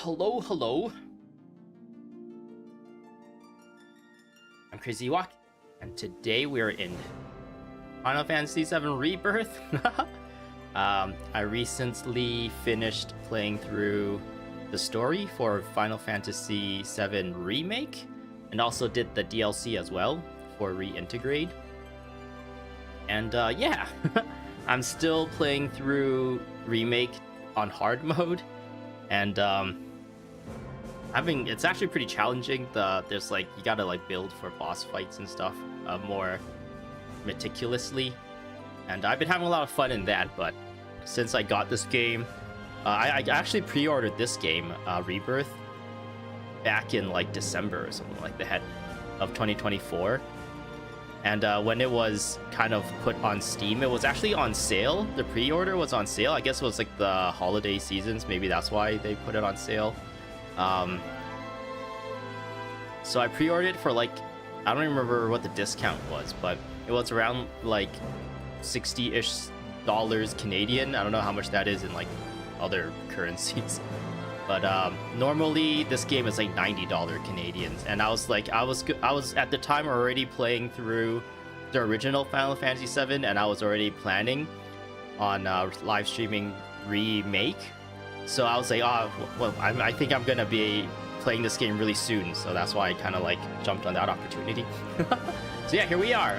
hello, hello. I'm Crazy Walk, and today we're in Final Fantasy VII Rebirth. I recently finished playing through the story for Final Fantasy VII Remake, and also did the DLC as well for Intergrade. And yeah, I'm still playing through Remake on hard mode, and it's actually pretty challenging. There's like, you gotta like build for boss fights and stuff more meticulously, and I've been having a lot of fun in that. But since I got this game, I actually pre-ordered this game, Rebirth, back in like December or something like that of 2024. And when it was kind of put on Steam, it was actually on sale. The pre-order was on sale. I guess it was like the holiday seasons. Maybe that's why they put it on sale. So I pre-ordered it for like, I don't remember what the discount was, but it was around like $60-ish Canadian. I don't know how much that is in like other currencies. But normally this game is like $90 Canadians, and I was at the time already playing through the original Final Fantasy VII, and I was already planning on live streaming Remake. So I was like, oh, well, I think I'm gonna be playing this game really soon, so that's why I kind of like jumped on that opportunity. So yeah, here we are.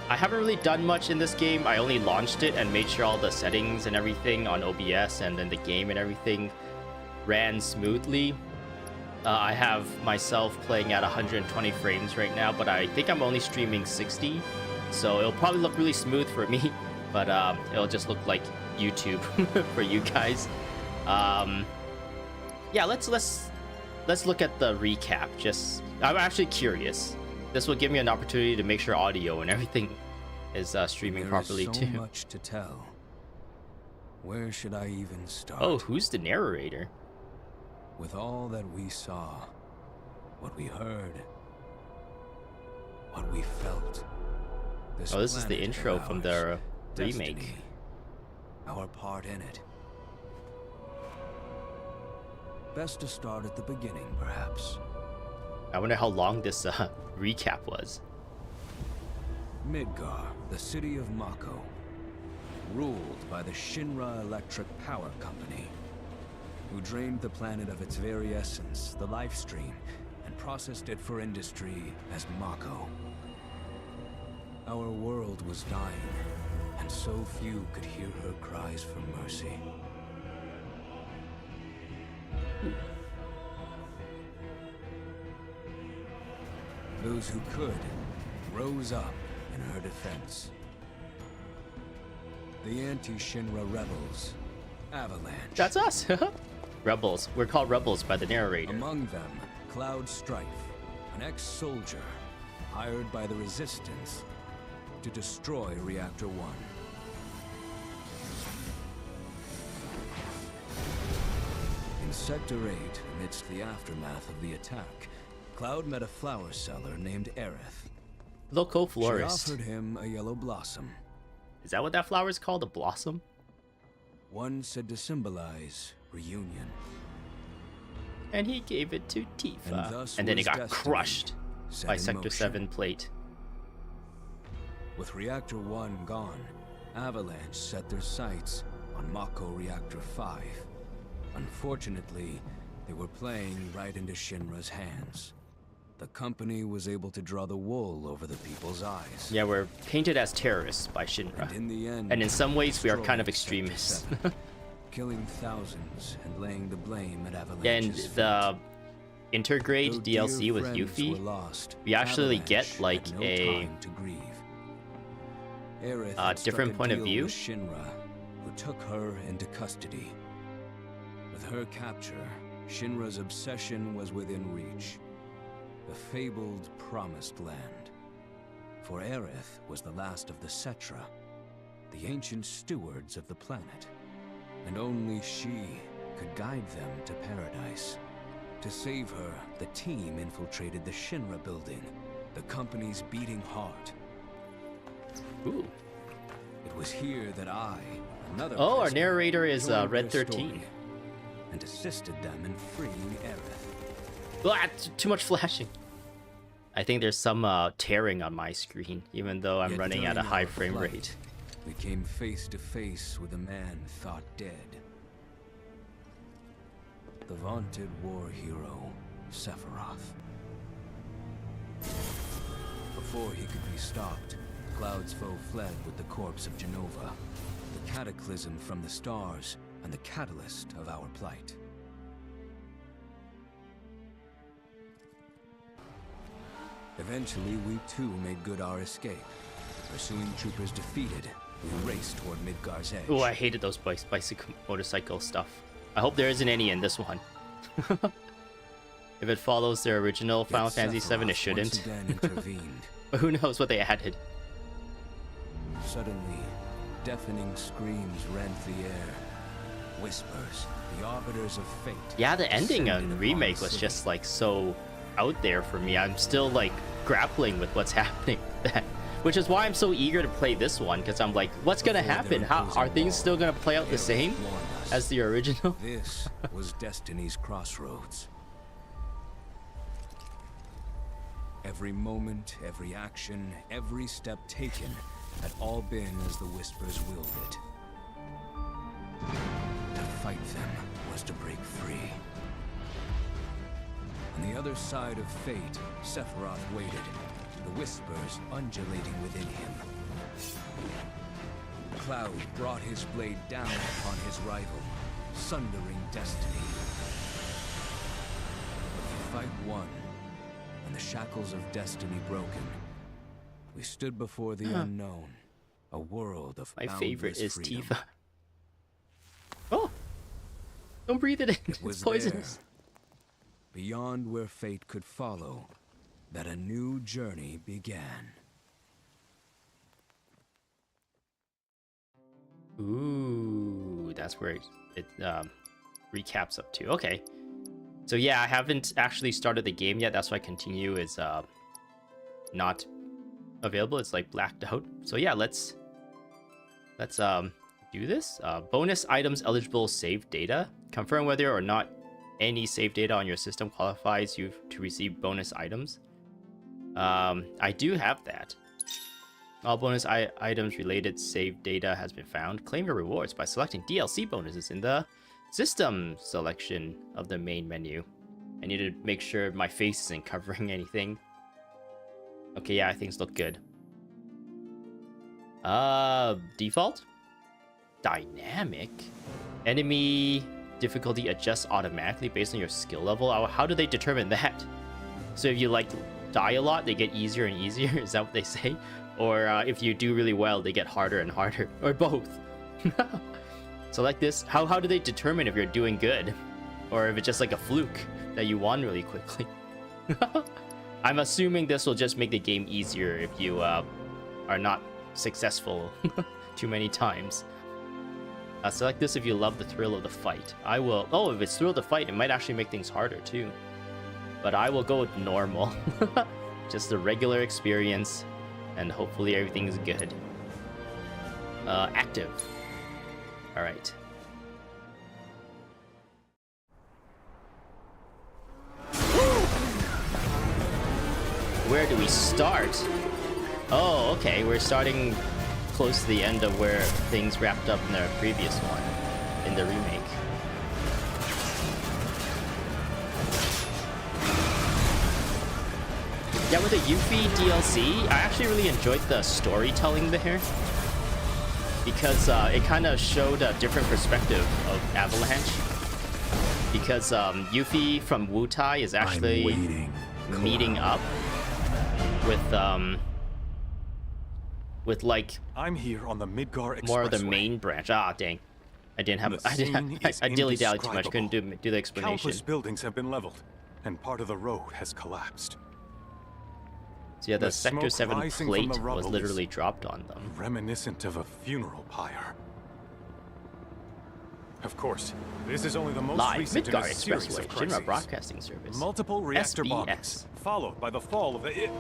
I haven't really done much in this game. I only launched it and made sure all the settings and everything on OBS and then the game and everything ran smoothly. I have myself playing at 120 frames right now, but I think I'm only streaming 60, so it'll probably look really smooth for me, but it'll just look like YouTube for you guys. Yeah, let's look at the recap. I'm actually curious. This will give me an opportunity to make sure audio and everything is streaming properly too. There is so much to tell. Where should I even start? Oh, who's the narrator? With all that we saw, what we heard, what we felt. Oh, this is the intro from the remake. Destiny, our part in it. Best to start at the beginning, perhaps. I wonder how long this recap was. Midgar, the city of Mako, ruled by the Shinra Electric Power Company, who drained the planet of its very essence, the life stream, and processed it for industry as Mako. Our world was dying, and so few could hear her cries for mercy. Those who could rose up in her defense. The anti-Shinra rebels, Avalanche. That's us. Rebels. We're called rebels by the narrator. Among them, Cloud Strife, an ex-soldier hired by the Resistance to destroy Reactor 1. In Sector 8, amidst the aftermath of the attack, Cloud met a flower seller named Aerith. Local florist. She offered him a yellow blossom. Is that what that flower is called? A blossom? One said to symbolize reunion. And he gave it to Tifa. And And then it got destiny crushed set by in Sector motion. 7 plate. With Reactor 1 gone, Avalanche set their sights on Mako Reactor 5. Unfortunately, they were playing right into Shinra's hands. The company was able to draw the wool over the people's eyes. Yeah, we're painted as terrorists by Shinra. And in the end, And in some ways, we are kind of destroyed extremists. Sector 7, killing thousands and laying the blame at And Avalanche's the Intergrade Though DLC dear with friends Yuffie, were lost, we actually Avalanche get like had no a time to grieve. Aerith had different struck a point of deal view. with Shinra, who took her into custody. With her capture, Shinra's obsession was within reach. The fabled Promised Land. For Aerith was the last of the Cetra, the ancient stewards of the planet. And only she could guide them to paradise. To save her, the team infiltrated the Shinra building, the company's beating heart. Ooh. It was here that I, another Oh, our prisoner, narrator is joined Red their 13. story. and assisted them in freeing Aerith. Ah, too much flashing. I think there's some tearing on my screen, even though I'm Yet running at a during high our frame flight, rate. We came face to face with a man thought dead. The vaunted war hero, Sephiroth. Before he could be stopped, Cloud's foe fled with the corpse of Genova, the cataclysm from the stars and the catalyst of our plight. Eventually, we too made good our escape. Pursuing troopers defeated, we raced toward Midgar's edge. Oh, I hated those bicycle motorcycle stuff. I hope there isn't any in this one. If it follows their original Final Fantasy VII, it shouldn't. Once again intervened. But who knows what they added. Suddenly, deafening screams rent the air. Whispers, the arbiters of fate. Yeah, the ending descended on upon Remake the was city. just like so out there for me. I'm still like grappling with what's happening. Which is why I'm so eager to play this one, because I'm like, what's gonna Before happen? their How opposing are things wall, still gonna play out the Aerith same warned us. as the original? This was destiny's crossroads. Every moment, every action, every step taken had all been as the Whispers willed it. To fight them was to break free. On the other side of fate, Sephiroth waited, the Whispers undulating within him. Cloud brought his blade down upon his rival, sundering destiny. But the fight won, and the shackles of destiny broken. We stood before the unknown, a world of My boundless favorite is freedom. Tifa. Oh! Don't breathe it in. It was It's poisonous. there, beyond where fate could follow, that a new journey began. Ooh, that's where it recaps up to. Okay. So yeah, I haven't actually started the game yet. That's why continue is not available. It's like blacked out. So yeah, let's do this. Bonus items eligible save data. Confirm whether or not any save data on your system qualifies you to receive bonus items. I do have that. All bonus items related save data has been found. Claim your rewards by selecting DLC bonuses in the system selection of the main menu. I need to make sure my face isn't covering anything. Okay, yeah, things look good. Default? Dynamic? Enemy difficulty adjusts automatically based on your skill level. How do they determine that? So if you like die a lot, they get easier and easier? Is that what they say? Or if you do really well, they get harder and harder? Or both? So like this, how do they determine if you're doing good? Or if it's just like a fluke that you won really quickly? I'm assuming this will just make the game easier if you are not successful too many times. Select this if you love the thrill of the fight. I will... Oh, if it's thrill of the fight, it might actually make things harder too. But I will go with normal. Just a regular experience. And hopefully everything is good. Active. Alright. Where do we start? Oh, okay. We're starting close to the end of where things wrapped up in the previous one. In the remake. Yeah, with the Yuffie DLC, I actually really enjoyed the storytelling there. Because it kind of showed a different perspective of Avalanche. Because Yuffie from Wutai is actually meeting up with like I'm here on the Midgar Expressway. more of the main branch. Ah, dang. I dilly-dallied too much. Couldn't do the explanation. Countless buildings have been leveled, and part of the road has collapsed. So yeah, the The Sector smoke 7 rising from plate the rubble was is literally dropped on them. Reminiscent of a funeral pyre. Of course, this is only the most Live recent in a Midgar series Expressway, of Shinra crises. Broadcasting Service. Multiple reactor SBS. bombings, followed by the fall of the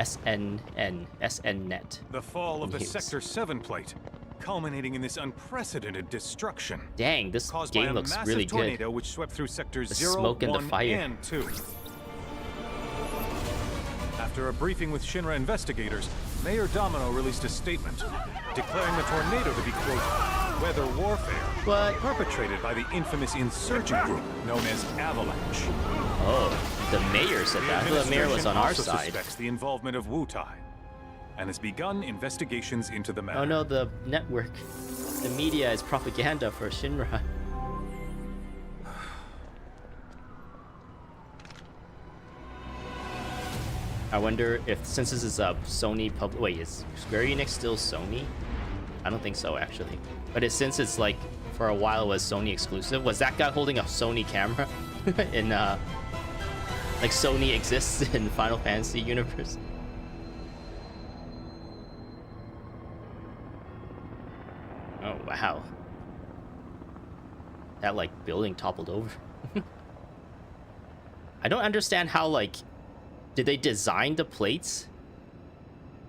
SNN, SNNet. the fall of the News. Sector 7 plate, culminating in this unprecedented destruction. Dang, this Caused game by a looks massive really tornado good. which swept through sectors The 0, smoke and the 1, fire. and 2. After a briefing with Shinra investigators, Mayor Domino released a statement declaring the tornado to be, quote, weather warfare What? perpetrated by the infamous insurgent group known as Avalanche. Oh, the mayor said that. I thought the mayor was on our also side. suspects the involvement of Wutai and has begun investigations into the matter. Oh no, the network. The media is propaganda for Shinra. I wonder if, since this is a Sony wait, is Square Enix still Sony? I don't think so, actually. But since it's like, for a while it was Sony exclusive, was that guy holding a Sony camera in, like Sony exists in Final Fantasy universe? Oh, wow. That, like, building toppled over. I don't understand how, like, did they design the plates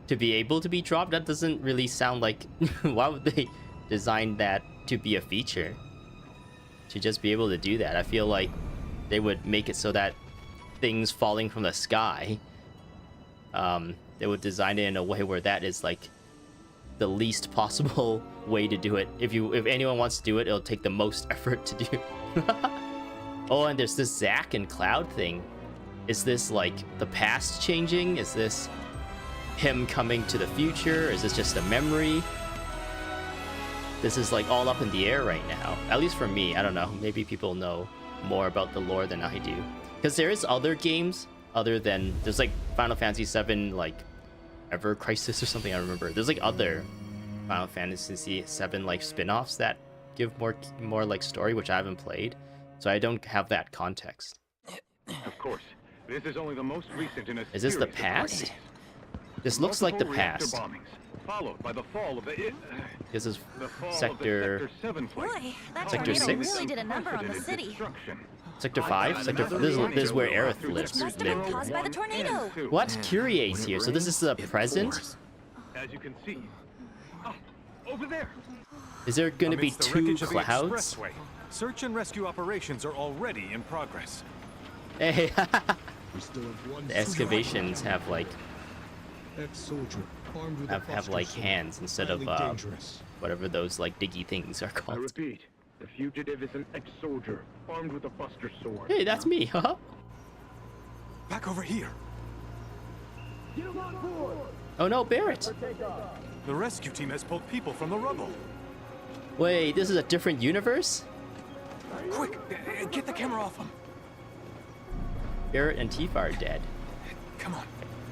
to be able to be dropped? That doesn't really sound like... Why would they design that to be a feature? To just be able to do that. I feel like they would make it so that things falling from the sky, they would design it in a way where that is, like, the least possible way to do it. If anyone wants to do it, it'll take the most effort to do. Oh, and there's this Zack and Cloud thing. Is this like the past changing? Is this him coming to the future? Is this just a memory? This is like all up in the air right now. At least for me, I don't know. Maybe people know more about the lore than I do. Because there is other games other than, there's like Final Fantasy VII, like Ever Crisis or something, I remember. There's like other Final Fantasy VII like spin-offs that give more like story, which I haven't played. So I don't have that context. Of course. This is only the most recent in a Is this the series of past? crises. This looks like the Multiple reactor past. bombings, followed by the fall of the This is the fall Sector... of the Sector 7 flight. Boy, that Sector tornado 6? really did a number on the Unprecedented city. destruction. Sector 5? This is where Aerith lives. Must have been caused by the tornado. What? Curia's here. So this is the present? As you can see. Ah, over there. Is there going to be Amidst the two wreckage of the clouds? expressway, search and rescue operations are already in progress. Hey, We still have one the excavations have like ex-soldier armed with a have like buster sword. hands instead of Highly dangerous. whatever those like diggy things are I called. repeat, the fugitive is an ex-soldier armed with a buster sword. Hey, that's me, huh? Back over here. Oh no, Barrett! The rescue team has pulled people from the rubble. Wait, this is a different universe? Quick, get the camera off them. Barrett and Tifa are dead. Come on.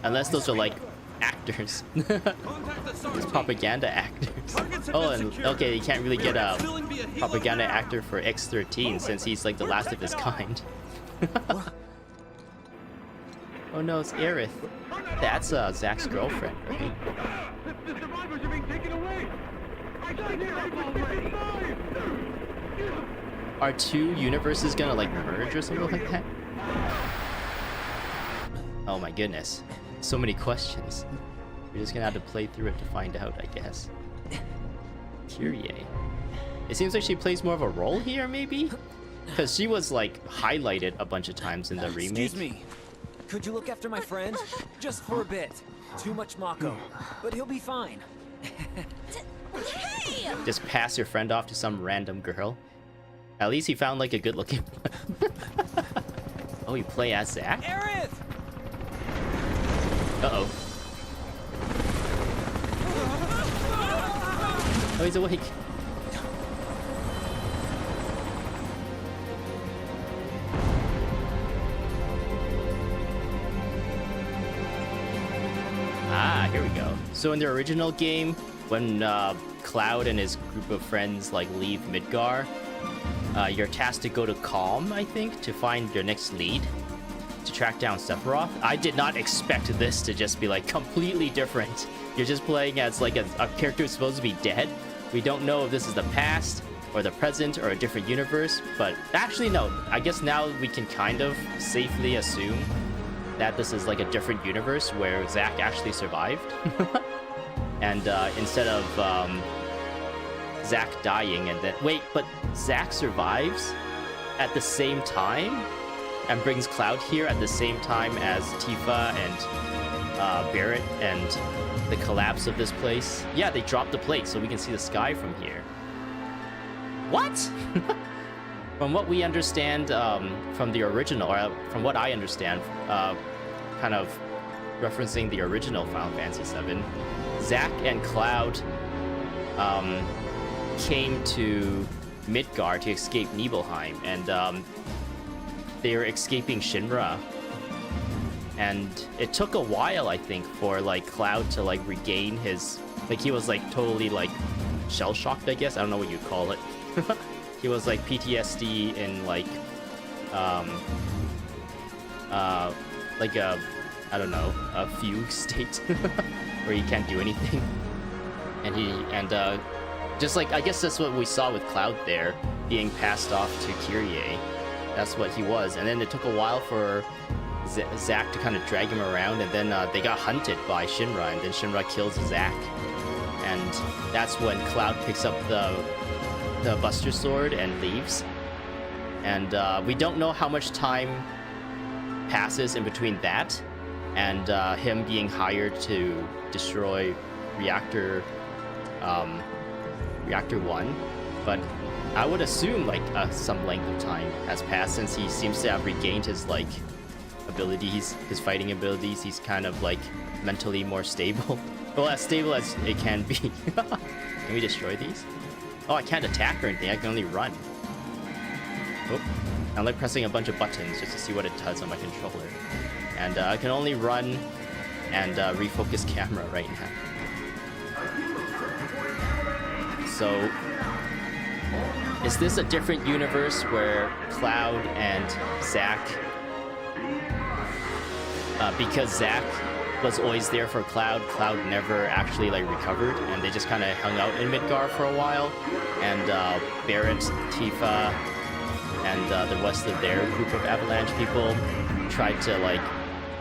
Unless those are like actors. It's propaganda actors. Oh, and okay, you can't really get a propaganda actor for X-13 since he's like the last of his kind. Oh no, it's Aerith. That's Zack's girlfriend, right? The survivors are being taken away! I can't hear already! Are two universes gonna like merge or something like that? Oh my goodness. So many questions. We're just gonna have to play through it to find out, I guess. Kyrie. It seems like she plays more of a role here, maybe? Because she was like highlighted a bunch of times in the remake. Excuse me. Could you look after my friend? Just for a bit. Too much Mako. But he'll be fine. Hey! Just pass your friend off to some random girl. At least he found like a good looking one. Oh, you play as Zack? Aerith! Uh-oh. Oh, he's awake. Ah, here we go. So in the original game, when Cloud and his group of friends like leave Midgar, you're tasked to go to Calm, I think, to find your next lead, to track down Sephiroth. I did not expect this to just be like completely different. You're just playing as like a character who's supposed to be dead. We don't know if this is the past or the present or a different universe, but actually no. I guess now we can kind of safely assume that this is like a different universe where Zack actually survived. And instead of Zack dying, and then wait, but Zack survives at the same time and brings Cloud here at the same time as Tifa and Barrett and the collapse of this place. Yeah, they dropped the plate so we can see the sky from here. What? From what we understand from the original, or from what I understand, kind of referencing the original Final Fantasy VII, Zack and Cloud came to Midgar to escape Nibelheim, and they were escaping Shinra. And it took a while, I think, for like Cloud to like regain his, like he was like totally like shell-shocked, I guess. I don't know what you call it. He was like PTSD in like a, I don't know, a fugue state where he can't do anything. And just like, I guess that's what we saw with Cloud there, being passed off to Kyrie. That's what he was. And then it took a while for Zack to kind of drag him around, and then they got hunted by Shinra, and then Shinra kills Zack. And that's when Cloud picks up the Buster Sword and leaves. And we don't know how much time passes in between that and him being hired to destroy Reactor 1, but I would assume like some length of time has passed, since he seems to have regained his like abilities, his fighting abilities. He's kind of like mentally more stable. Well, as stable as it can be. Can we destroy these? Oh, I can't attack or anything. I can only run. Oh, I'm like pressing a bunch of buttons just to see what it does on my controller. And I can only run and refocus camera right now. So, is this a different universe where Cloud and Zack, because Zack was always there for Cloud, Cloud never actually like recovered, and they just kind of hung out in Midgar for a while, and Barrett, Tifa, and the rest of their group of Avalanche people tried to like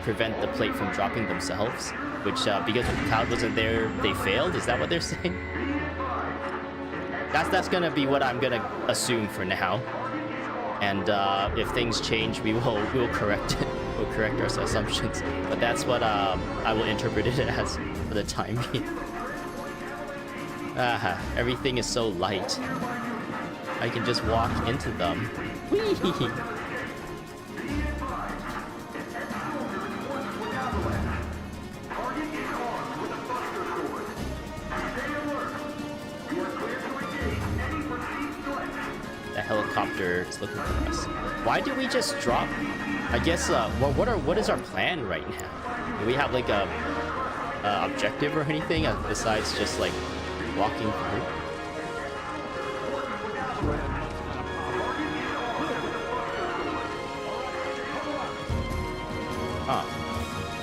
prevent the plate from dropping themselves, which because Cloud wasn't there, they failed. Is that what they're saying? That's gonna be what I'm gonna assume for now, and if things change, we will correct it. We'll correct our assumptions, but that's what I will interpret it as for the time being. Everything is so light. I can just walk into them. Whee! The helicopter is looking for us. Why did we just drop? I guess, well, what is our plan right now? Do we have like a objective or anything besides just like walking through? Huh.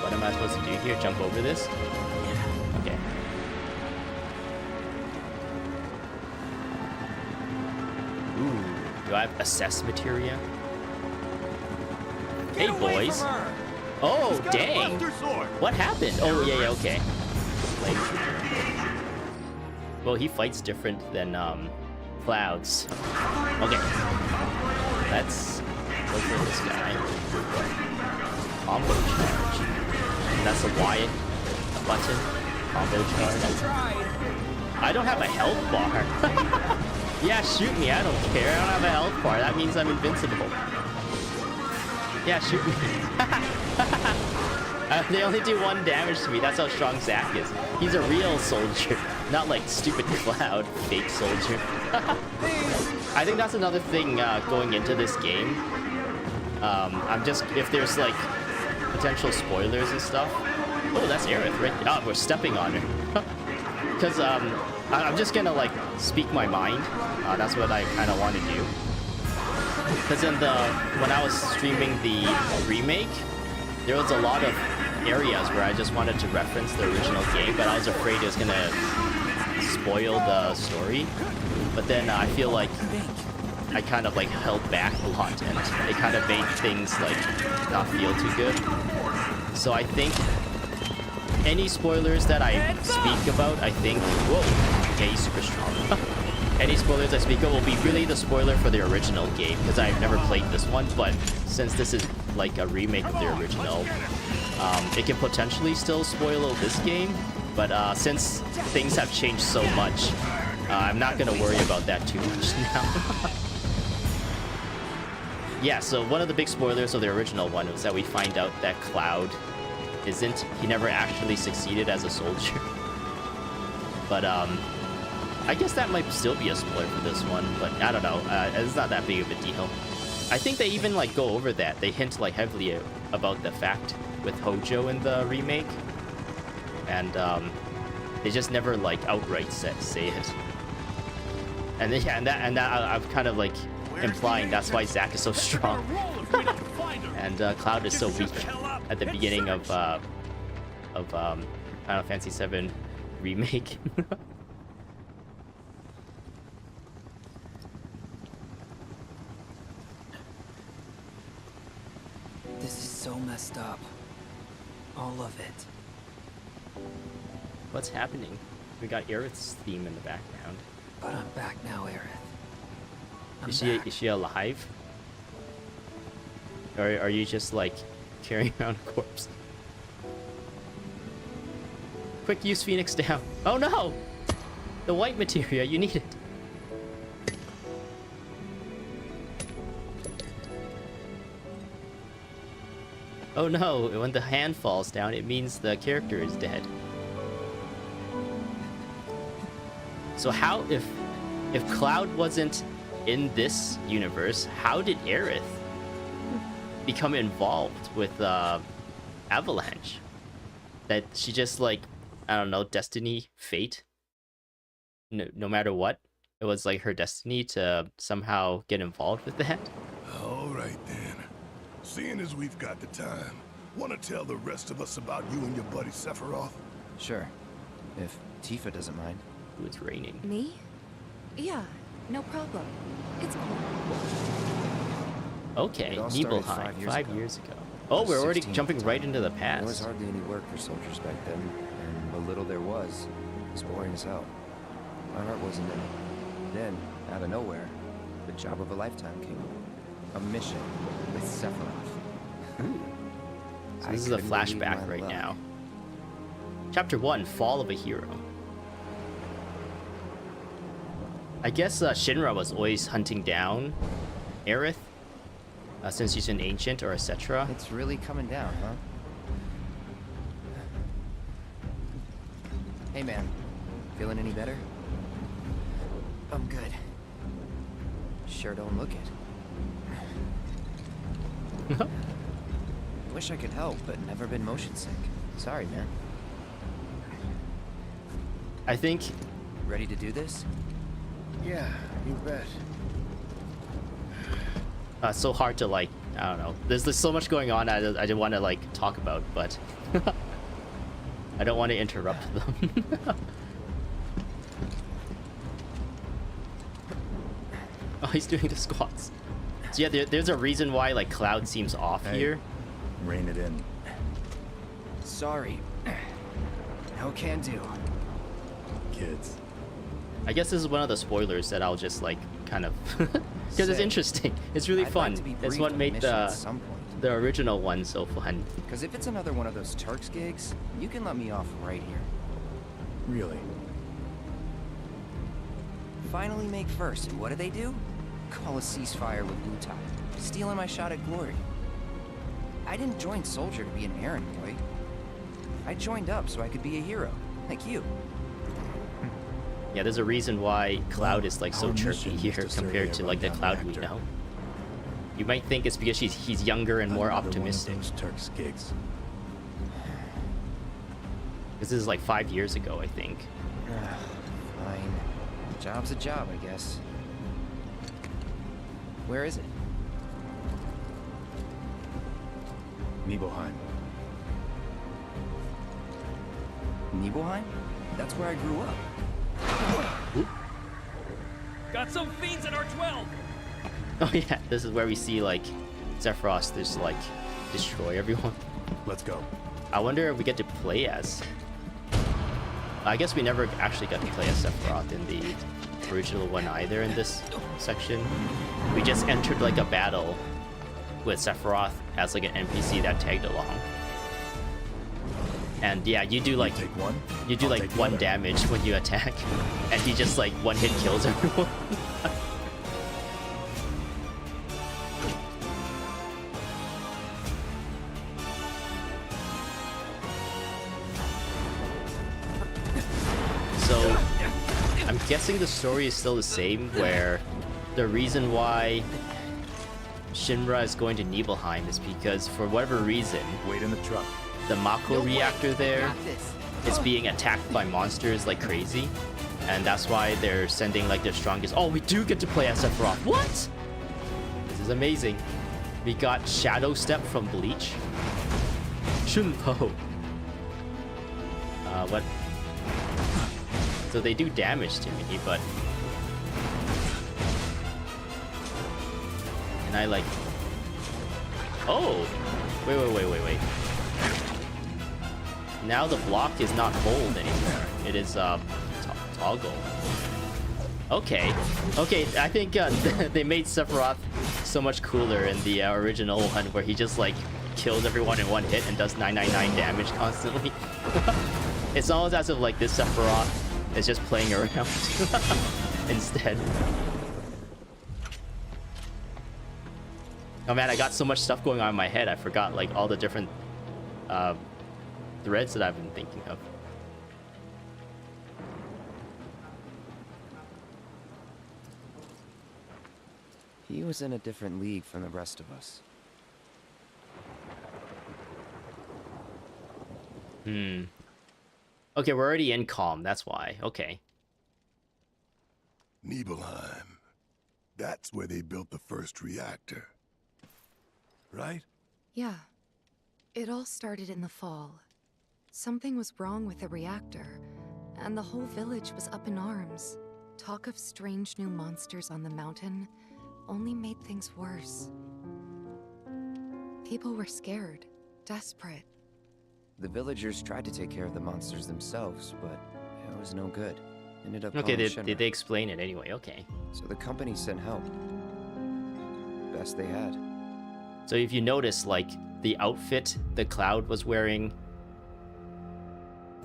What am I supposed to do here? Jump over this? Okay. Ooh, do I have assess materia? Hey boys. Oh, dang. What happened? Oh, yeah, okay. Like, well, he fights different than Clouds. Okay. Let's go for this guy. Combo charge. That's a Y button. Combo charge. I don't have a health bar. Yeah, shoot me. I don't care. I don't have a health bar. That means I'm invincible. Yeah, shoot me. They only do 1 damage to me. That's how strong Zack is. He's a real soldier, not like stupid Cloud, fake soldier. I think that's another thing going into this game. I'm just, if there's like potential spoilers and stuff. Oh, that's Aerith, right? Oh, we're stepping on her. Because I'm just gonna like speak my mind. That's what I kind of want to do. Because when I was streaming the remake, there was a lot of areas where I just wanted to reference the original game, but I was afraid it was gonna spoil the story. But then I feel like I kind of like held back a lot, and it kind of made things like not feel too good. So I think any spoilers that I speak about, I think, whoa, okay, he's super strong. any spoilers I speak of will be really the spoiler for the original game, because I've never played this one, but since this is like a remake of the original, it can potentially still spoil this game, but since things have changed so much, I'm not going to worry about that too much now. Yeah, so one of the big spoilers of the original one was that we find out that Cloud he never actually succeeded as a soldier. But I guess that might still be a spoiler for this one, but I don't know. It's not that big of a deal. I think they even like go over that. They hint like heavily about the fact with Hojo in the remake, and they just never like outright say it. And then, yeah, and that I'm kind of like implying that's why Zack is so strong, and Cloud is so weak at the beginning of Final Fantasy VII Remake. This is so messed up. All of it. What's happening? We got Aerith's theme in the background. But I'm back now, Aerith. Is she alive? Or are you just like carrying around a corpse? Quick, use Phoenix down. Oh no! The white materia, you need it. Oh no, when the hand falls down, it means the character is dead. So how, if Cloud wasn't in this universe, how did Aerith become involved with Avalanche? That she just like, I don't know, destiny, fate? No matter what, it was like her destiny to somehow get involved with that? All right then. Seeing as we've got the time, want to tell the rest of us about you and your buddy Sephiroth? Sure. If Tifa doesn't mind. Ooh, it's raining. Me? Yeah, no problem. It's cool. Okay, It all started Nibelheim, 5 years 5 ago. years ago. Oh, I was we're already 16 at jumping the right time. into the There was past. hardly any work for soldiers back then, and what little there was boring as hell. My heart wasn't in it. Then, out of nowhere, the job of a lifetime came up. A mission with Sephiroth. So this is a couldn't believe flashback my right luck. now. Chapter 1, Fall of a Hero. I guess Shinra was always hunting down Aerith, since she's an ancient or etc. It's really coming down, huh? Hey man, feeling any better? I'm good. Sure don't look it. Wish I could help, but never been motion sick. Sorry, man. I think Ready to do this? Yeah, you bet. it's so hard to like, I don't know. There's so much going on I didn't want to like talk about, but I don't want to interrupt them. Oh, he's doing the squats. So yeah, there's a reason why like Cloud seems off here. Rein it in. Sorry. No can do. Kids. I guess this is one of the spoilers that I'll just like kind of because it's Say, interesting. It's really I'd fun. like to be It's briefed what on made mission at some point. the original one so fun. Because if it's another one of those Turks gigs, you can let me off right here. Really? Finally make first, and what do? Call a ceasefire with Wutai. Stealing my shot at glory. I didn't join Soldier to be an errand boy. I joined up so I could be a hero, like you. Yeah, there's a reason why Cloud is like so Our chirpy mission here is to serve compared to a like the rundown Cloud we reactor. know. You might think it's because he's younger and more Another optimistic. One of those Turks gigs. This is like 5 years ago, I think. Fine. Job's a job, I guess. Where is it? Nibelheim. Nibelheim? That's where I grew up. Got some fiends in our 12! Oh yeah, this is where we see like Sephiroth just like destroy everyone. Let's go. I wonder if we get to play as I guess we never actually got to play as Sephiroth in the original one either in this section. We just entered like a battle with Sephiroth as like an NPC that tagged along. And yeah, you do like one damage when you attack, and he just like one hit kills everyone. So I'm guessing the story is still the same, where the reason why Shinra is going to Nibelheim is because for whatever reason, Wait in the truck. the Mako reactor there is being attacked by monsters like crazy, and that's why they're sending like their strongest. Oh, we do get to play as Sephiroth. What? This is amazing. We got Shadow Step from Bleach. Shunpo. What? So they do damage to me, but and I like. Oh, wait. Now the block is not hold anymore. It is toggle. Okay. I think they made Sephiroth so much cooler in the original one, where he just like kills everyone in one hit and does 999 damage constantly. It's almost as if like this Sephiroth is just playing around instead. Oh man, I got so much stuff going on in my head. I forgot like all the different threads that I've been thinking of. He was in a different league from the rest of us. Okay, we're already in Calm, that's why. Okay. Nibelheim. That's where they built the first reactor. Right? Yeah. It all started in the fall. Something was wrong with the reactor, and the whole village was up in arms. Talk of strange new monsters on the mountain only made things worse. People were scared, desperate. The villagers tried to take care of the monsters themselves, but it was no good. Ended up Okay, calling did Shinra. they explain it anyway? Okay. So the company sent help. Best they had. So if you notice, like, the outfit the Cloud was wearing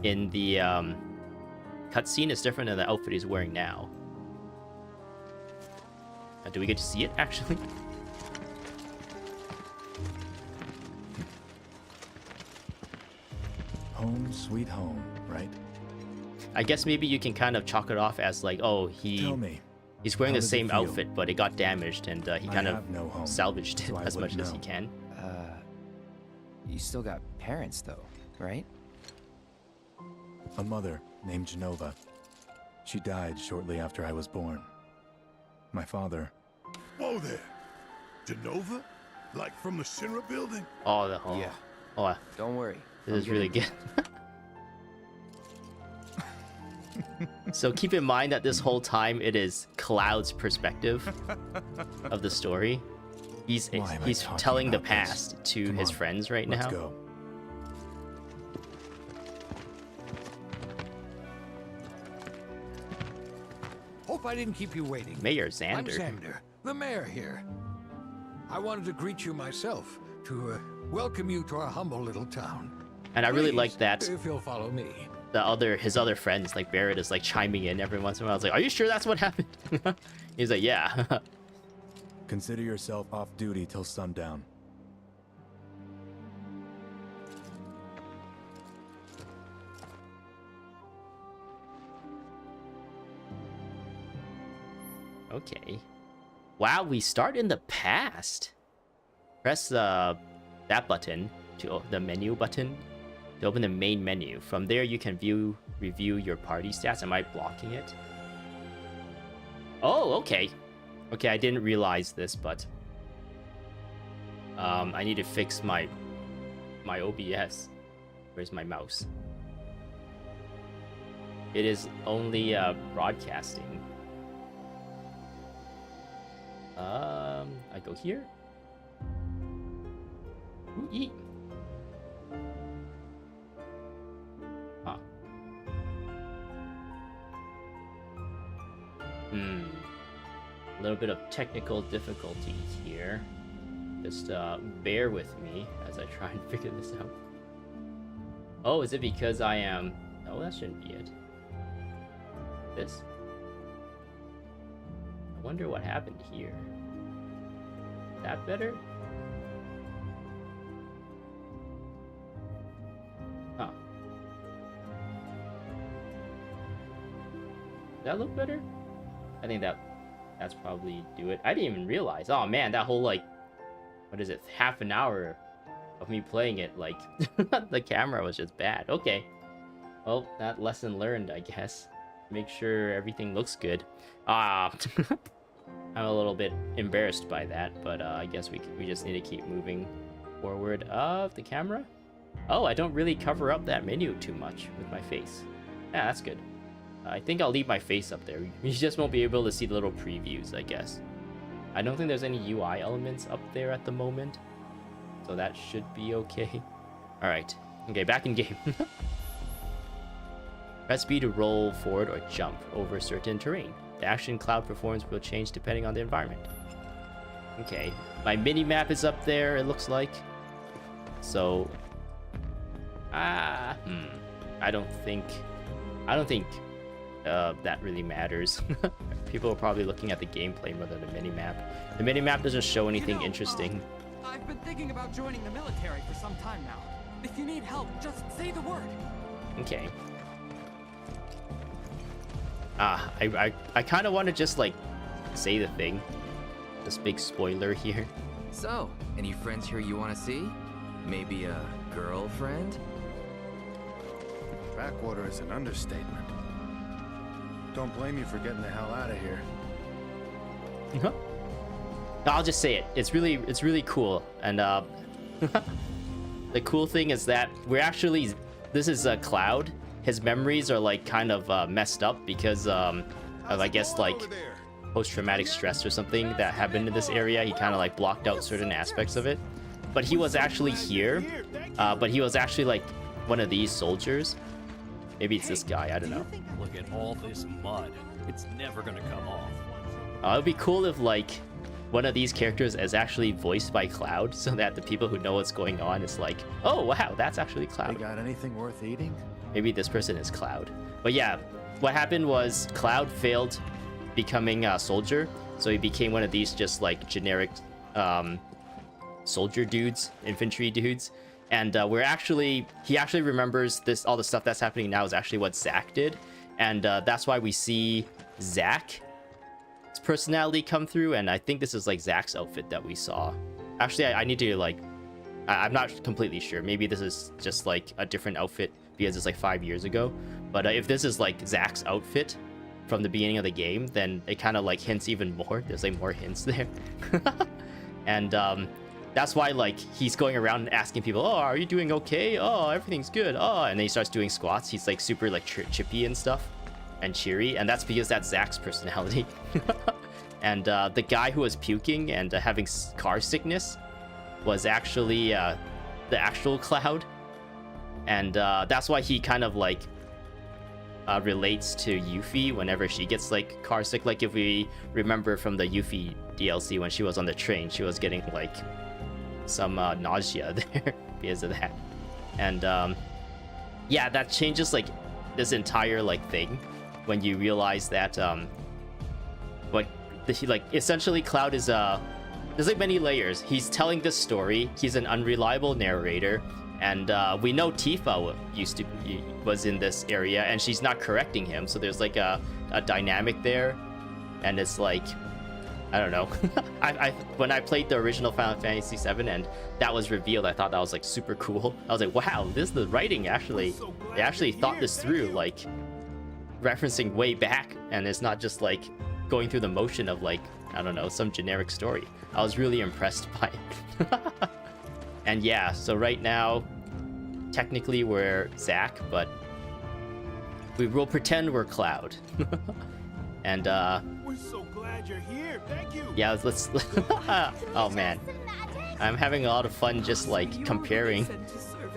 in the cutscene is different than the outfit he's wearing now. Do we get to see it, actually? Home sweet home, right? I guess maybe you can kind of chalk it off as like, oh, Tell me, he's wearing how the does it same feel? outfit, but it got damaged, and he I kind of have no home, salvaged it so I as much wouldn't as he know. can. You still got parents, though, right? A mother named Genova. She died shortly after I was born. My father, Whoa there. Genova? Like from the Shinra building? Oh, Yeah. Oh, Don't worry. this I'm is really getting good. So keep in mind that this whole time it is Cloud's perspective of the story. He's Why am I talking telling the about this? past to Come his on, friends right let's now. go. Hope I didn't keep you waiting. Mayor I'm Xander. Xander, the mayor here. I wanted to greet you myself, to welcome you to our humble little town. And I really Please, like that if you'll follow me. his other friends like Barrett is like chiming in every once in a while. I was like, "Are you sure that's what happened?" He's like, "Yeah." Consider yourself off duty till sundown. Okay. Wow, we start in the past. Press that button to the menu button to open the main menu. From there, you can review your party stats. Am I blocking it? Oh, okay. Okay, I didn't realize this, but I need to fix my OBS. Where's my mouse? It is only broadcasting. I go here. Huh. A little bit of technical difficulties here. Just bear with me as I try and figure this out. Oh, is it because I am... Oh, that shouldn't be it. This? I wonder what happened here. That better? Huh. Does that look better? I think that's probably do it. I didn't even realize. Oh man, that whole like, what is it? Half an hour of me playing it, like the camera was just bad. Okay. Well, that lesson learned, I guess. Make sure everything looks good. I'm a little bit embarrassed by that, but I guess we just need to keep moving forward of the camera. Oh, I don't really cover up that menu too much with my face. Yeah, that's good. I think I'll leave my face up there. You just won't be able to see the little previews, I guess. I don't think there's any UI elements up there at the moment, so that should be okay. All right. Okay, back in game. Press B to roll forward or jump over certain terrain. The action cloud performance will change depending on the environment. Okay, my mini-map is up there, it looks like. So, I don't think that really matters. People are probably looking at the gameplay more than the mini-map. The mini-map doesn't show anything interesting. I've been thinking about joining the military for some time now. If you need help, just say the word. Okay. I kind of want to just like say the thing. This big spoiler here. So, any friends here you want to see? Maybe a girlfriend? Backwater is an understatement. Don't blame you for getting the hell out of here. I'll just say it. It's really cool. And the cool thing is that we're actually, this is a Cloud. His memories are like kind of messed up because of, I guess, like post-traumatic stress or something that happened in this area. He kind of like blocked out certain aspects of it. But he was actually here. But he was actually like one of these soldiers. Maybe it's this guy, I don't know. Look at all this mud. It's never gonna come off. It'd be cool if like one of these characters is actually voiced by Cloud, so that the people who know what's going on is like, oh wow, that's actually Cloud. They got anything worth eating? Maybe this person is Cloud. But yeah, what happened was Cloud failed becoming a soldier, so he became one of these just like generic soldier dudes, infantry dudes. And he actually remembers this, all the stuff that's happening now is actually what Zack did. And that's why we see Zack's personality come through. And I think this is like Zack's outfit that we saw. Actually, I need to like, I'm not completely sure. Maybe this is just like a different outfit because it's like 5 years ago. But if this is like Zack's outfit from the beginning of the game, then it kind of like hints even more. There's like more hints there. And that's why like he's going around and asking people, oh, are you doing okay? Oh, everything's good. Oh, and then he starts doing squats. He's like super like chippy and stuff and cheery. And that's because that's Zack's personality. And the guy who was puking and having car sickness was actually the actual Cloud. And that's why he kind of like relates to Yuffie whenever she gets like car sick. Like if we remember from the Yuffie DLC when she was on the train, she was getting like some nausea there because of that. And yeah, that changes like this entire like thing when you realize that like essentially Cloud is there's like many layers. He's telling this story. He's an unreliable narrator, and we know Tifa was in this area, and she's not correcting him. So there's like a dynamic there, and it's like, I don't know. When I played the original Final Fantasy VII and that was revealed, I thought that was like super cool. I was like, wow, the writing actually, they actually thought this through, like referencing way back, and it's not just like going through the motion of like, I don't know, some generic story. I was really impressed by it. And yeah, so right now, technically we're Zack, but we will pretend we're Cloud. And we're so glad you're here. Thank you. Yeah, let's oh man, I'm having a lot of fun just like comparing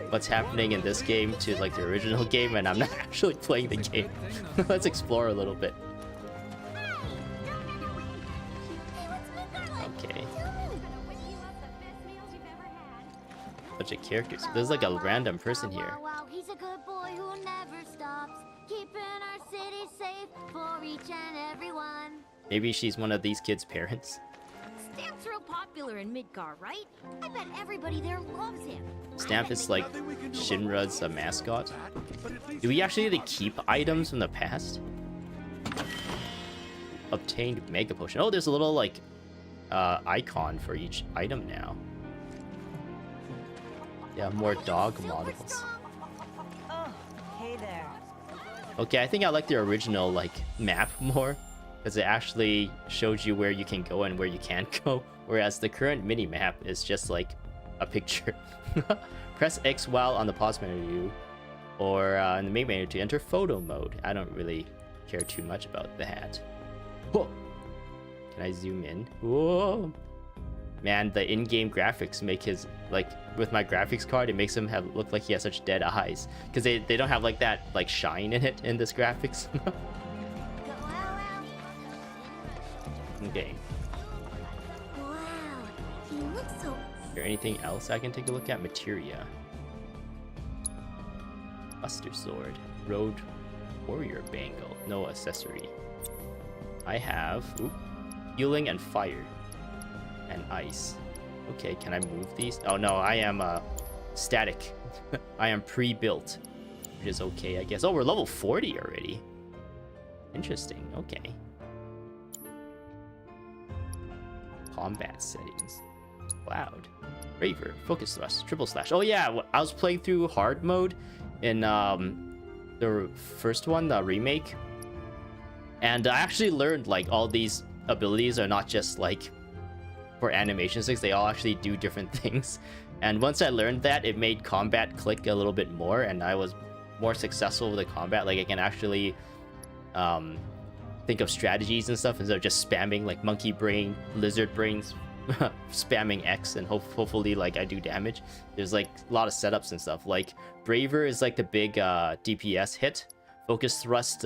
what's happening in this game to like the original game, and I'm not actually playing the game. Let's explore a little bit. bunch of characters. There's like a random person here. Wow, he's a good boy who never stops, keeping our city safe for each and everyone. Maybe she's one of these kids' parents. Stamp's real popular in Midgar, right? I bet everybody there loves him. Stamp is like Shinra's mascot. Do we actually get to keep items from the past? Obtained Mega Potion. Oh, there's a little like icon for each item now. Yeah, more dog models. Oh, hey there. Okay, I think I like the original like map more, because it actually shows you where you can go and where you can't go, whereas the current mini map is just like a picture. Press X while on the pause menu or in the main menu to enter photo mode. I don't really care too much about that. Whoa. Can I zoom in? Whoa. Man, the in-game graphics make his, like, with my graphics card, it makes him look like he has such dead eyes. Because they don't have, like, that, like, shine in it in this graphics. Okay. Wow, he looks so... Is there anything else I can take a look at? Materia. Buster Sword. Road Warrior Bangle. No accessory. I have... Ooh, healing and fire. And ice. Okay, can I move these? Oh no, I am static. I am pre-built, which is okay, I guess. Oh, we're level 40 already. Interesting. Okay. Combat settings. Cloud. Braver. Focus thrust. Triple slash. Oh yeah, I was playing through hard mode in the first one, the remake, and I actually learned like all these abilities are not just like for animation sticks, they all actually do different things. And once I learned that, it made combat click a little bit more, and I was more successful with the combat. Like I can actually think of strategies and stuff instead of just spamming like monkey brain, lizard brains, spamming X, and hopefully like I do damage. There's like a lot of setups and stuff. Like Braver is like the big DPS hit. Focus thrust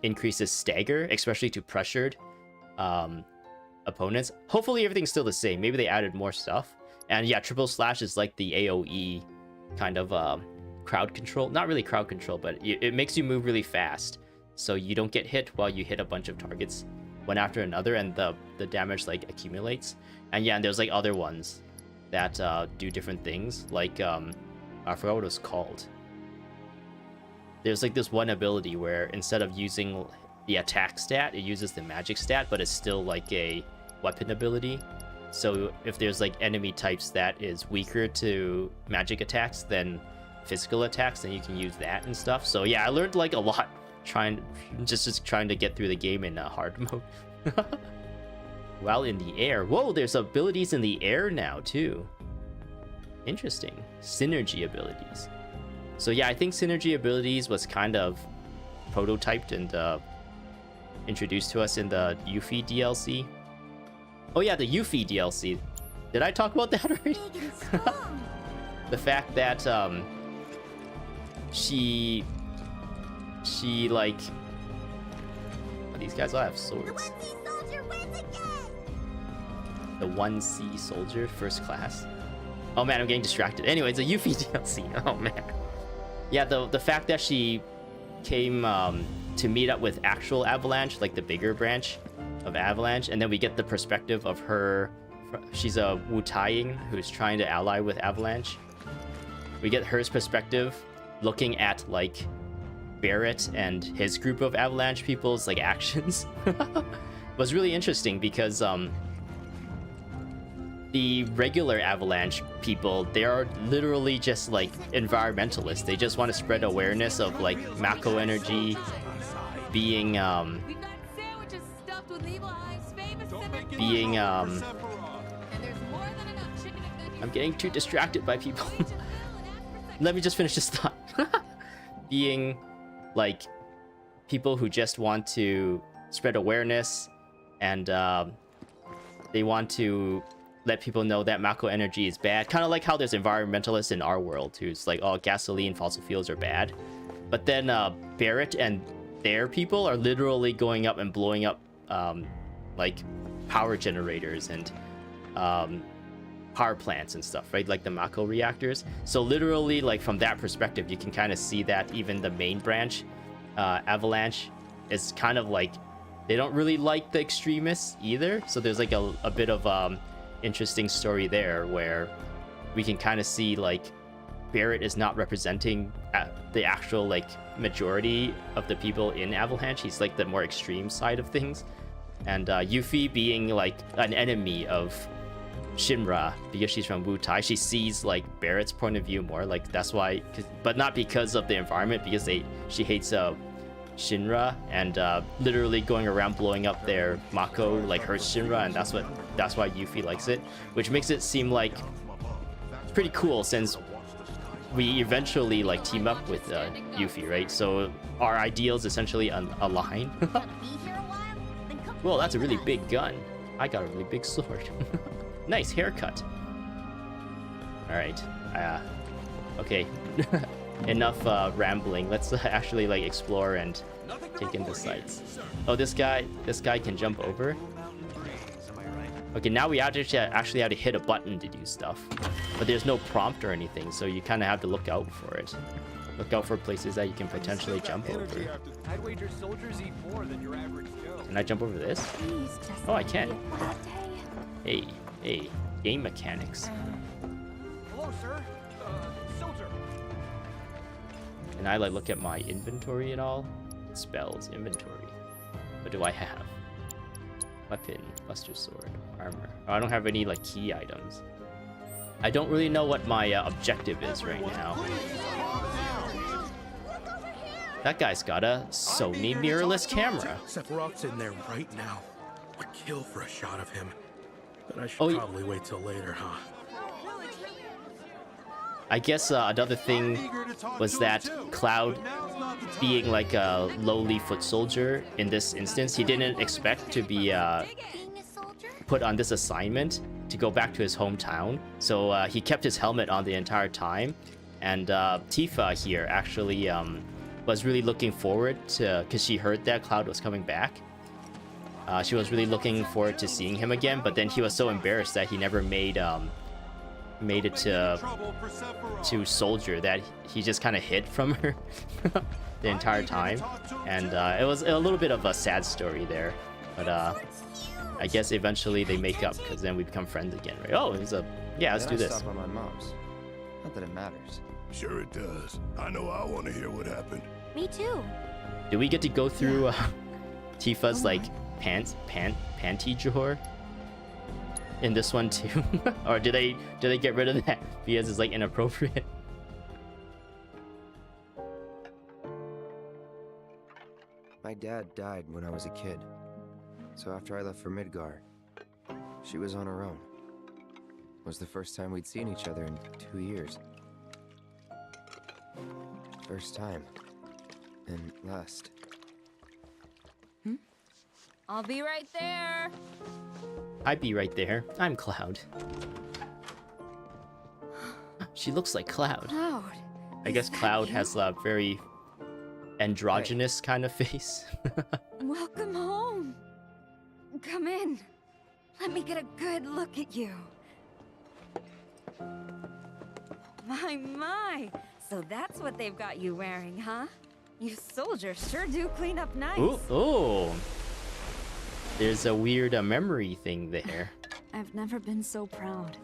increases stagger, especially to pressured opponents. Hopefully everything's still the same. Maybe they added more stuff. And yeah, triple slash is like the AoE kind of crowd control. Not really crowd control, but it makes you move really fast, so you don't get hit while you hit a bunch of targets one after another, and the damage like accumulates. And yeah, and there's like other ones that do different things. Like I forgot what it was called. There's like this one ability where instead of using the attack stat, it uses the magic stat, but it's still like a weapon ability. So if there's like enemy types that is weaker to magic attacks than physical attacks, then you can use that and stuff. So yeah, I learned like a lot trying to get through the game in hard mode. While in the air. Whoa, there's abilities in the air now too. Interesting. Synergy abilities. So yeah, I think synergy abilities was kind of prototyped and introduced to us in the Yuffie DLC. Oh yeah, the Yuffie DLC. Did I talk about that already? The fact that she like, oh, these guys all have swords. The 1C soldier, first class. Oh man, I'm getting distracted. Anyway, it's a Yuffie DLC. Oh man. Yeah, the fact that she came to meet up with actual Avalanche, like the bigger branch of Avalanche, and then we get the perspective of her. She's a Wu Taiying who's trying to ally with Avalanche. We get her perspective looking at like Barrett and his group of Avalanche people's like actions. Was really interesting because the regular Avalanche people, they are literally just like environmentalists. They just want to spread awareness of like Mako energy being I'm getting too distracted by people. Let me just finish this thought. Being like people who just want to spread awareness, and they want to let people know that Mako energy is bad. Kind of like how there's environmentalists in our world who's like, oh, gasoline, fossil fuels are bad. But then Barrett and their people are literally going up and blowing up like power generators and power plants and stuff, right? Like the Mako reactors. So literally, like from that perspective, you can kind of see that even the main branch, Avalanche, is kind of like they don't really like the extremists either. So there's like a bit of interesting story there where we can kind of see like Barrett is not representing the actual like majority of the people in Avalanche. He's like the more extreme side of things, and Yuffie being like an enemy of Shinra because she's from Wutai, she sees like Barrett's point of view more. Like that's why, but not because of the environment, because she hates Shinra, and literally going around blowing up their Mako like hurts Shinra, and that's why Yuffie likes it, which makes it seem like pretty cool since we eventually like team up with Yuffie, right? So our ideals essentially align. Well, that's a really big gun. I got a really big sword. Nice haircut. All right. Okay. Enough rambling. Let's actually like explore and take in the sights. Oh, this guy can jump over. Okay, now we actually have to hit a button to do stuff, but there's no prompt or anything, so you kind of have to look out for it. Look out for places that you can potentially jump over. I'd wager soldiers eat more than your average Joe. Can I jump over this? Oh, I can. Hey, game mechanics. Hello, sir. Soldier. Can I like look at my inventory at all? Spells, inventory. What do I have? Weapon, Buster Sword, armor. Oh, I don't have any like key items. I don't really know what my objective is right now. That guy's got a Sony mirrorless camera. Sephiroth's in there right now. I'd kill for a shot of him. But I should probably wait till later, huh? I guess another thing was that Cloud, being like a lowly foot soldier in this instance, he didn't expect to be put on this assignment to go back to his hometown. So he kept his helmet on the entire time. And Tifa here actually was really looking forward to, because she heard that Cloud was coming back. She was really looking forward to seeing him again, but then he was so embarrassed that he never made it to Soldier, that he just kind of hid from her the entire time, and it was a little bit of a sad story there, but I guess eventually they make up, because then we become friends again, right? Oh, it's yeah, let's do this. Stop on my mom's. Not that it matters. Sure it does. I know I want to hear what happened. Me too. Do we get to go through Tifa's like panty drawer in this one too? Or do they get rid of that because it's like inappropriate? My dad died when I was a kid. So after I left for Midgar, she was on her own. It was the first time we'd seen each other in 2 years. First time. And last. I'll be right there. I'd be right there. I'm Cloud. She looks like Cloud. Cloud. I guess Cloud has a very androgynous kind of face. Welcome home. Come in. Let me get a good look at you. My. So that's what they've got you wearing, huh? You soldiers sure do clean up nice. Ooh. There's a weird memory thing there. I've never been so proud.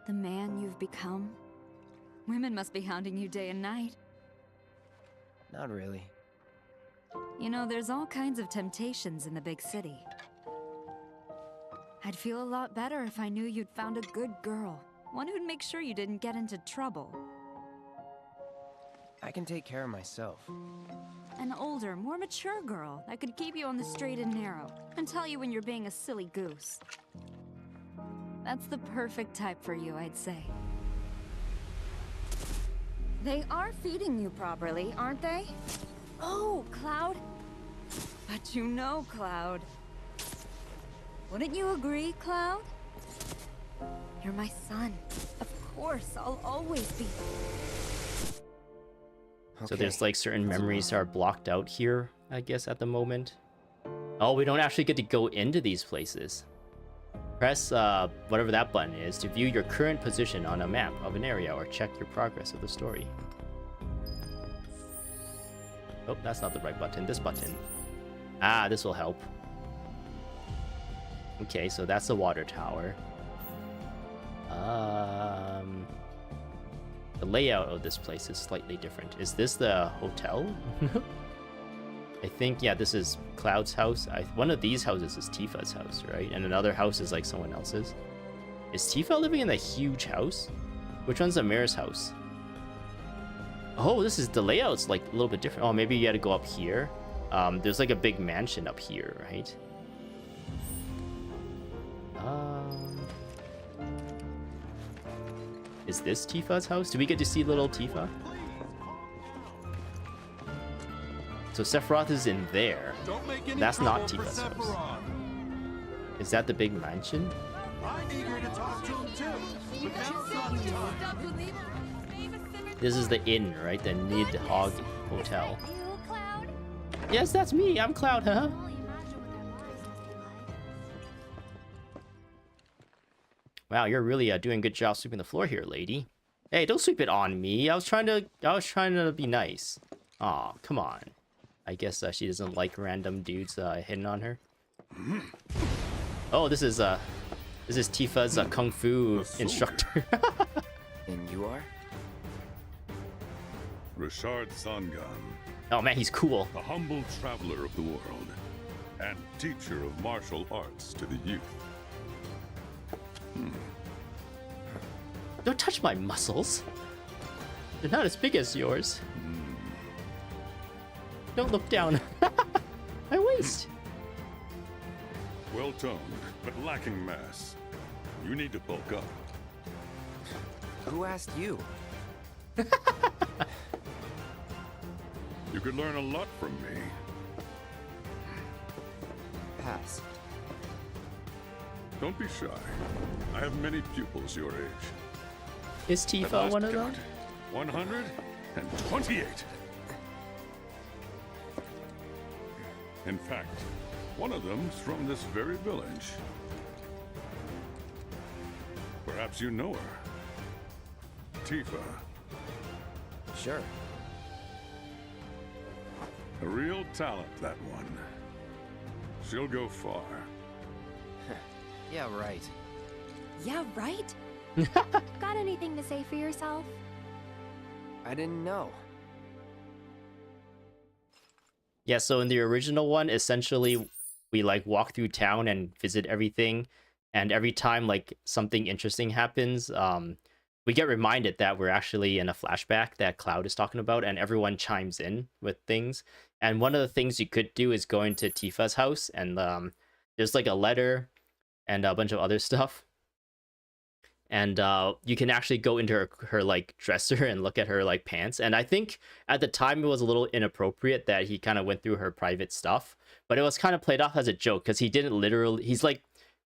The man you've become. Women must be hounding you day and night. Not really. You know, there's all kinds of temptations in the big city. I'd feel a lot better if I knew you'd found a good girl. One who'd make sure you didn't get into trouble. I can take care of myself. An older, more mature girl that could keep you on the straight and narrow and tell you when you're being a silly goose. That's the perfect type for you, I'd say. They are feeding you properly, aren't they? Oh, Cloud. But you know, Cloud. Wouldn't you agree, Cloud? You're my son. Of course, I'll always be. So there's like certain memories that are blocked out here, I guess, at the moment. Oh, we don't actually get to go into these places. Press whatever that button is to view your current position on a map of an area or check your progress of the story. Oh, that's not the right button. This button. Ah, this will help. Okay, so that's the water tower. The layout of this place is slightly different. Is this the hotel? I think, yeah, this is Cloud's house. One of these houses is Tifa's house, right? And another house is like someone else's. Is Tifa living in that huge house? Which one's Amir's house? Oh, this is the layout's like a little bit different. Oh, maybe you had to go up here. There's like a big mansion up here, right? Is this Tifa's house? Do we get to see little Tifa? So Sephiroth is in there. That's not Tifa's house. Is that the big mansion? This is the inn, right? The Nidhogg Hotel. Yes, that's me. I'm Cloud, huh? Wow, you're really doing a good job sweeping the floor here, lady. Hey, don't sweep it on me. I was trying to be nice. Aw, come on. I guess she doesn't like random dudes hitting on her. Oh, this is Tifa's kung fu instructor. And you are? Richard Sangan. Oh man, he's cool. A humble traveler of the world, and teacher of martial arts to the youth. Don't touch my muscles. They're not as big as yours. Don't look down. My waist. Well toned, but lacking mass. You need to bulk up. Who asked you? You could learn a lot from me. Pass. Don't be shy. I have many pupils your age. Is Tifa one of them? 128. In fact, one of them's from this very village. Perhaps you know her. Tifa. Sure. A real talent, that one. She'll go far. Yeah, right. Yeah, right? Got anything to say for yourself? I didn't know. Yeah, so in the original one, essentially, we like walk through town and visit everything, and every time like something interesting happens, we get reminded that we're actually in a flashback that Cloud is talking about, and everyone chimes in with things. And one of the things you could do is go into Tifa's house, and there's like a letter and a bunch of other stuff. And you can actually go into her like dresser and look at her like pants. And I think at the time it was a little inappropriate that he kind of went through her private stuff, but it was kind of played off as a joke because he didn't literally. He's like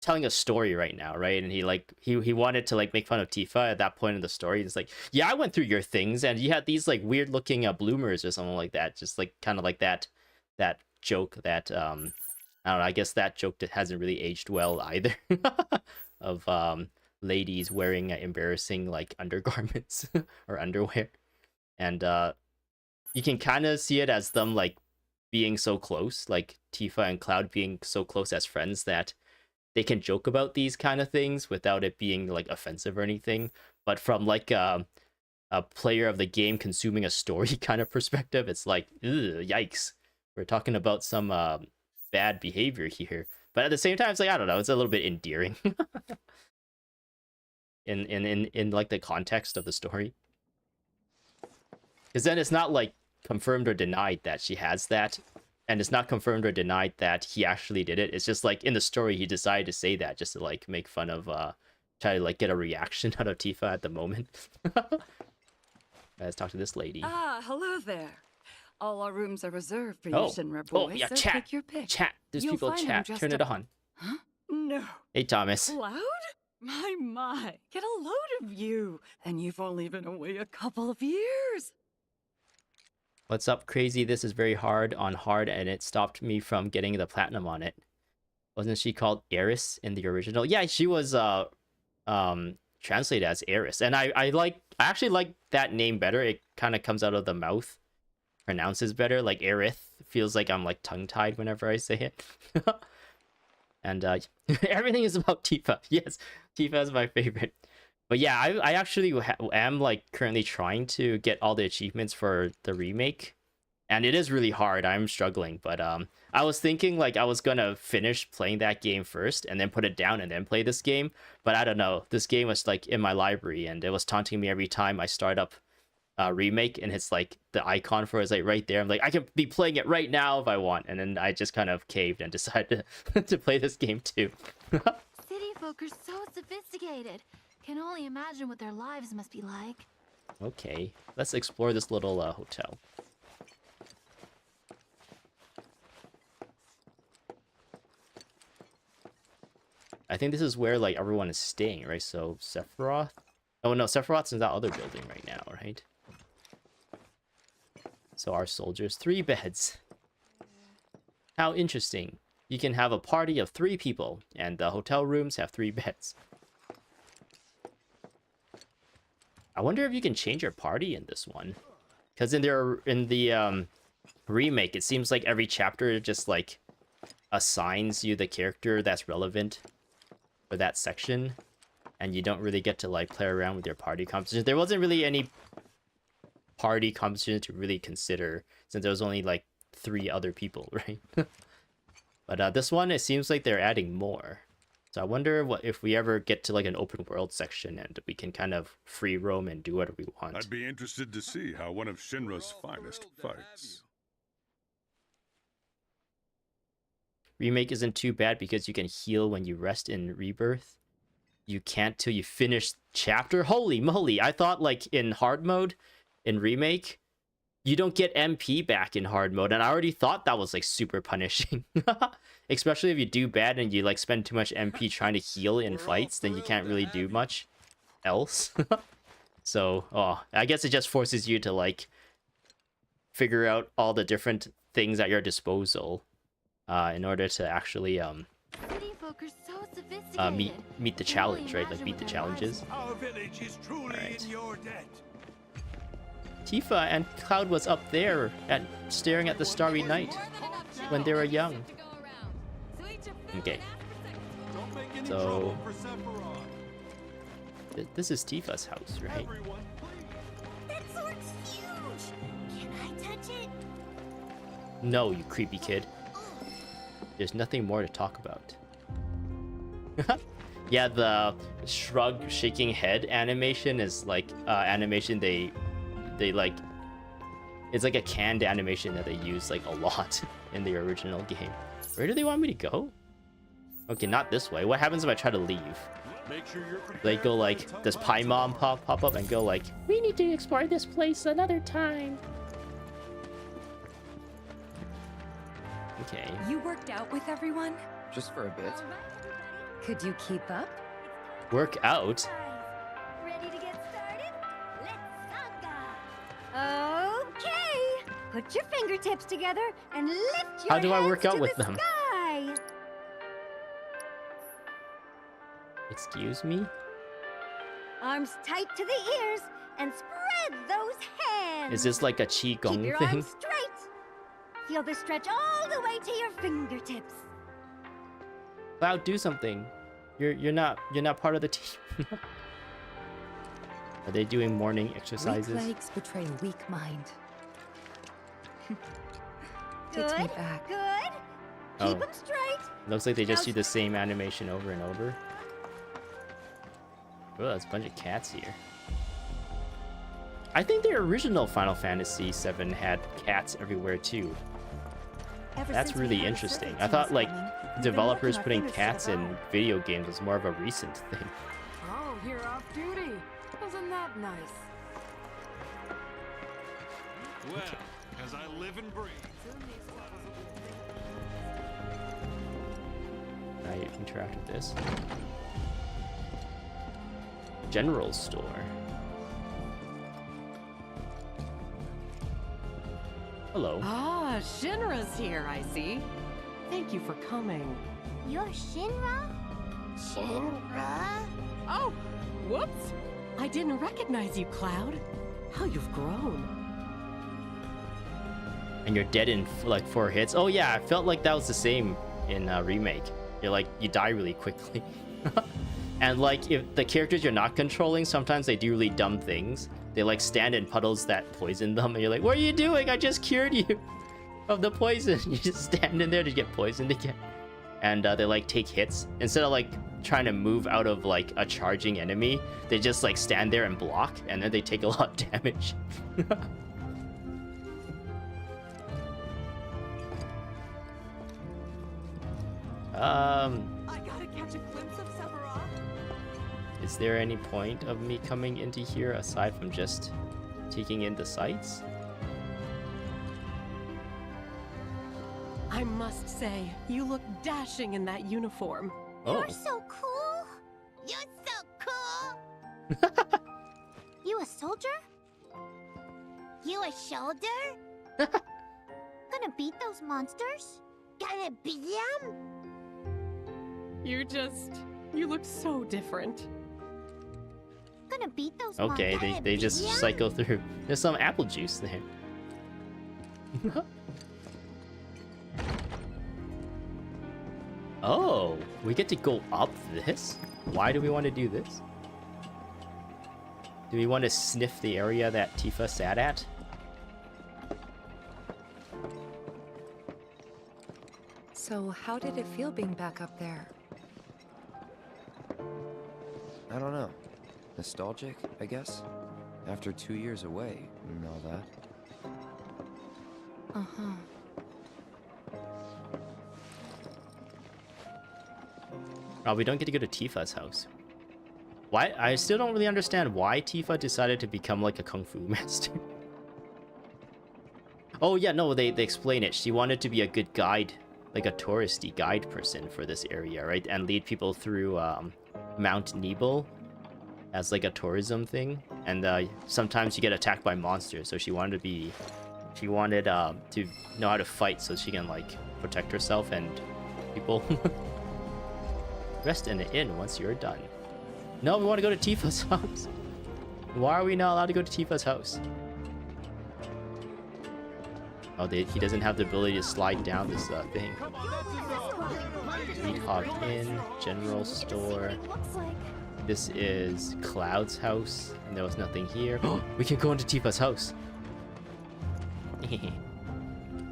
telling a story right now, right? And he wanted to like make fun of Tifa at that point in the story. It's like, yeah, I went through your things, and you had these like weird looking bloomers or something like that. Just like kind of like that joke that I don't know. I guess that joke that hasn't really aged well either. Of ladies wearing embarrassing like undergarments or underwear, and you can kind of see it as them like being so close, like Tifa and Cloud being so close as friends that they can joke about these kind of things without it being like offensive or anything. But from like a player of the game consuming a story kind of perspective, it's like, ugh, yikes, we're talking about some bad behavior here. But at the same time, it's like, I don't know, it's a little bit endearing. in like the context of the story, because then it's not like confirmed or denied that she has that, and it's not confirmed or denied that he actually did it. It's just like in the story he decided to say that just to like make fun of try to like get a reaction out of Tifa at the moment. Let's talk to this lady. Ah, hello there. All our rooms are reserved for you, Oh. Shinra Oh, boys. yeah, so chat. Pick your pick. Chat. There's You'll people find chat. them Turn just it on. Huh? No. Hey, Thomas. Cloud? My. Get a load of you. And you've only been away a couple of years. What's up, crazy? This is very hard on hard, and it stopped me from getting the platinum on it. Wasn't she called Eris in the original? Yeah, she was translated as Eris, and I actually like that name better. It kind of comes out of the mouth, pronounces better. Like Aerith feels like I'm like tongue tied whenever I say it. And everything is about Tifa. Yes, Tifa is my favorite. But yeah, I actually am like currently trying to get all the achievements for the remake, and it is really hard. I'm struggling, but I was thinking like I was gonna finish playing that game first and then put it down and then play this game. But I don't know. This game was like in my library and it was taunting me every time I start up remake, and it's like the icon for it is like right there. I'm like, I could be playing it right now if I want, and then I just kind of caved and decided to play this game too. City folk are so sophisticated. Can only imagine what their lives must be like. Okay, let's explore this little hotel. I think this is where like everyone is staying, right? So Sephiroth. Oh no, Sephiroth's in that other building right now, right? So our soldiers, 3 beds. How interesting. You can have a party of 3 people, and the hotel rooms have 3 beds. I wonder if you can change your party in this one. Because in the remake, it seems like every chapter just like assigns you the character that's relevant for that section, and you don't really get to like play around with your party composition. There wasn't really any party composition to really consider since there was only like 3 other people, right? But this one, it seems like they're adding more. So I wonder what if we ever get to like an open world section and we can kind of free roam and do whatever we want. I'd be interested to see how one of Shinra's finest fights. Remake isn't too bad because you can heal when you rest in Rebirth. You can't till you finish chapter. Holy moly, I thought like in hard mode, in Remake, you don't get MP back in hard mode, and I already thought that was like super punishing. Especially if you do bad and you like spend too much MP trying to heal in fights, then you can't really do much else. So, I guess it just forces you to like figure out all the different things at your disposal in order to actually meet the challenge, right? Like beat the challenges. Our village is truly in your debt. Tifa and Cloud was up there staring at the starry night when they were young. Okay. So this is Tifa's house, right? That sword's huge. Can I touch it? No, you creepy kid. There's nothing more to talk about. Yeah, the shrug shaking head animation is like animation they like, it's like a canned animation that they use like a lot in the original game. Where do they want me to go? Okay, not this way. What happens if I try to leave? They go like, does Paimon pop up and go like, we need to explore this place another time. Okay. You worked out with everyone? Just for a bit. Could you keep up? Work out? Ready to get started? Let's saga. Okay. Put your fingertips together and lift your How do I work hands out to with the them? Sky. Excuse me? Arms tight to the ears and spread those hands. Is this like a qigong Keep your thing? arms straight. Feel the stretch all the way to your fingertips. Cloud, do something. You're not part of the team. Are they doing morning exercises? Weak legs betray a weak mind. Good. Takes me back. Good. Oh. Keep them straight. Looks like they just do the same animation over and over. Oh, there's a bunch of cats here. I think the original Final Fantasy VII had cats everywhere too. That's really interesting. I thought like developers putting cats in video games was more of a recent thing. Oh, you're off duty. Isn't that nice? Well, as I live and breathe. I interact with this. General store. Hello. Ah, Shinra's here, I see. Thank you for coming. You're Shinra? Shinra? Oh, whoops! I didn't recognize you, Cloud. How you've grown. And you're dead in like 4 hits. Oh yeah, I felt like that was the same in Remake. You're like, you die really quickly. And like, if the characters you're not controlling, sometimes they do really dumb things. They like stand in puddles that poison them, and you're like, what are you doing? I just cured you of the poison. You just stand in there to get poisoned again. And they like take hits. Instead of like trying to move out of like a charging enemy, they just like stand there and block, and then they take a lot of damage. I gotta catch a glimpse of Sephiroth. Is there any point of me coming into here aside from just taking in the sights? I must say, you look dashing in that uniform. Oh. You're so cool. You're so cool. You a soldier? You a shoulder? Gonna beat those monsters? Gonna beat them? You look so different. Gonna beat those Okay, monsters? they just cycle through. There's some apple juice there. Oh, we get to go up this? Why do we want to do this? Do we want to sniff the area that Tifa sat at? So how did it feel being back up there? I don't know. Nostalgic, I guess? After 2 years away and all that. Uh-huh. Oh, we don't get to go to Tifa's house. Why? I still don't really understand why Tifa decided to become like a kung fu master. Oh yeah, no, they explain it. She wanted to be a good guide, like a touristy guide person for this area, right? And lead people through Mount Nebel as like a tourism thing. And sometimes you get attacked by monsters, so she wanted to know how to fight so she can like protect herself and people. Rest in the inn once you're done. No, we want to go to Tifa's house. Why are we not allowed to go to Tifa's house? Oh, he doesn't have the ability to slide down this thing. Leadhog Inn, General Store. This is Cloud's house, and there was nothing here. We can go into Tifa's house.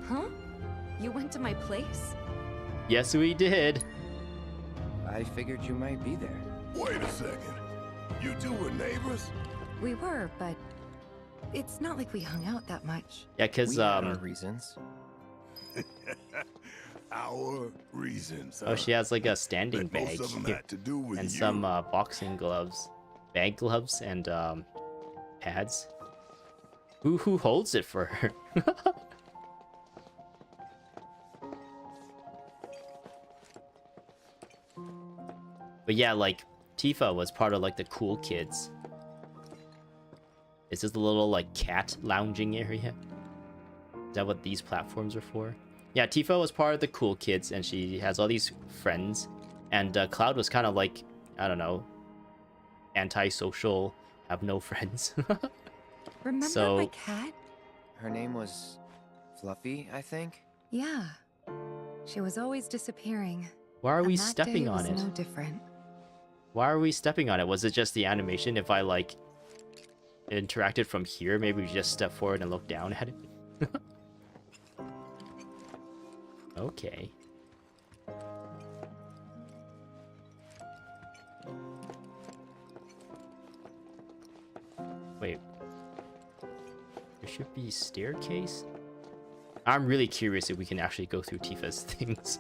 Huh? You went to my place? Yes, we did. I figured you might be there. Wait a second. You two were neighbors? We were, but it's not like we hung out that much. Yeah, because We had our reasons. Our reasons. Oh, she has like a standing Bet most bag of them here. had to do with And you. some bag gloves, and pads. Who holds it for her? But yeah, like Tifa was part of like the cool kids. Is this the little like cat lounging area? Is that what these platforms are for? Yeah, Tifa was part of the cool kids, and she has all these friends. And Cloud was kind of like, I don't know, antisocial, have no friends. Remember my cat? Her name was Fluffy, I think? Yeah. She was always disappearing. Why are we And that stepping day on was it? No different. Why are we stepping on it? Was it just the animation? If I like interacted from here, maybe we just step forward and look down at it. Okay. Wait. There should be staircase? I'm really curious if we can actually go through Tifa's things.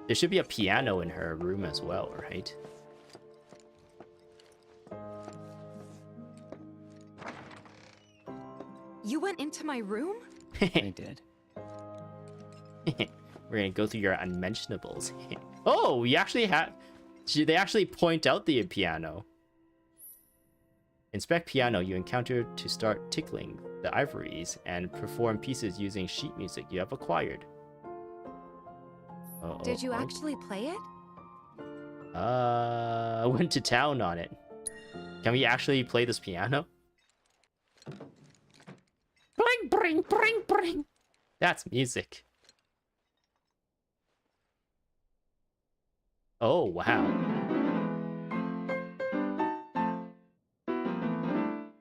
There should be a piano in her room as well, right? You went into my room? I did. We're gonna go through your unmentionables. Oh, we actually have... They actually point out the piano. Inspect piano you encounter to start tickling the ivories and perform pieces using sheet music you have acquired. Did you actually play it? I went to town on it. Can we actually play this piano? Bring, bring, bring, bring. That's music. Oh, wow.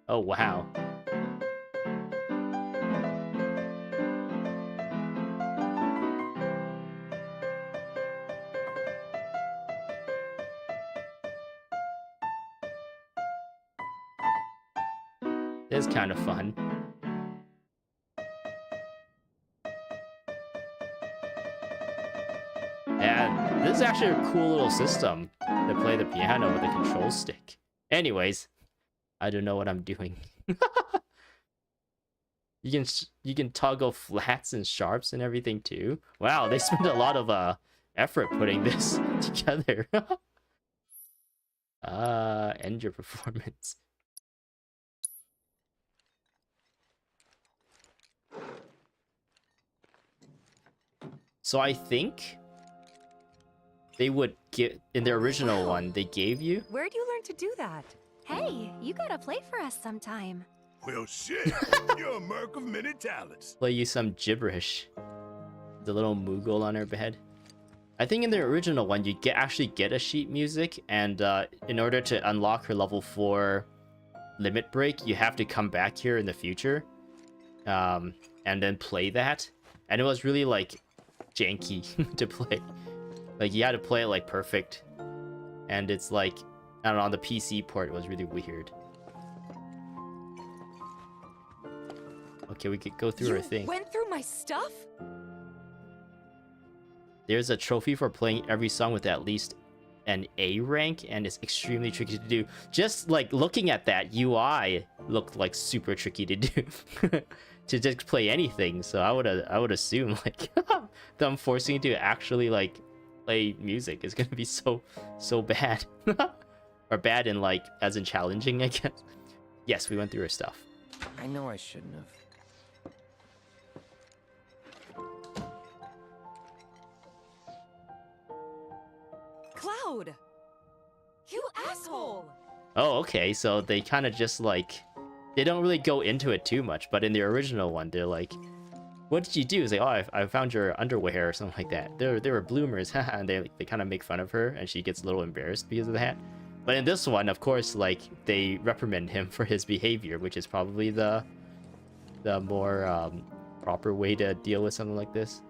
Oh, wow. It's kind of fun. Yeah, this is actually a cool little system to play the piano with a control stick. Anyways, I don't know what I'm doing. You can toggle flats and sharps and everything too. Wow, they spent a lot of effort putting this together. End your performance. So I think they would get in the original one they gave you. Where'd you learn to do that? Hey, you gotta play for us sometime. Well, shit, you're a merc of many talents. Play you some gibberish. The little Moogle on her bed. I think in the original one you actually get a sheet music, and in order to unlock her level 4 limit break, you have to come back here in the future, and then play that. And it was really like janky to play. Like you had to play it like perfect, and it's like, I don't know, on the PC port it was really weird. Okay, we could go through her thing. Went through my stuff? There's a trophy for playing every song with at least an A rank, and it's extremely tricky to do. Just like looking at that UI looked like super tricky to do. To just play anything, so I would assume like them forcing you to actually like play music is gonna be so bad. Or bad in like as in challenging, I guess. Yes, we went through her stuff. I know I shouldn't have. Cloud! You asshole! Oh, okay, so they kind of just like, they don't really go into it too much, but in the original one, they're like, what did you do? It's like, oh, I found your underwear or something like that. They were bloomers, and they kind of make fun of her, and she gets a little embarrassed because of that. But in this one, of course, like, they reprimand him for his behavior, which is probably the more proper way to deal with something like this.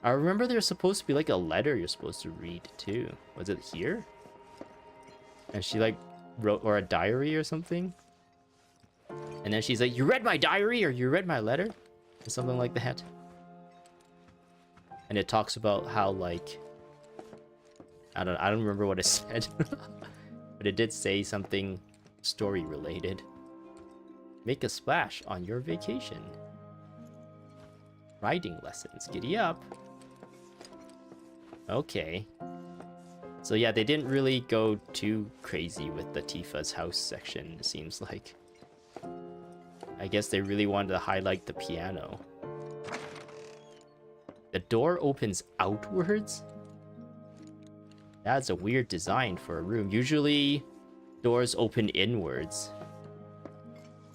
I remember there's supposed to be like a letter you're supposed to read too. Was it here? And she like wrote, or a diary or something. And then she's like, you read my diary, or you read my letter? Or something like that. And it talks about how like, I don't remember what it said. But it did say something story related. Make a splash on your vacation. Riding lessons, giddy up. Okay. So yeah, they didn't really go too crazy with the Tifa's house section, it seems like. I guess they really wanted to highlight the piano. The door opens outwards? That's a weird design for a room. Usually, doors open inwards.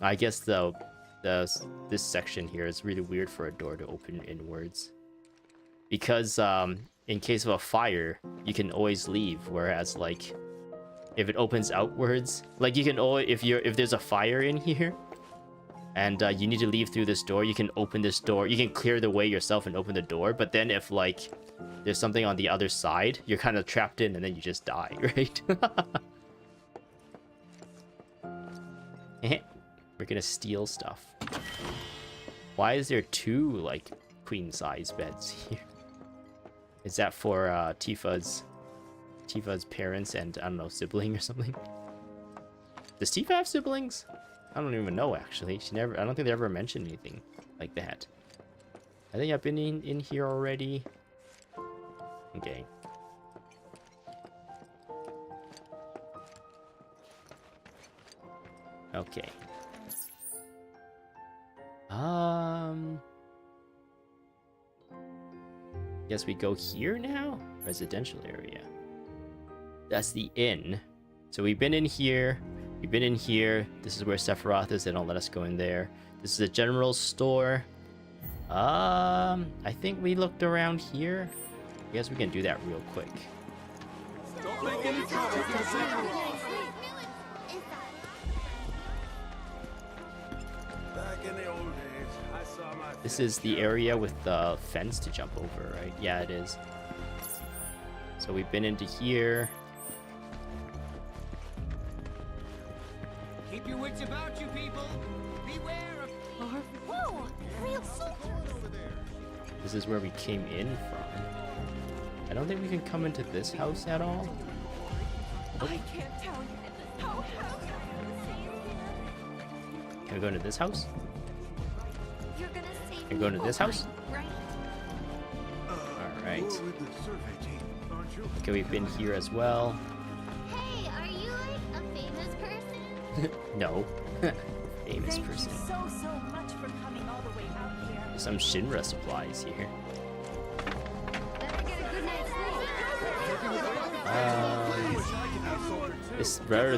I guess this section here is really weird for a door to open inwards. Because in case of a fire, you can always leave. Whereas like, if it opens outwards, like you can always, if there's a fire in here, and you need to leave through this door, you can open this door. You can clear the way yourself and open the door. But then if like there's something on the other side, you're kind of trapped in, and then you just die, right? We're gonna steal stuff. Why is there 2 like queen size beds here? Is that for Tifa's parents and, I don't know, sibling or something? Does Tifa have siblings? I don't even know, actually. I don't think they ever mentioned anything like that. I think I've been in here already. Okay. Okay. Guess we go here now? Residential area. That's the inn. So we've been in here. We've been in here. This is where Sephiroth is. They don't let us go in there. This is a general store. I think we looked around here. I guess we can do that real quick. Don't make any trouble. Back in the old days, I saw my... This is the area with the fence to jump over, right? Yeah, it is. So we've been into here. Keep your wits about you, people. Beware of... Whoa! Real soldiers! This is where we came in from. I don't think we can come into this house at all. I can't tell you how happy Can we go into this house? You're gonna save Can we go into this house? right? Alright. Okay, we've been here as well. Hey, are you like a famous person? No. Famous Thank person. you so much for coming all the way out here. Some Shinra supplies here. Better get a good night's sleep.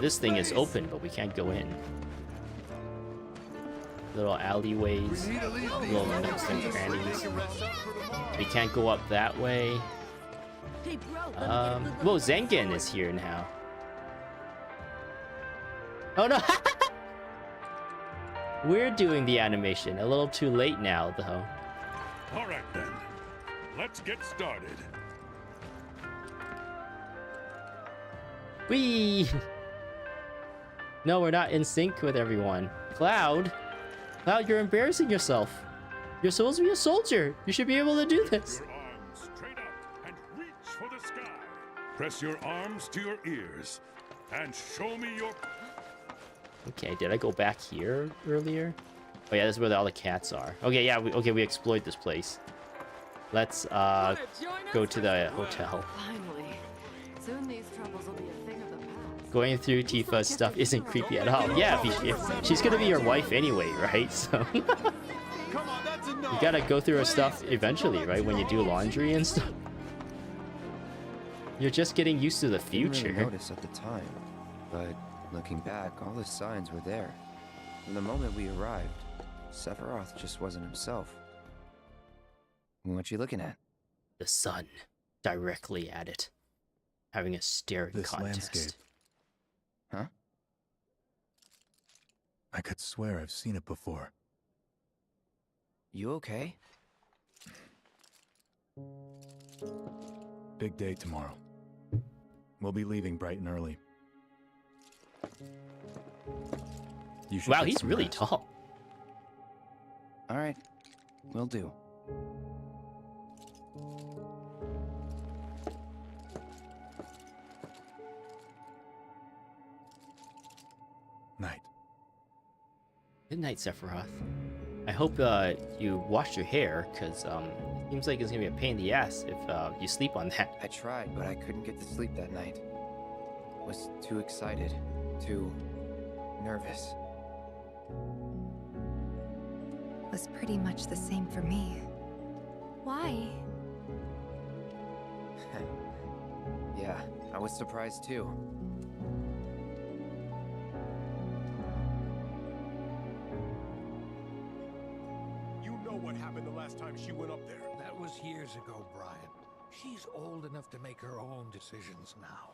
This thing is open, but we can't go in. Little alleyways, little nooks and crannies. We can't go up that way. Whoa, Zengen is here now. Oh no! We're doing the animation. A little too late now, though. All right then, let's get started. Whee! No, we're not in sync with everyone. Cloud? Cloud, you're embarrassing yourself. You're supposed to be a soldier. You should be able to do this. Your arms straight up and reach for the sky. Press your arms to your ears and show me your... Okay, did I go back here earlier? Oh yeah, this is where all the cats are. Okay, yeah, we explored this place. Let's go to the hotel. Finally. Soon these troubles will be a thing of the past. Going through Tifa's stuff isn't creepy at all. Yeah, if she's gonna be your wife anyway, right? So you gotta go through her stuff eventually, right? When you do laundry and stuff. You're just getting used to the future. Didn't really notice at the time, but looking back, all the signs were there. From the moment we arrived, Sephiroth just wasn't himself. What you looking at? The sun, directly at it, having a staring This contest. landscape. Huh? I could swear I've seen it before. You okay? Big day tomorrow. We'll be leaving bright and early. You should Wow, get he's some really rest. tall. All right, will do. Night. Good night, Sephiroth. I hope you washed your hair, because it seems like it's going to be a pain in the ass if you sleep on that. I tried, but I couldn't get to sleep that night. Was too excited, too nervous. Was pretty much the same for me. Why? Yeah, I was surprised too. You know what happened the last time she went up there. That was years ago, Brian. She's old enough to make her own decisions now.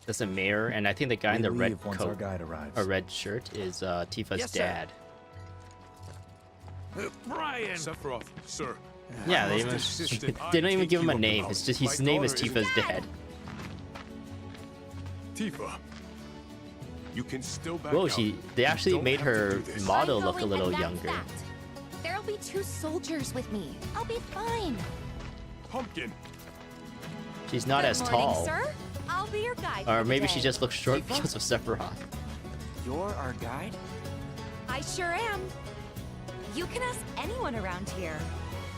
That's a mayor, and I think the guy in the We red leave once our coat, guide arrives. or red shirt, is Tifa's Yes, sir. dad. Brian! Sephiroth, sir. Yeah, I they, must insist that I they don't even take give him you a up name. about It's just it. his My name is daughter Tifa's dad. Tifa. You can still back Whoa, out. they You actually don't made have to her do this. model I'm look a going, little and that's younger. that. There'll be 2 soldiers with me. I'll be fine. Pumpkin. She's not Good as morning, tall. sir. I'll be your guide. Or for the maybe day. she just looks short Tifa? because of Sephiroth. You're our guide? I sure am. You can ask anyone around here.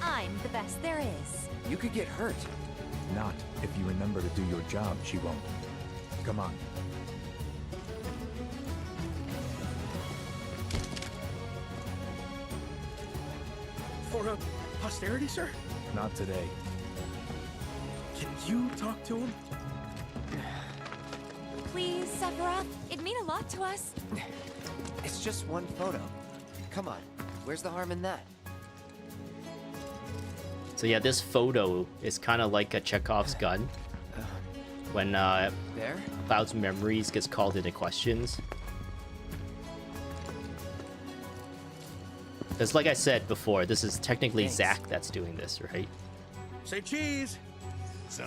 I'm the best there is. You could get hurt. Not if you remember to do your job, she won't. Come on. for posterity, sir? Not today. Can you talk to him? Please, Sephiroth. It'd mean a lot to us. It's just one photo. Come on, where's the harm in that? So yeah, this photo is kind of like a Chekhov's gun. When Cloud's memories gets called into questions. Because like I said before, this is technically Zack that's doing this, right? Say cheese.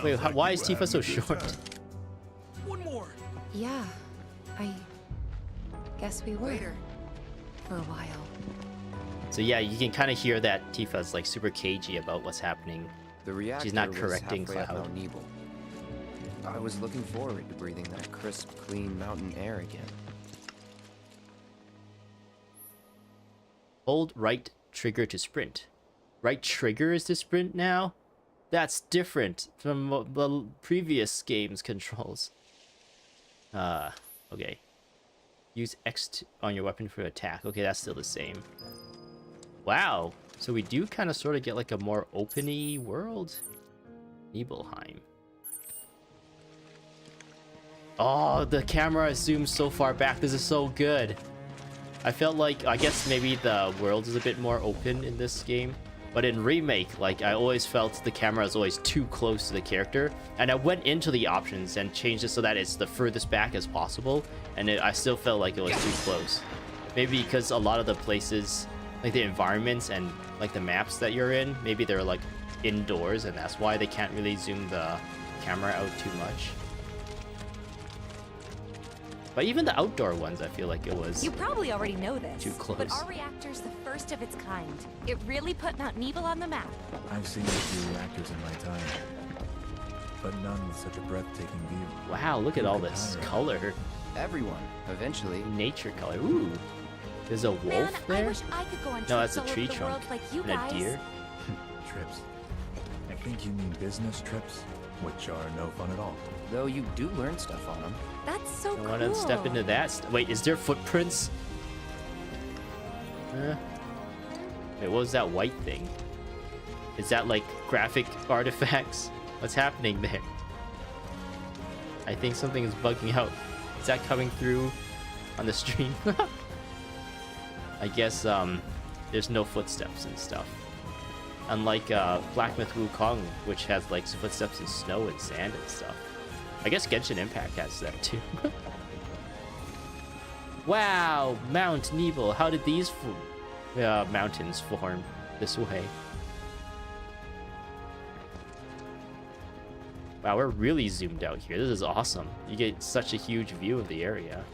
Wait, why is Tifa so short? One more. Yeah, I guess we were for a while. So yeah, you can kind of hear that Tifa's like super cagey about what's happening. The reactor She's not was correcting halfway up Cloud. Mount Nebel. I was looking forward to breathing that crisp, clean mountain air again. Hold right trigger to sprint. Right trigger is to sprint now? That's different from the previous game's controls. Okay. Use X on your weapon for attack. Okay, that's still the same. Wow. So we do kind of sort of get like a more open-y world. Nibelheim. Oh, the camera zooms so far back. This is so good. I felt like, I guess maybe the world is a bit more open in this game. But in Remake, like, I always felt the camera is always too close to the character. And I went into the options and changed it so that it's the furthest back as possible. And I still felt like it was too close. Maybe because a lot of the places, like the environments and like the maps that you're in, maybe they're like indoors and that's why they can't really zoom the camera out too much. But even the outdoor ones, I feel like it was You probably already know this, too close. but our reactor's the first of its kind. It really put Mount Nebel on the map. I've seen a few reactors in my time, but none with such a breathtaking view. Wow, look at all this color. Everyone, eventually. Nature color. Ooh. There's a wolf Man, there? I wish I could go on No, that's trips a all tree over the world trunk. like you And a guys. deer. Trips. I think you mean business trips, which are no fun at all. Though you do learn stuff on them. That's so I cool. want to step into that. Wait, is there footprints? Wait, what was that white thing? Is that like graphic artifacts? What's happening there? I think something is bugging out. Is that coming through on the stream? I guess there's no footsteps and stuff. Unlike Black Myth Wukong, which has like footsteps in snow and sand and stuff. I guess Genshin Impact has that too. Wow, Mount Nebel. How did these mountains form this way? Wow, we're really zoomed out here. This is awesome. You get such a huge view of the area.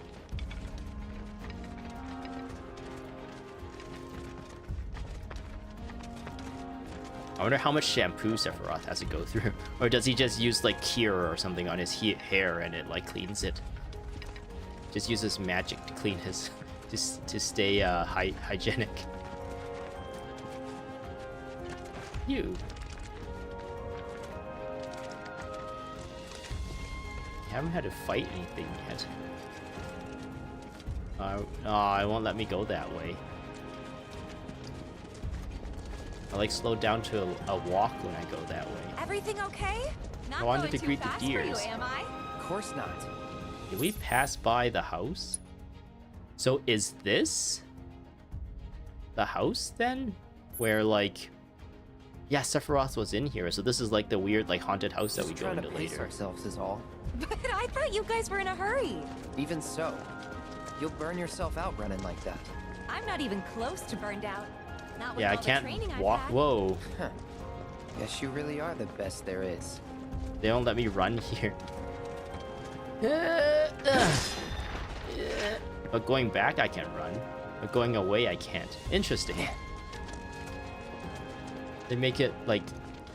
I wonder how much shampoo Sephiroth has to go through. Or does he just use like Cure or something on his hair and it like cleans it? Just uses magic to clean his... to stay hygienic. You haven't had to fight anything yet. Oh, it won't let me go that way. I like slow down to a walk when I go that way. Everything okay? Not I wanted going to too greet the fast for you, deers. am I? Of course not. Did we pass by the house? So is this the house then? Where like, yeah, Sephiroth was in here. So this is like the weird like haunted house that we go into later. Ourselves is all. But I thought you guys were in a hurry. Even so, you'll burn yourself out running like that. I'm not even close to burned out. Not with Yeah, I all the can't training I've walk. had. Whoa. Huh. Guess you really are the best there is. They don't let me run here. But going back, I can run. But going away, I can't. Interesting. They make it, like,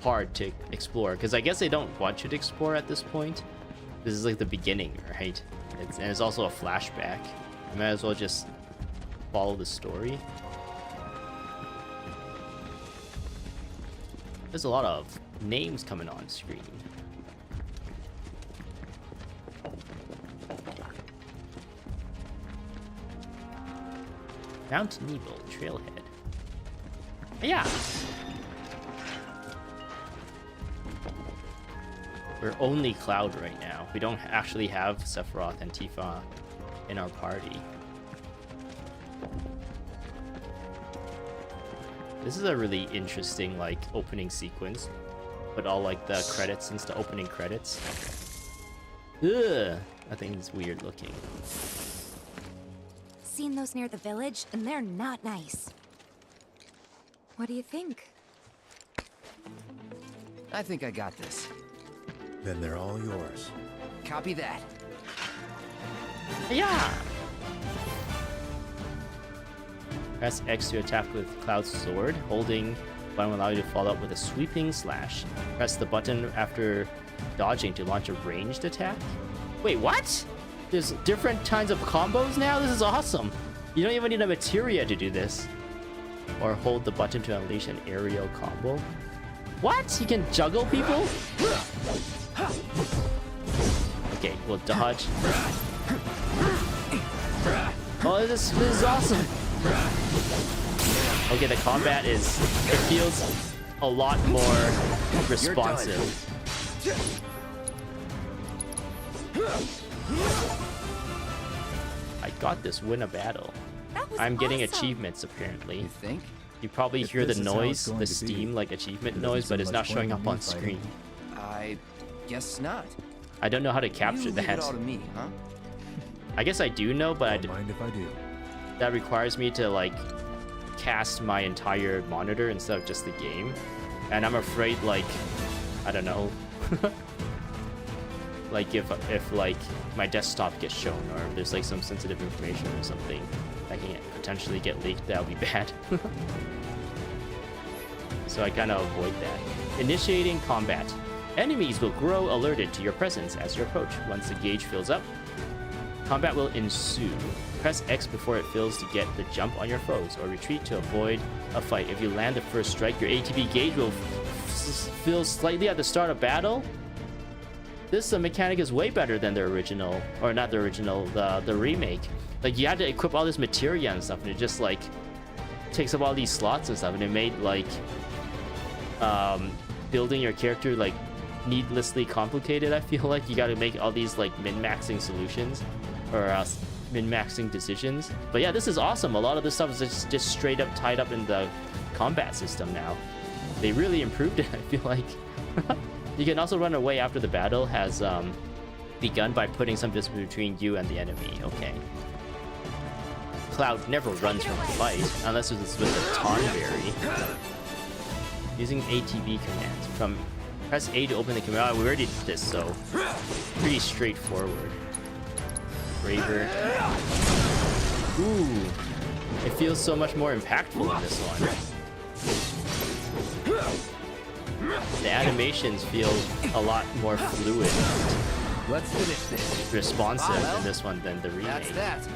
hard to explore. Because I guess they don't want you to explore at this point. This is, like, the beginning, right? And it's also a flashback. You might as well just follow the story. There's a lot of names coming on screen. Mount Nebel Trailhead. Yeah. We're only Cloud right now. We don't actually have Sephiroth and Tifa in our party. This is a really interesting, like, opening sequence. Put all, like, the credits since the opening credits. Ugh! I think it's weird looking. Seen those near the village, and they're not nice. What do you think? I think I got this. Then they're all yours. Copy that. Yeah! Press X to attack with Cloud's sword. Holding button will allow you to follow up with a sweeping slash. Press the button after dodging to launch a ranged attack. Wait, what? There's different kinds of combos now? This is awesome! You don't even need a materia to do this. Or hold the button to unleash an aerial combo. What? You can juggle people? Okay, we'll dodge. Oh, this is awesome! Okay, the combat it feels a lot more responsive. I got this, win a battle. I'm getting achievements apparently. You think? You probably hear the noise, the Steam like achievement noise, but it's not showing up on screen. I guess not. I don't know how to capture You leave that. it all to me, huh? I guess I do know, but I Don't mind if I do. that requires me to like cast my entire monitor instead of just the game, and I'm afraid like I don't know, like if like my desktop gets shown or if there's like some sensitive information or something that can potentially get leaked, that would be bad. So I kind of avoid that. Initiating combat. Enemies will grow alerted to your presence as you approach. Once the gauge fills up, combat will ensue. Press X before it fills to get the jump on your foes, or retreat to avoid a fight. If you land the first strike, your ATB gauge will fill slightly at the start of battle. This mechanic is way better than the original, or not the original, the remake. Like, you had to equip all this materia and stuff, and it just, like, takes up all these slots and stuff, and it made, like, building your character, like, needlessly complicated. I feel like you gotta make all these, like, min-maxing solutions, or min-maxing decisions. But yeah, this is awesome. A lot of this stuff is just straight up tied up in the combat system now. They really improved it, I feel like. You can also run away after the battle has begun by putting some distance between you and the enemy. Okay. Cloud never runs from a fight, unless it's with the Tonberry. Using ATB commands. From press A to open the command. We already did this, so pretty straightforward. Braver. Ooh. It feels so much more impactful in this one. The animations feel a lot more fluid. Let's finish this. Responsive in this one than the remake. That's that.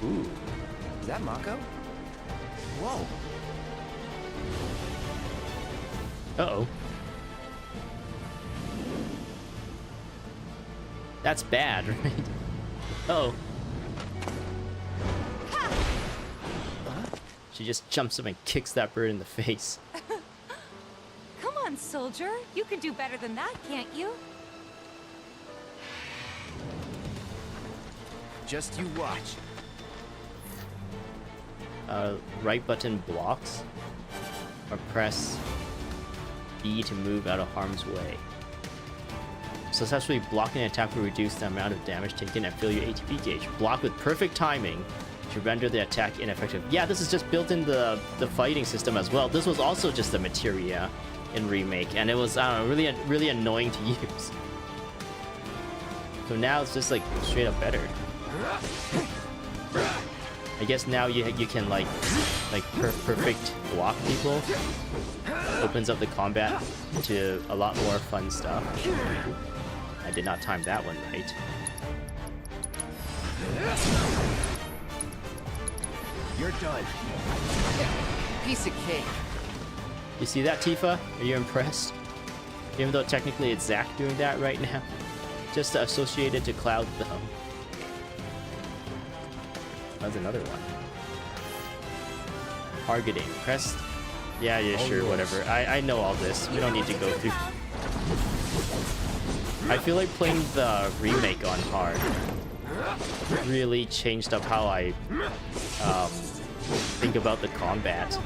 Ooh. Is that Mako? Whoa. Uh-oh. That's bad, right? Uh-oh. She just jumps up and kicks that bird in the face. Come on, soldier. You can do better than that, can't you? Just you watch. Right button blocks, or press B to move out of harm's way. Successfully blocking an attack will reduce the amount of damage taken and fill your ATB gauge. Block with perfect timing to render the attack ineffective. Yeah, this is just built in the fighting system as well. This was also just a materia in Remake, and it was, I don't know, really annoying to use. So now it's just like straight up better. I guess now you can like perfect block people. Opens up the combat to a lot more fun stuff. I did not time that one right. You're done. Piece of cake. You see that, Tifa? Are you impressed? Even though technically it's Zack doing that right now. Just to associate it to Cloud, though. That's another one. Targeting. Press. Yeah, sure, whatever. I know all this. We don't need to go through. I feel like playing the remake on hard really changed up how I think about the combat.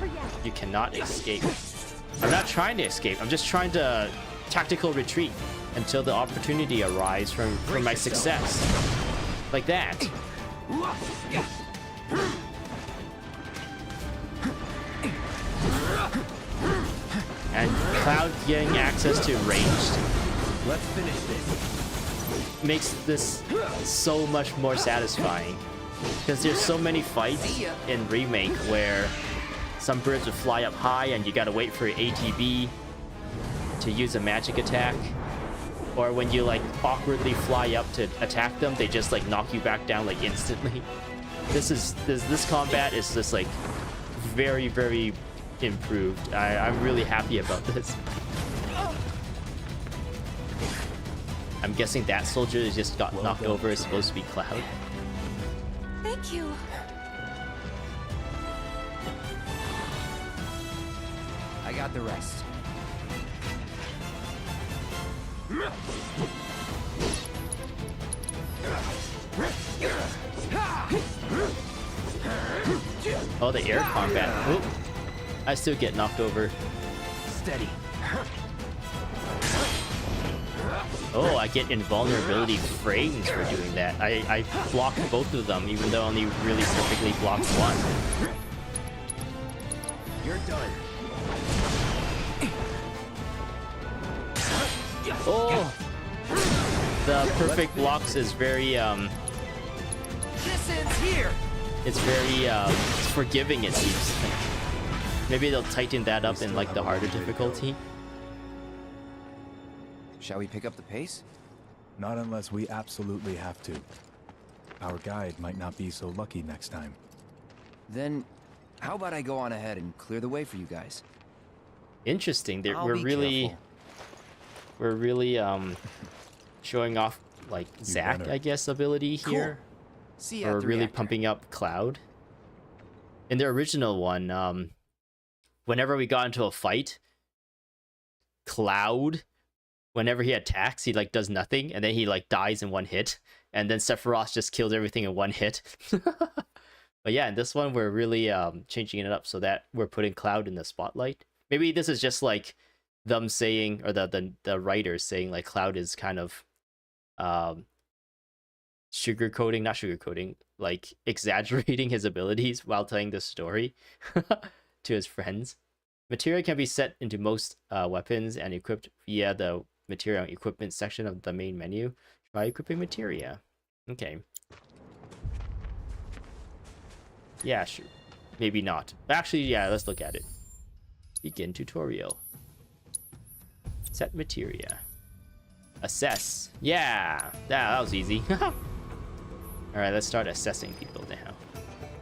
You cannot escape. I'm not trying to escape. I'm just trying to tactical retreat until the opportunity arrives from my success. Like that. And Cloud getting access to ranged. Let's finish this. Makes this so much more satisfying. Because there's so many fights in Remake where some birds would fly up high and you gotta wait for your ATB to use a magic attack. Or when you like awkwardly fly up to attack them, they just like knock you back down like instantly. This combat is just like very, very improved. I'm really happy about this. I'm guessing that soldier that just got knocked over is supposed to be Cloud. Thank you. I got the rest. Oh, the air combat. Oop. I still get knocked over. Steady. Oh, I get invulnerability frames for doing that. I blocked both of them, even though I only really perfectly blocked one. You're done. Oh! The perfect blocks is very, This ends here. it's very, forgiving, it seems. Maybe they'll tighten that up in, like, the harder difficulty. Shall we pick up the pace? Not unless we absolutely have to. Our guide might not be so lucky next time. Then, how about I go on ahead and clear the way for you guys? Interesting. I'll We're be really... careful. We're really, showing off, like, Zack, better. I guess, ability here. See you Or at the really reactor. pumping up Cloud. In the original one, whenever we got into a fight, Cloud, whenever he attacks, he like does nothing, and then he like dies in one hit, and then Sephiroth just kills everything in one hit. But yeah, in this one we're really changing it up so that we're putting Cloud in the spotlight. Maybe this is just like them saying, or the writers saying like Cloud is kind of sugarcoating, not sugarcoating, like exaggerating his abilities while telling the story to his friends. Materia can be set into most weapons and equipped via the Materia and Equipment section of the main menu. Try equipping Materia. Okay. Yeah, sure. Maybe not. Actually, yeah, let's look at it. Begin tutorial. Set Materia. Assess. Yeah, that was easy. Alright, let's start assessing people now.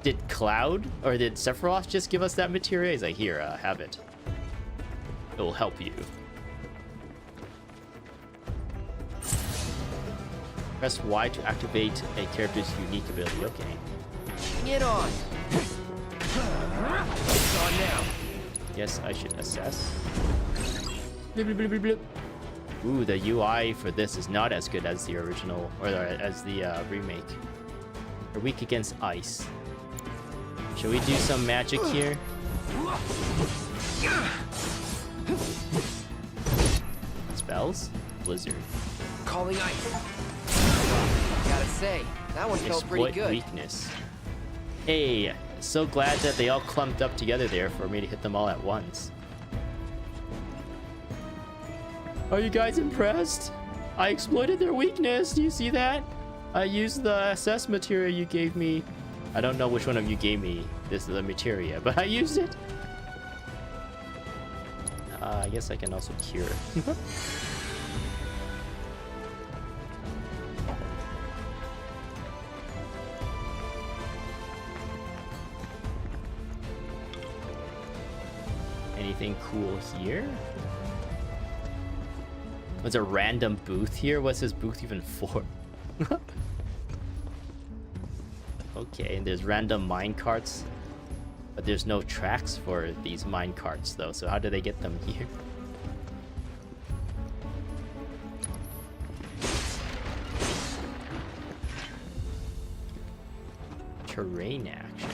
Did Cloud or did Sephiroth just give us that Materia? He's like, here, have it. It will help you. Press Y to activate a character's unique ability. Okay. Get on. It's on now. Guess I should assess. Blip, blip, blip, blip, blip. Ooh, the UI for this is not as good as the original, or as the remake. We're weak against ice. Should we do some magic here? Spells? Blizzard. Calling ice. Gotta say, that one felt pretty Exploit good. weakness. Hey, so glad that they all clumped up together there for me to hit them all at once. Are you guys impressed? I exploited their weakness. Do you see that? I used the SS materia you gave me. I don't know which one of you gave me this the materia, but I used it. I guess I can also cure. Anything cool here? There's a random booth here. What's this booth even for? Okay, and there's random mine carts, but there's no tracks for these mine carts though. So how do they get them here? Terrain action.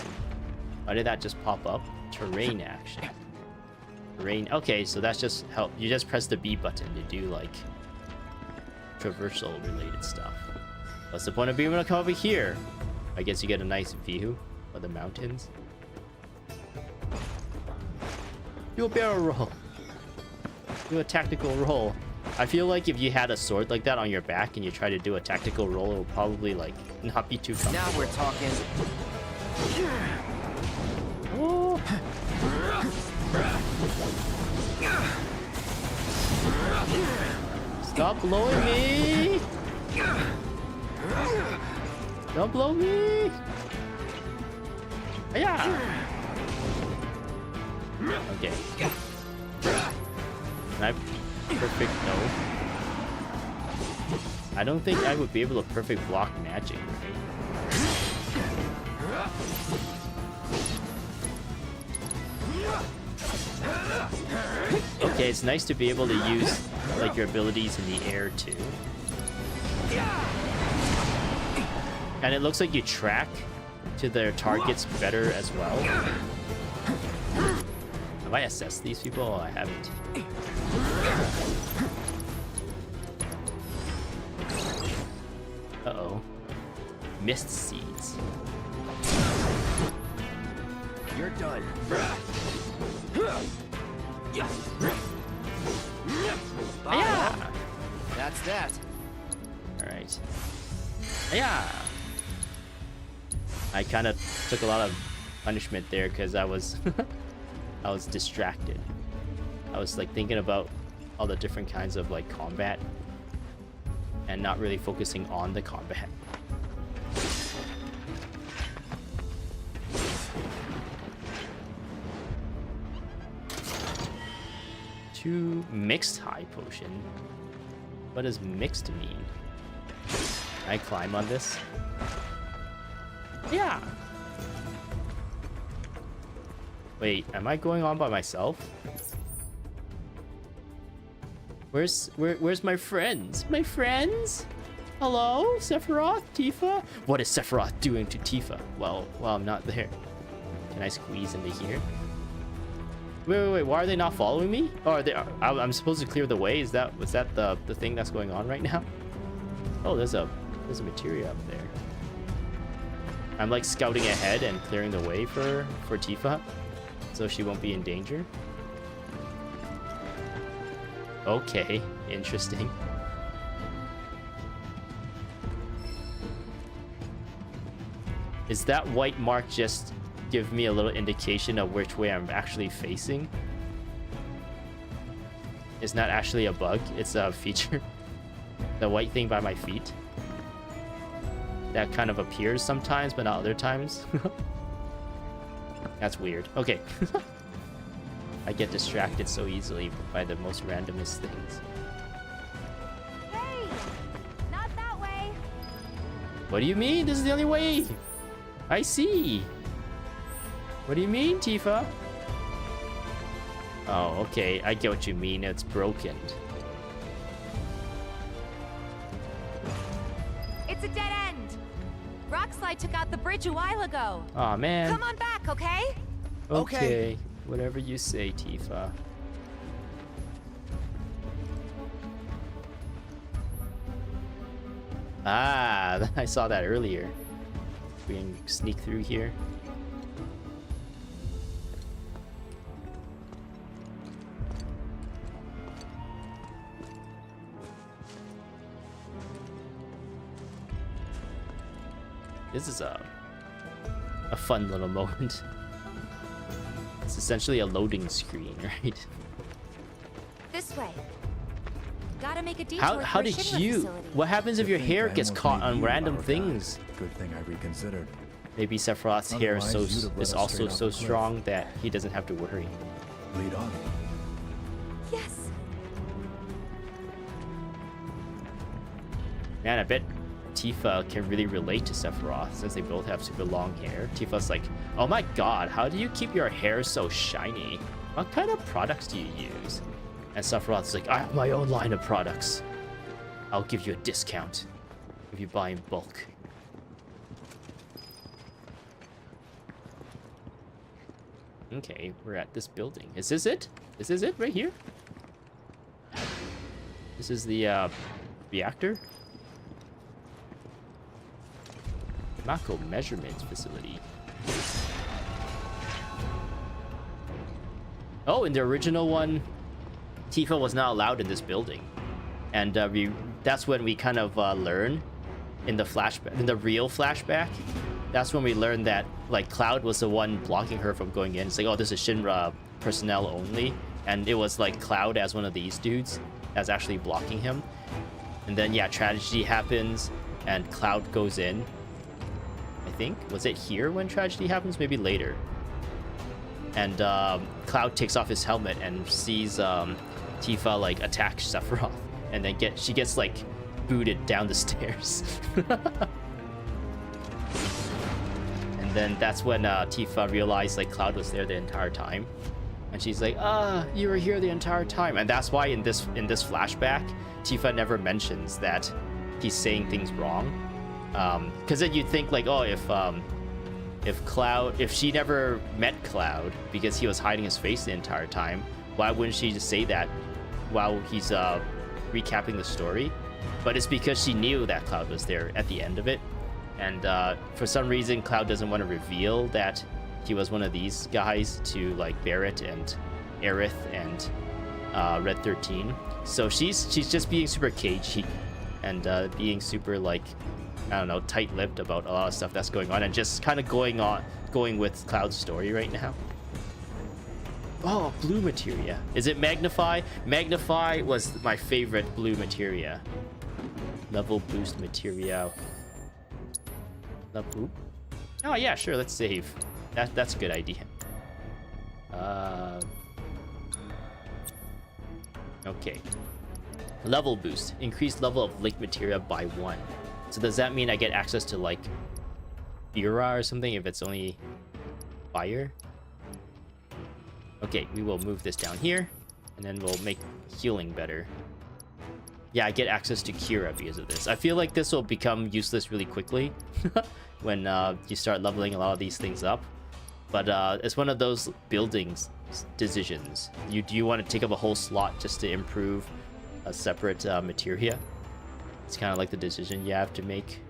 Why did that just pop up? Terrain action. Terrain. Okay, so that's just help. You just press the B button to do like traversal related stuff. What's the point of being able to come over here? I guess you get a nice view of the mountains. Do a barrel roll. Do a tactical roll. I feel like if you had a sword like that on your back and you try to do a tactical roll, it will probably like not be too comfortable. Now we're talking. Oh. Stop blowing me! Don't blow me! Yeah. Okay. Can I perfect? No. I don't think I would be able to perfect block magic, right? Okay, it's nice to be able to use like your abilities in the air too. And it looks like you track to their targets better as well. Have I assessed these people? Oh, I haven't. Uh-oh. Mist seeds. You're done. Yeah. That's that. All right. Yeah. I kind of took a lot of punishment there because I was I was distracted. I was like thinking about all the different kinds of like combat and not really focusing on the combat. Two mixed high potion. What does mixed mean? Can I climb on this? Yeah. Wait, am I going on by myself? Where's my friends? My friends? Hello, Sephiroth, Tifa? What is Sephiroth doing to Tifa? Well, I'm not there. Can I squeeze into here? Wait, why are they not following me? Oh, are they? I'm supposed to clear the way. Was that the thing that's going on right now? Oh, there's a materia up there. I'm like scouting ahead and clearing the way for Tifa, so she won't be in danger. Okay, interesting. Is that white mark just give me a little indication of which way I'm actually facing? It's not actually a bug, it's a feature. The white thing by my feet. That kind of appears sometimes, but not other times. That's weird. Okay. I get distracted so easily by the most randomest things. Hey! Not that way! What do you mean? This is the only way! I see! What do you mean, Tifa? Oh, okay. I get what you mean. It's broken. It's a dead end! Rockslide took out the bridge a while ago. Aw, man. Come on back, okay? Okay. Whatever you say, Tifa. Ah, I saw that earlier. We can sneak through here. This is a fun little moment. It's essentially a loading screen, right? This way. Gotta make a detour. How did you? Facility. What happens if your hair gets caught on random things? Good thing I reconsidered. Maybe Sephiroth's hair Otherwise, you'd have let is us also straight off so the cliff. strong that he doesn't have to worry. Lead on. Yes. Man, I bet Tifa can really relate to Sephiroth since they both have super long hair. Tifa's like, oh my god, how do you keep your hair so shiny? What kind of products do you use? And Sephiroth's like, I have my own line of products. I'll give you a discount if you buy in bulk. Okay, we're at this building. Is this it? Is this it right here? This is the reactor? Mako measurement facility. Oh, in the original one, Tifa was not allowed in this building, and that's when we kind of learn in the flashback, in the real flashback. That's when we learned that like Cloud was the one blocking her from going in. It's like, oh, this is Shinra personnel only, and it was like Cloud as one of these dudes that's actually blocking him. And then yeah, tragedy happens, and Cloud goes in. I think was it here when tragedy happens? Maybe later. And Cloud takes off his helmet and sees Tifa like attack Sephiroth, and then she gets like booted down the stairs. And then that's when Tifa realized like Cloud was there the entire time, and she's like, you were here the entire time. And that's why in this flashback, Tifa never mentions that he's saying things wrong, because then you'd think like, oh, if she never met Cloud because he was hiding his face the entire time, why wouldn't she just say that while he's recapping the story? But it's because she knew that Cloud was there at the end of it, and for some reason Cloud doesn't want to reveal that he was one of these guys to like Barrett and Aerith and Red 13. So she's just being super cagey and being super like, I don't know, tight-lipped about a lot of stuff that's going on, and just kind of going with Cloud's story right now. Oh, blue materia. Is it Magnify? Magnify was my favorite blue materia. Level boost materia. Level. Oh yeah, sure. Let's save. That's a good idea. Okay. Level boost. Increased level of link materia by 1. So does that mean I get access to like Bura or something if it's only fire? Okay, we will move this down here, and then we'll make healing better. Yeah, I get access to Kira because of this. I feel like this will become useless really quickly when you start leveling a lot of these things up. But it's one of those buildings decisions. Do you want to take up a whole slot just to improve a separate materia? It's kind of like the decision you have to make.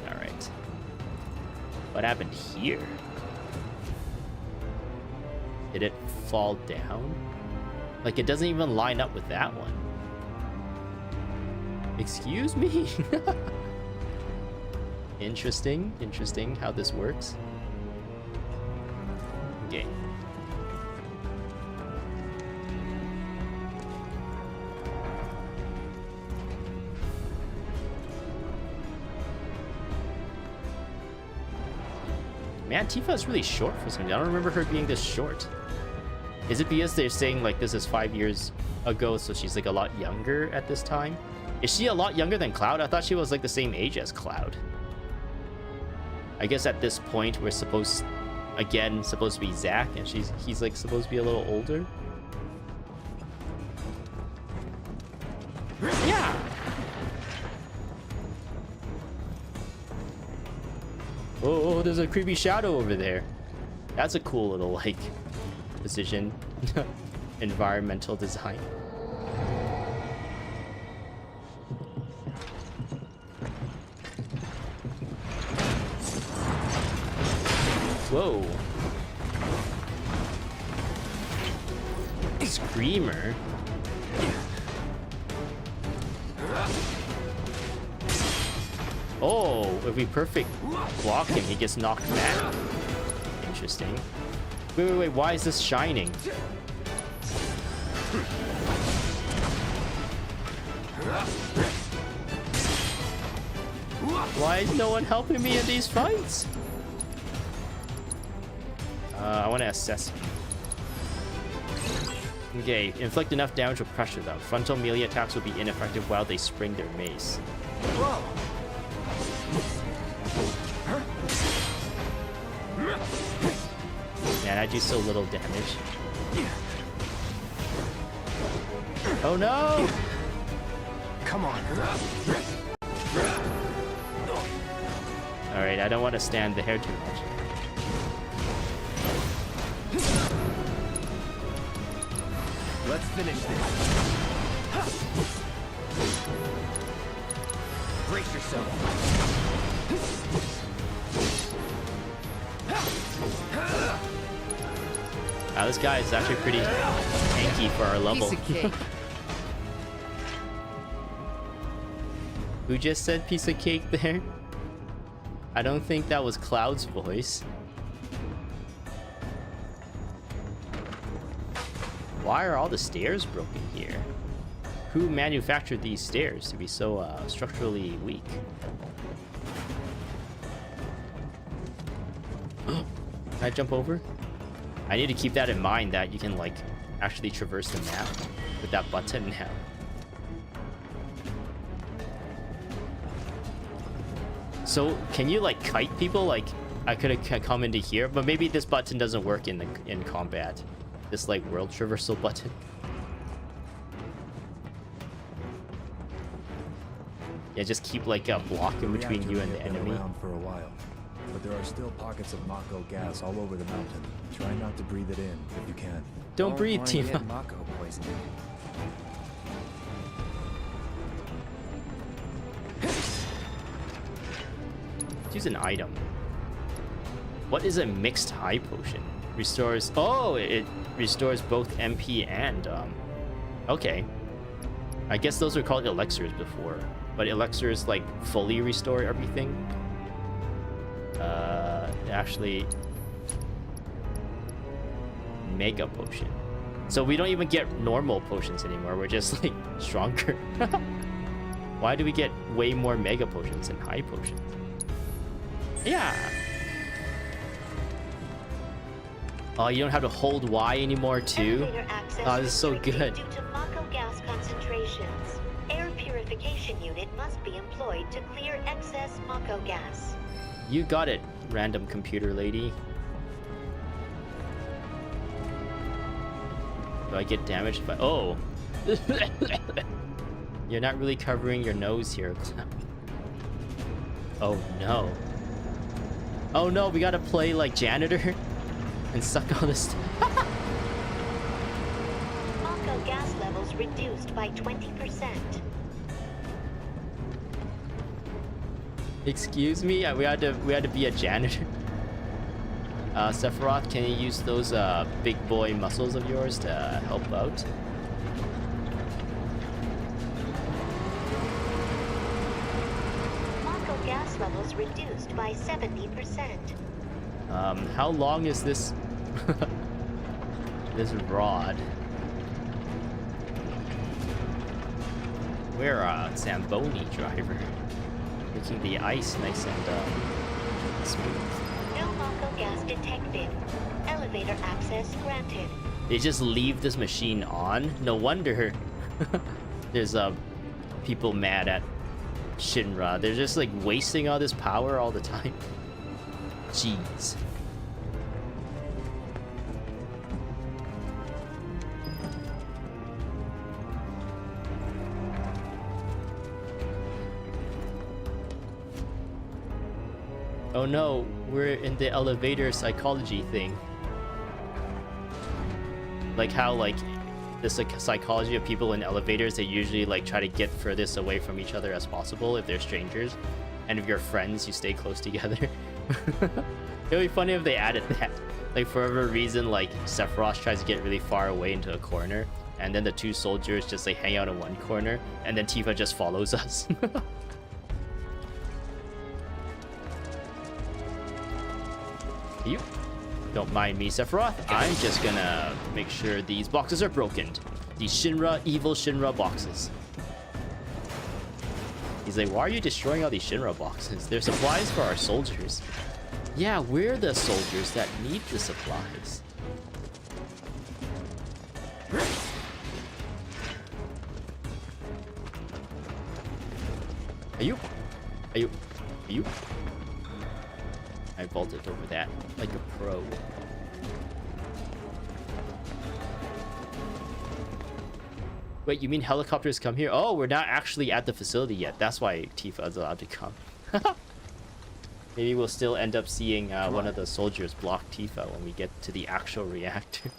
All right. What happened here? Did it fall down? Like, it doesn't even line up with that one. Excuse me? Interesting how this works. Okay. Man, Tifa is really short for something. I don't remember her being this short. Is it because they're saying like this is 5 years ago, so she's like a lot younger at this time? Is she a lot younger than Cloud? I thought she was like the same age as Cloud. I guess at this point we're supposed to be Zack, and he's like supposed to be a little older. Yeah. Oh, there's a creepy shadow over there. That's a cool little like position. Environmental design. Whoa. Screamer. Oh, if we perfect block him, he gets knocked back. Interesting. Wait, why is this shining? Why is no one helping me in these fights? I want to assess Okay, inflict enough damage will pressure them. Frontal melee attacks will be ineffective while they spring their mace. Whoa! Man, I do so little damage. Oh no! Come on. Alright, I don't want to stand there too much. Let's finish this. Brace yourself. Wow, this guy is actually pretty tanky for our level. Piece of cake. Who just said piece of cake there? I don't think that was Cloud's voice. Why are all the stairs broken here? Who manufactured these stairs to be so structurally weak? Can I jump over? I need to keep that in mind, that you can like actually traverse the map with that button now. So can you like kite people? Like I could have come into here, but maybe this button doesn't work in combat. This like world traversal button. Yeah, just keep like a block in between you and the enemy. Around for a while, but there are still pockets of Mako gas all over the mountain. Try not to breathe it in if you can. Don't breathe, wanna Tina. get Mako poisoning. Let's use an item. What is a mixed high potion? Restores. Oh, it restores both MP and okay. I guess those were called elixirs before, but elixirs like fully restore everything. Actually, mega potion. So we don't even get normal potions anymore. We're just like stronger. Why do we get way more mega potions than high potions? Yeah. Oh, you don't have to hold Y anymore too? Oh, this is so good. Due to Mako gas concentrations, air purification unit must be employed to clear excess Mako gas. You got it, random computer lady. Do I get damaged by... Oh. You're not really covering your nose here, Cloud. Oh no. Oh no, we gotta play like janitor and suck all this. Mako gas levels reduced by 20%. Excuse me, we had to be a janitor. Sephiroth, can you use those big boy muscles of yours to help out? Mako gas levels reduced by 70%. How long is this this rod? We're a Zamboni driver, making the ice nice and smooth. No Mako gas detected. Elevator access granted. They just leave this machine on? No wonder there's people mad at Shinra. They're just like wasting all this power all the time. Jeez. Oh no, we're in the elevator psychology thing. Like how like this like psychology of people in elevators, they usually like try to get furthest away from each other as possible if they're strangers. And if you're friends, you stay close together. It would be funny if they added that. Like for whatever reason, like Sephiroth tries to get really far away into a corner, and then the two soldiers just like hang out in one corner, and then Tifa just follows us. You don't mind me, Sephiroth. I'm just gonna make sure these boxes are broken. These Shinra, evil Shinra boxes. He's like, why are you destroying all these Shinra boxes? They're supplies for our soldiers. Yeah, we're the soldiers that need the supplies. Are you? Are you? Are you? I vaulted over that like a pro. Wait, you mean helicopters come here? Oh, we're not actually at the facility yet. That's why Tifa is allowed to come. Maybe we'll still end up seeing one of the soldiers block Tifa when we get to the actual reactor.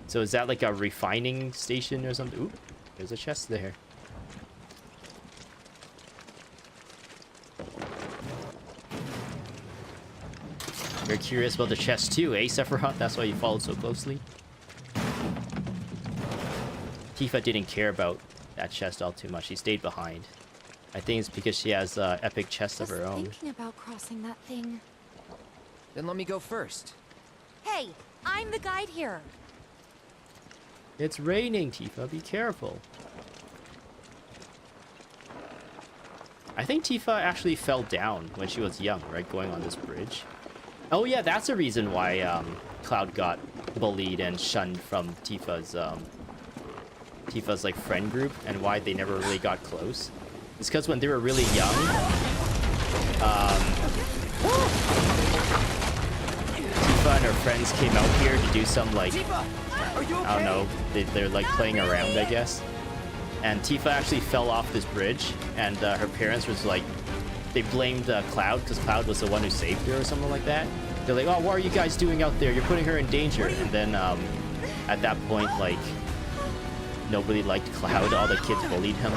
So is that like a refining station or something? Ooh, there's a chest there. You're curious about the chest too, eh, Sephiroth? That's why you followed so closely. Tifa didn't care about that chest all too much. She stayed behind. I think it's because she has epic chests of her own. Thinking about crossing that thing. Then let me go first. Hey, I'm the guide here. It's raining, Tifa. Be careful. I think Tifa actually fell down when she was young, right? Going on this bridge. Oh yeah, that's the reason why Cloud got bullied and shunned from Tifa's like friend group, and why they never really got close. It's because when they were really young, Tifa and her friends came out here to do some like, I don't know, they're like playing around, I guess. And Tifa actually fell off this bridge, and her parents was like, they blamed Cloud because Cloud was the one who saved her or something like that. They're like, oh, what are you guys doing out there? You're putting her in danger. And then at that point, like, nobody liked Cloud. All the kids bullied him.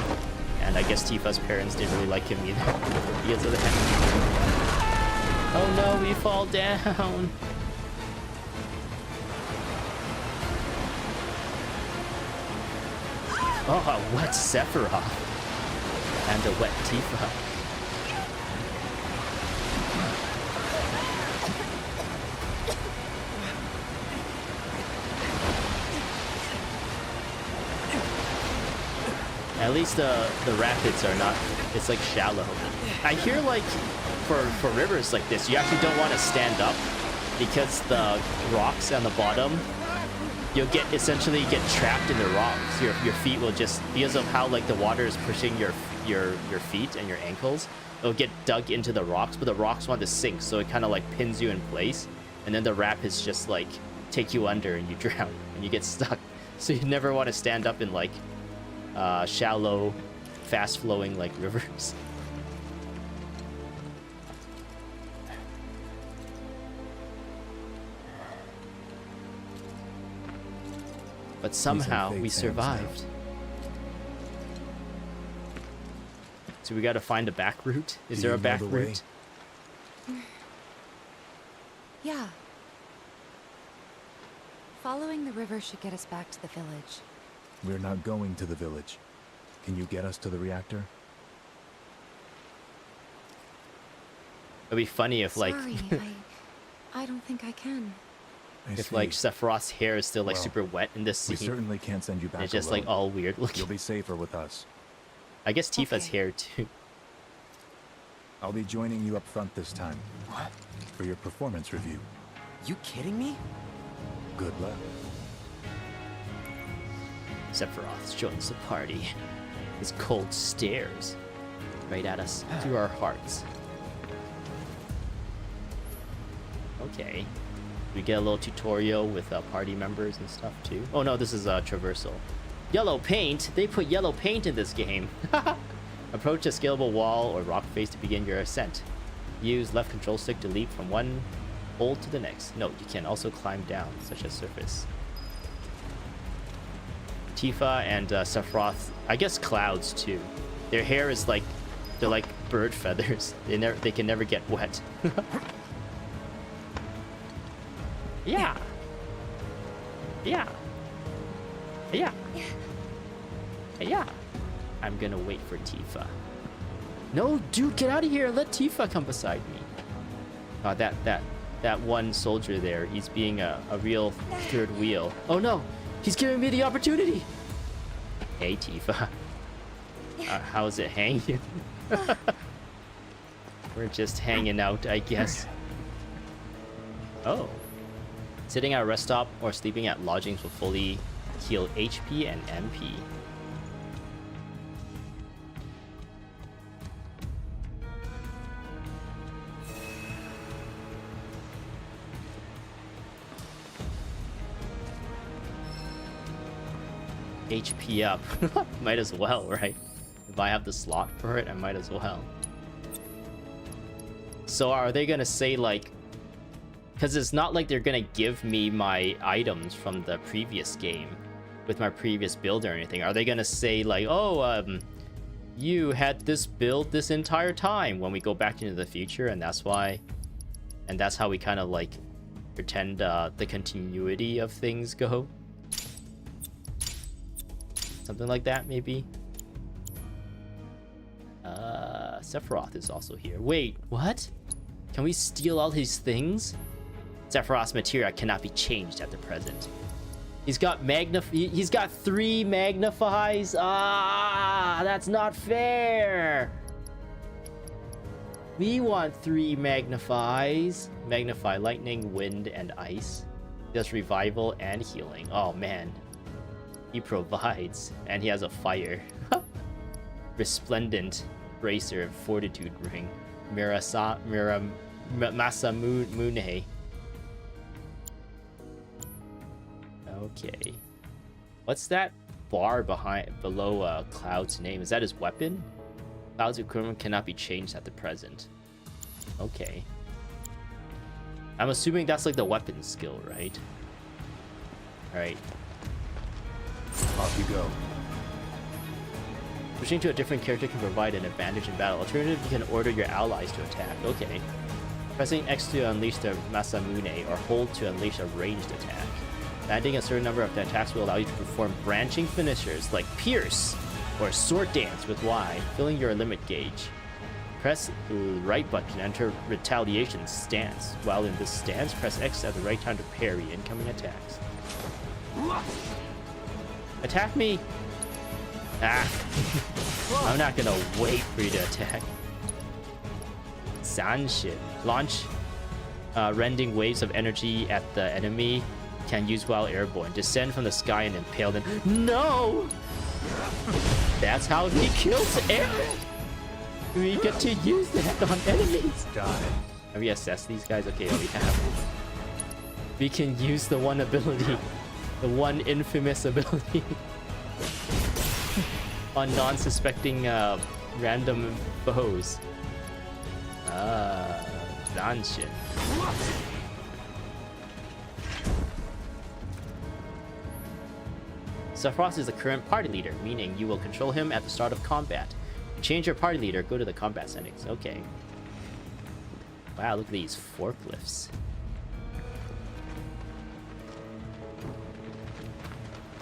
And I guess Tifa's parents didn't really like him either because of that. Oh no, we fall down. Oh, a wet Sephiroth. And a wet Tifa. At least the rapids are not, it's like shallow. I hear like for rivers like this, you actually don't want to stand up because the rocks on the bottom, you'll essentially get trapped in the rocks. Your feet will just, because of how like the water is pushing your feet and your ankles, it'll get dug into the rocks, but the rocks want to sink, so it kind of like pins you in place, and then the rapids just like take you under and you drown and you get stuck. So you never want to stand up in like shallow, fast-flowing like rivers. But somehow we survived. So we gotta find a back route. Is there a back route? Yeah. Following the river should get us back to the village. We're not going to the village. Can you get us to the reactor? It'd be funny if like Sorry, I don't think I can. if like Sephiroth's hair is still like super wet in this scene. We certainly can't send you back. It's just alone. like all weird looking. You'll be safer with us. I guess Tifa's hair too. I'll be joining you up front this time. For your performance review. You kidding me? Good luck. Sephiroth joins the party. His cold stares right at us through our hearts. Okay. We get a little tutorial with party members and stuff too. Oh no, this is traversal. Yellow paint? They put yellow paint in this game. Approach a scalable wall or rock face to begin your ascent. Use left control stick to leap from one hole to the next. Note, you can also climb down, such as surface. Tifa and Sephiroth, I guess Cloud's too. Their hair is like, they're like bird feathers. They can never get wet. Yeah. Yeah. Yeah. Yeah. I'm gonna wait for Tifa. No, dude, get out of here. Let Tifa come beside me. Oh, that one soldier there, he's being a real third wheel. Oh no, he's giving me the opportunity. Hey, Tifa. How's it hanging? We're just hanging out, I guess. Oh. Sitting at a rest stop or sleeping at lodgings will fully heal HP and MP. HP up. Might as well, right? If I have the slot for it, I might as well. So are they gonna say like, because it's not like they're gonna give me my items from the previous game with my previous build or anything. Are they gonna say like, oh, you had this build this entire time when we go back into the future, and that's why, and that's how we kind of like pretend the continuity of things go? Something like that, maybe. Sephiroth is also here. Wait, what? Can we steal all his things? Sephiroth's materia cannot be changed at the present. He's got he's got 3 magnifies. Ah, that's not fair. We want 3 magnifies. Magnify lightning, wind, and ice. Does revival and healing. Oh man. He provides. And he has a fire. Resplendent bracer of fortitude ring. Masamune. Okay. What's that bar below Cloud's name? Is that his weapon? Cloud's equipment cannot be changed at the present. Okay. I'm assuming that's like the weapon skill, right? Alright. Off you go. Switching to a different character can provide an advantage in battle. Alternatively, you can order your allies to attack. Okay. Pressing X to unleash the Masamune, or hold to unleash a ranged attack. Landing a certain number of attacks will allow you to perform branching finishers like Pierce or Sword Dance with Y, filling your limit gauge. Press the right button to enter Retaliation stance. While in this stance, press X at the right time to parry incoming attacks. Attack me! Ah! I'm not gonna wait for you to attack. Sanship. Launch rending waves of energy at the enemy. Can use while airborne. Descend from the sky and impale them. No! That's how he kills Aaron! We get to use that on enemies! Die. Have we assessed these guys? Okay, we have. We can use the one ability. The one infamous ability. On non-suspecting random foes. Zanshin. Sephiroth is the current party leader, meaning you will control him at the start of combat. To change your party leader, go to the combat settings. Okay. Wow, look at these forklifts.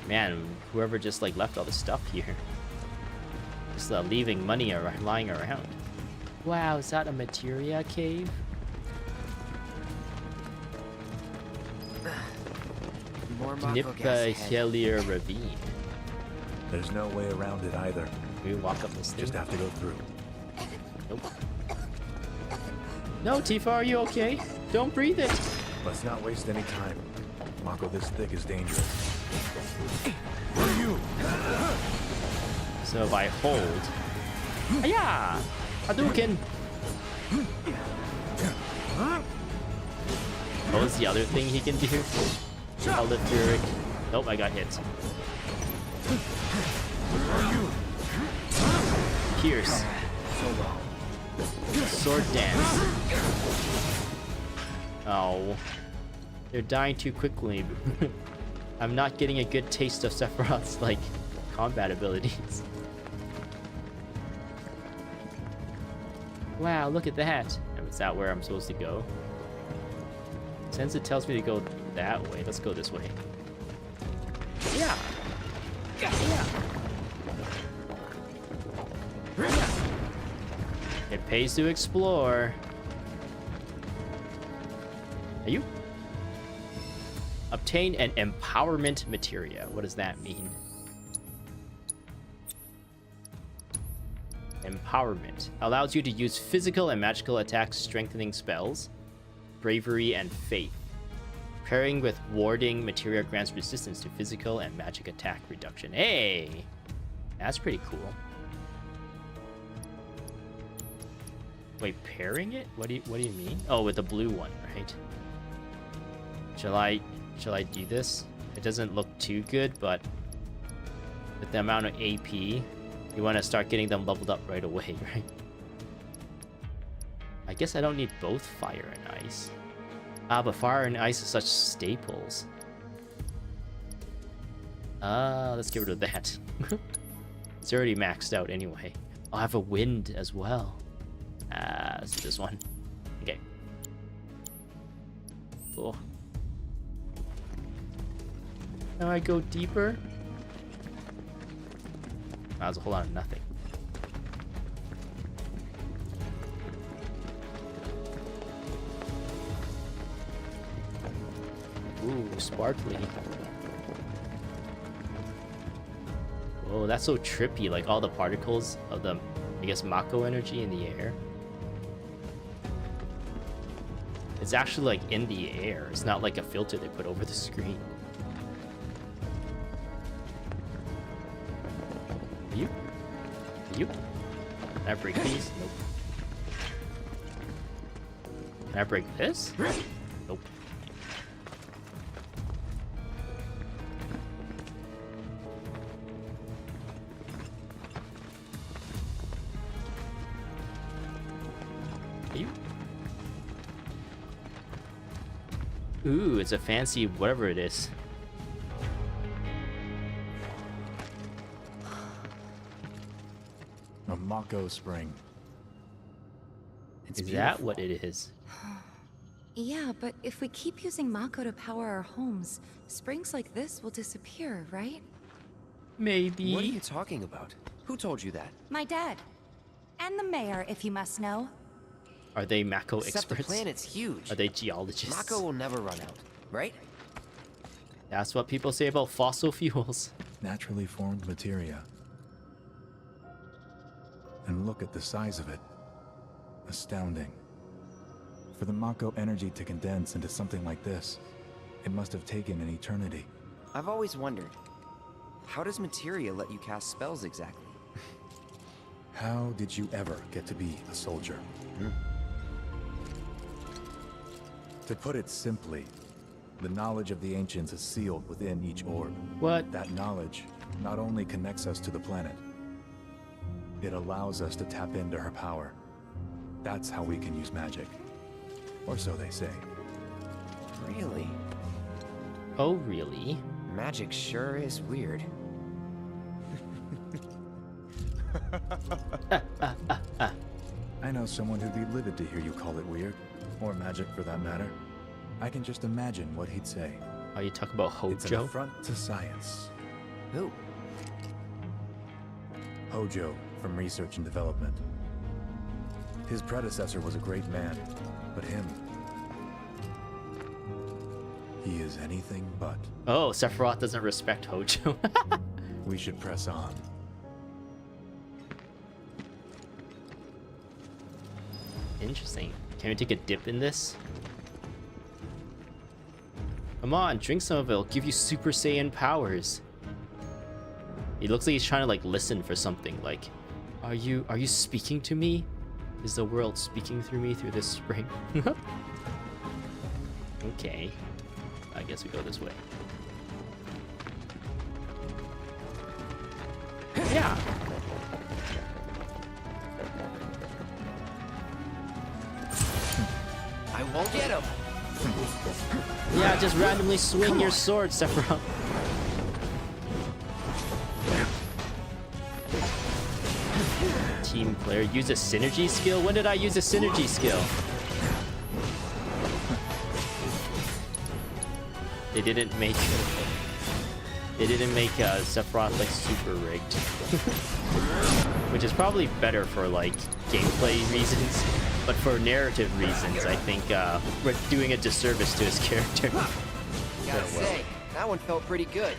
Man, whoever just like left all the stuff here. Just leaving money lying around. Wow, is that a materia cave? Nippa Ravine. There's no way around it either. We walk up this thing. Just have to go through. Nope. No, Tifa, are you okay? Don't breathe it. Let's not waste any time. Mako this thick is dangerous. Where are you? So if I hold... Hiya! Hadouken! What was the other thing he can do? Electric. Nope, I got hit. Pierce. Sword dance. Oh. They're dying too quickly. I'm not getting a good taste of Sephiroth's, like, combat abilities. Wow, look at that. Is that where I'm supposed to go? Since it tells me to go that way, let's go this way. Yeah. Yeah. It pays to explore. Are you? Obtain an empowerment materia. What does that mean? Empowerment allows you to use physical and magical attacks, strengthening spells, bravery, and faith. Pairing with warding materia grants resistance to physical and magic attack reduction. Hey, that's pretty cool. Wait, pairing it? What do you mean? Oh, with the blue one, right? Shall I do this? It doesn't look too good, but with the amount of AP, you want to start getting them leveled up right away, right? I guess I don't need both fire and ice. But fire and ice are such staples. Let's get rid of that. It's already maxed out anyway. I'll have a wind as well. Let's do this one. Okay. Cool. Now I go deeper. That was a whole lot of nothing. Ooh, sparkly. Whoa, that's so trippy, like all the particles of the, I guess, Mako energy in the air. It's actually like in the air. It's not like a filter they put over the screen. You? You? Can I break these? Nope. Can I break this? Nope. Ooh, it's a fancy whatever it is. A Mako spring. Is that what it is? Yeah, but if we keep using Mako to power our homes, springs like this will disappear, right? Maybe. What are you talking about? Who told you that? My dad. And the mayor, if you must know. Are they Mako Except the experts? planet's huge. Are they geologists? Mako will never run out, right? That's what people say about fossil fuels. Naturally formed materia. And look at the size of it. Astounding. For the Mako energy to condense into something like this, it must have taken an eternity. I've always wondered, how does materia let you cast spells exactly? How did you ever get to be a soldier? To put it simply, the knowledge of the ancients is sealed within each orb. What? That knowledge not only connects us to the planet, it allows us to tap into her power. That's how we can use magic. Or so they say. Really? Oh, really? Magic sure is weird. I know someone who'd be livid to hear you call it weird. Or magic, for that matter. I can just imagine what he'd say. Oh, you talk about Hojo? It's an affront to science. Who? Hojo, from Research and Development. His predecessor was a great man, but him... he is anything but. Oh, Sephiroth doesn't respect Hojo. We should press on. Interesting. Can we take a dip in this? Come on, drink some of it. It'll give you Super Saiyan powers. He looks like he's trying to like listen for something. Like, are you speaking to me? Is the world speaking through me through this spring? Okay. I guess we go this way. Yeah. I won't get him. Yeah, just randomly swing your sword, Sephiroth. Team player, use a synergy skill? When did I use a synergy skill? They didn't make Sephiroth like super rigged. Which is probably better for like gameplay reasons. But for narrative reasons, I think we're doing a disservice to his character. Gotta say, that one felt pretty good.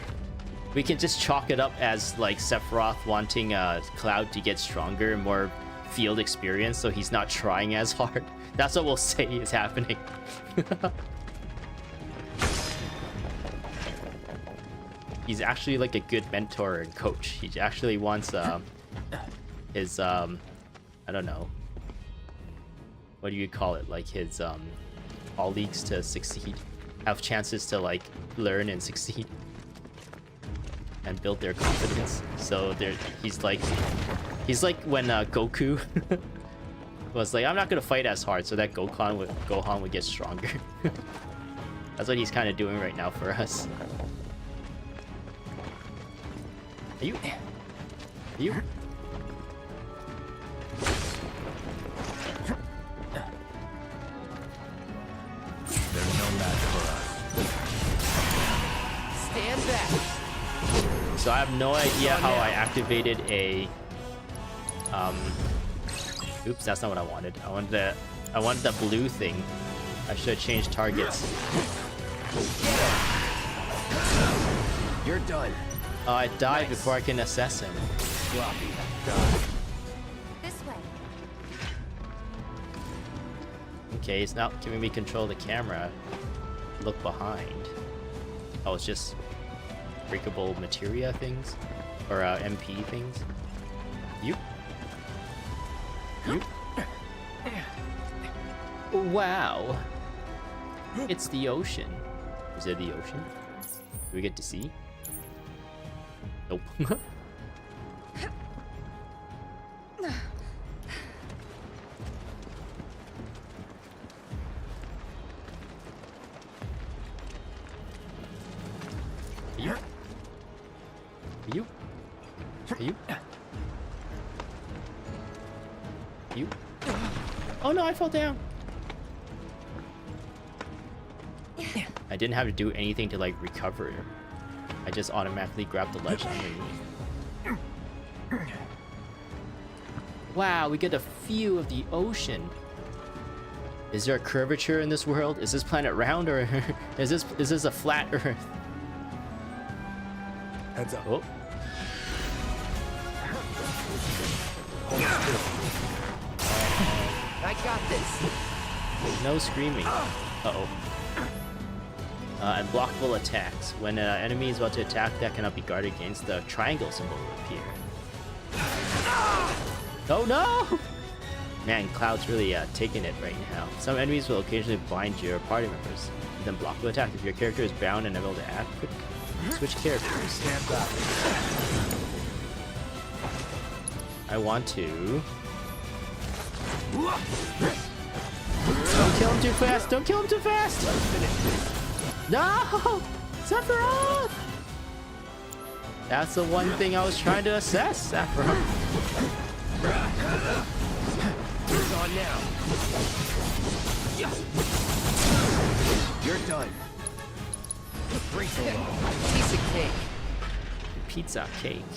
We can just chalk it up as like Sephiroth wanting Cloud to get stronger and more field experience, so he's not trying as hard. That's what we'll say is happening. He's actually like a good mentor and coach. He actually wants his I don't know. What do you call it? Like his colleagues to succeed, have chances to like learn and succeed. and build their confidence. So he's like when Goku was like, I'm not gonna fight as hard, so that Gohan would get stronger. That's what he's kind of doing right now for us. Are you? There's no match for us. Stand back. So I have no idea how I activated a oops, that's not what I wanted. I wanted the blue thing. I should have changed targets. You're done. Oh, I died before I can assess him. Sloppy. This way. Okay, it's not giving me control of the camera. Look behind. Oh, it's just breakable materia things? Or MP things? You? Wow. It's the ocean. Is it the ocean? Do we get to see? Nope. You? Oh no, I fell down. I didn't have to do anything to like recover. I just automatically grabbed the ledge underneath. Wow, we get a view of the ocean. Is there a curvature in this world? Is this planet round or is this a flat Earth? Heads up. Oh. I got this. No screaming. Uh-oh. Unblockable attacks. When an enemy is about to attack that cannot be guarded against, the triangle symbol will appear. Oh no! Man, Cloud's really taking it right now. Some enemies will occasionally blind your party members. Then blockable attack. If your character is bound and unable to act, quick switch characters. Stand back. I want to. Don't kill him too fast! Don't kill him too fast! No! Sephiroth! That's the one thing I was trying to assess, Sephiroth. It's on now. You're done. Piece of cake. Pizza cake.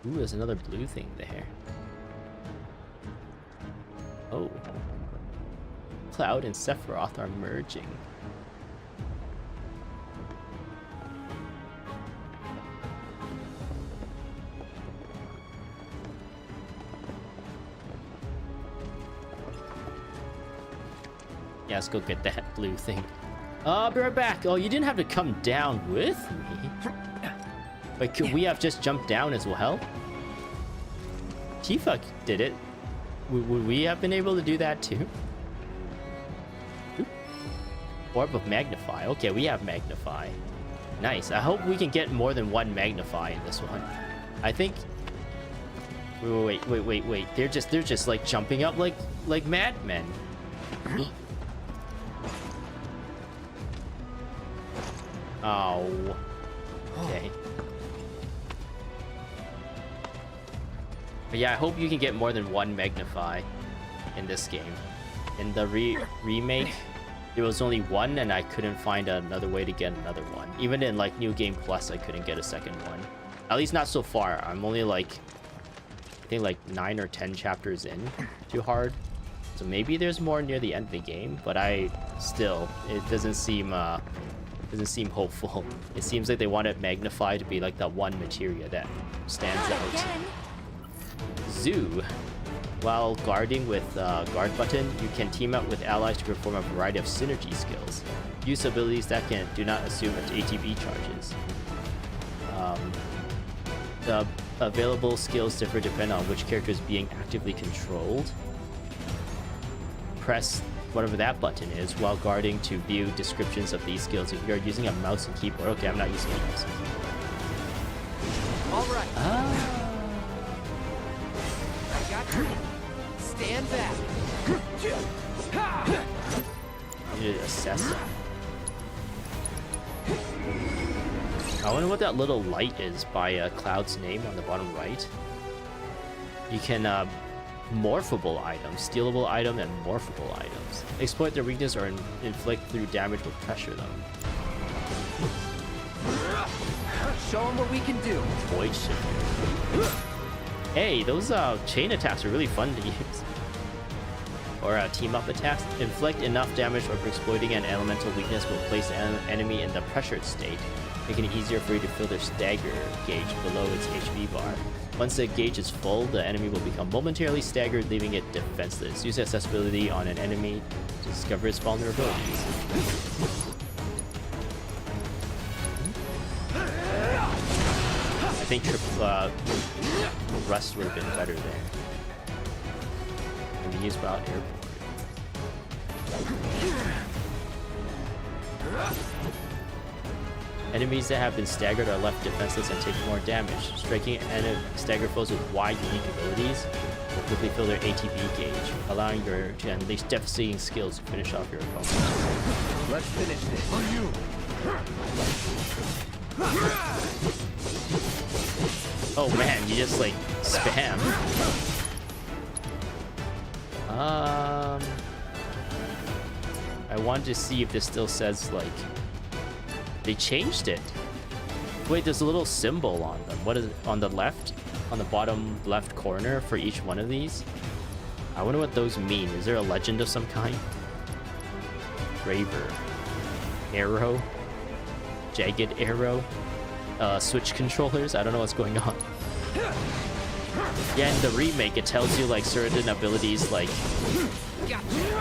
Ooh, there's another blue thing there. Oh. Cloud and Sephiroth are merging. Yeah, let's go get that blue thing. I'll be right back. Oh, you didn't have to come down with me. But could we have just jumped down as well? Tifa did it. Would we have been able to do that too? Oop. Orb of Magnify. Okay, we have Magnify. Nice. I hope we can get more than one Magnify in this one. I think. Wait. They're just like jumping up like madmen. Oh. Okay. But yeah, I hope you can get more than one Magnify in this game. In the remake, there was only one, and I couldn't find another way to get another one. Even in like New Game Plus, I couldn't get a second one. At least not so far. I'm only like, I think like 9 or 10 chapters in to hard. So maybe there's more near the end of the game, but it doesn't seem hopeful. It seems like they wanted Magnify to be like that one materia that stands out. Zoo. While guarding with guard button, you can team up with allies to perform a variety of synergy skills. Use abilities that do not assume ATB charges. The available skills differ depending on which character is being actively controlled. Press whatever that button is, while guarding to view descriptions of these skills. If you're using a mouse and keyboard, okay, I'm not using a mouse and keyboard. All right. I got you. Stand back. I need to assess it. I wonder what that little light is by Cloud's name on the bottom right. You can morphable items, stealable item, and morphable items. Exploit their weakness or inflict through damage or pressure them. Show them what we can do. Void Shifter. Hey, those chain attacks are really fun to use. Or team up attacks. Inflict enough damage or exploiting an elemental weakness will place an enemy in the pressured state, making it easier for you to fill their stagger gauge below its HP bar. Once the gauge is full, the enemy will become momentarily staggered, leaving it defenseless. Use accessibility on an enemy to discover its vulnerabilities. I think Rust would have been better there. I mean, use Wild Airport. Enemies that have been staggered are left defenseless and take more damage. Striking staggered foes with wide unique abilities will quickly fill their ATB gauge, allowing you to unleash devastating skills to finish off your opponent. Let's finish this. On you. Oh man, you just like spam. I wanted to see if this still says like they changed it. Wait, there's a little symbol on them. What is it? On the left, on the bottom left corner for each one of these? I wonder what those mean. Is there a legend of some kind? Raver, arrow, jagged arrow, switch controllers. I don't know what's going on. Yeah, in the remake, it tells you like certain abilities like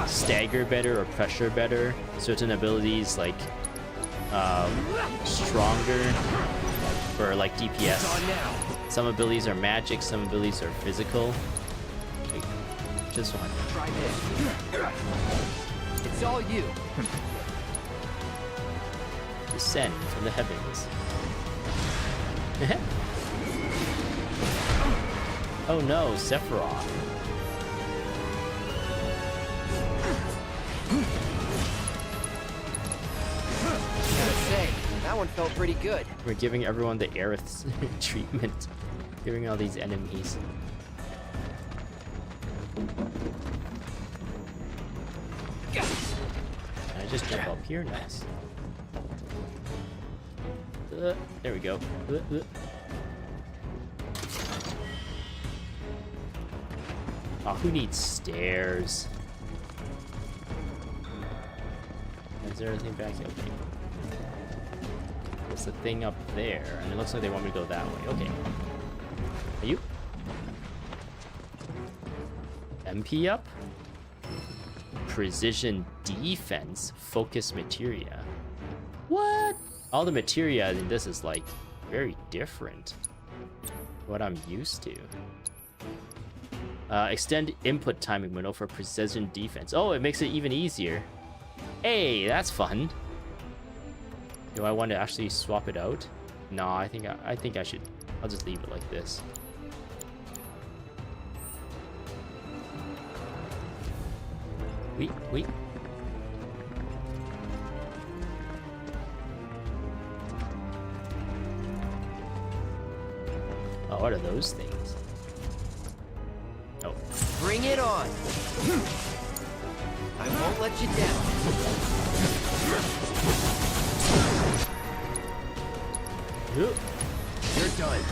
stagger better or pressure better. Certain abilities like stronger for like DPS. Some abilities are magic, some abilities are physical. Wait, this one. Try this. It's all you. Descend from the heavens. Oh no, Sephiroth. Gotta say, that one felt pretty good. We're giving everyone the Aerith treatment. Giving all these enemies. Can I just jump up here? Nice. There we go. Oh, who needs stairs? Is there anything back here? Okay. There's the thing up there, and it looks like they want me to go that way. Okay. Are you? MP up? Precision defense, focus materia. What? All the materia in this is like very different. What I'm used to. Extend input timing window for precision defense. Oh, it makes it even easier. Hey, that's fun. Do I want to actually swap it out? No, I think I should. I'll just leave it like this. Wait. Oh, what are those things? Oh. Bring it on. I won't let you down. You're done.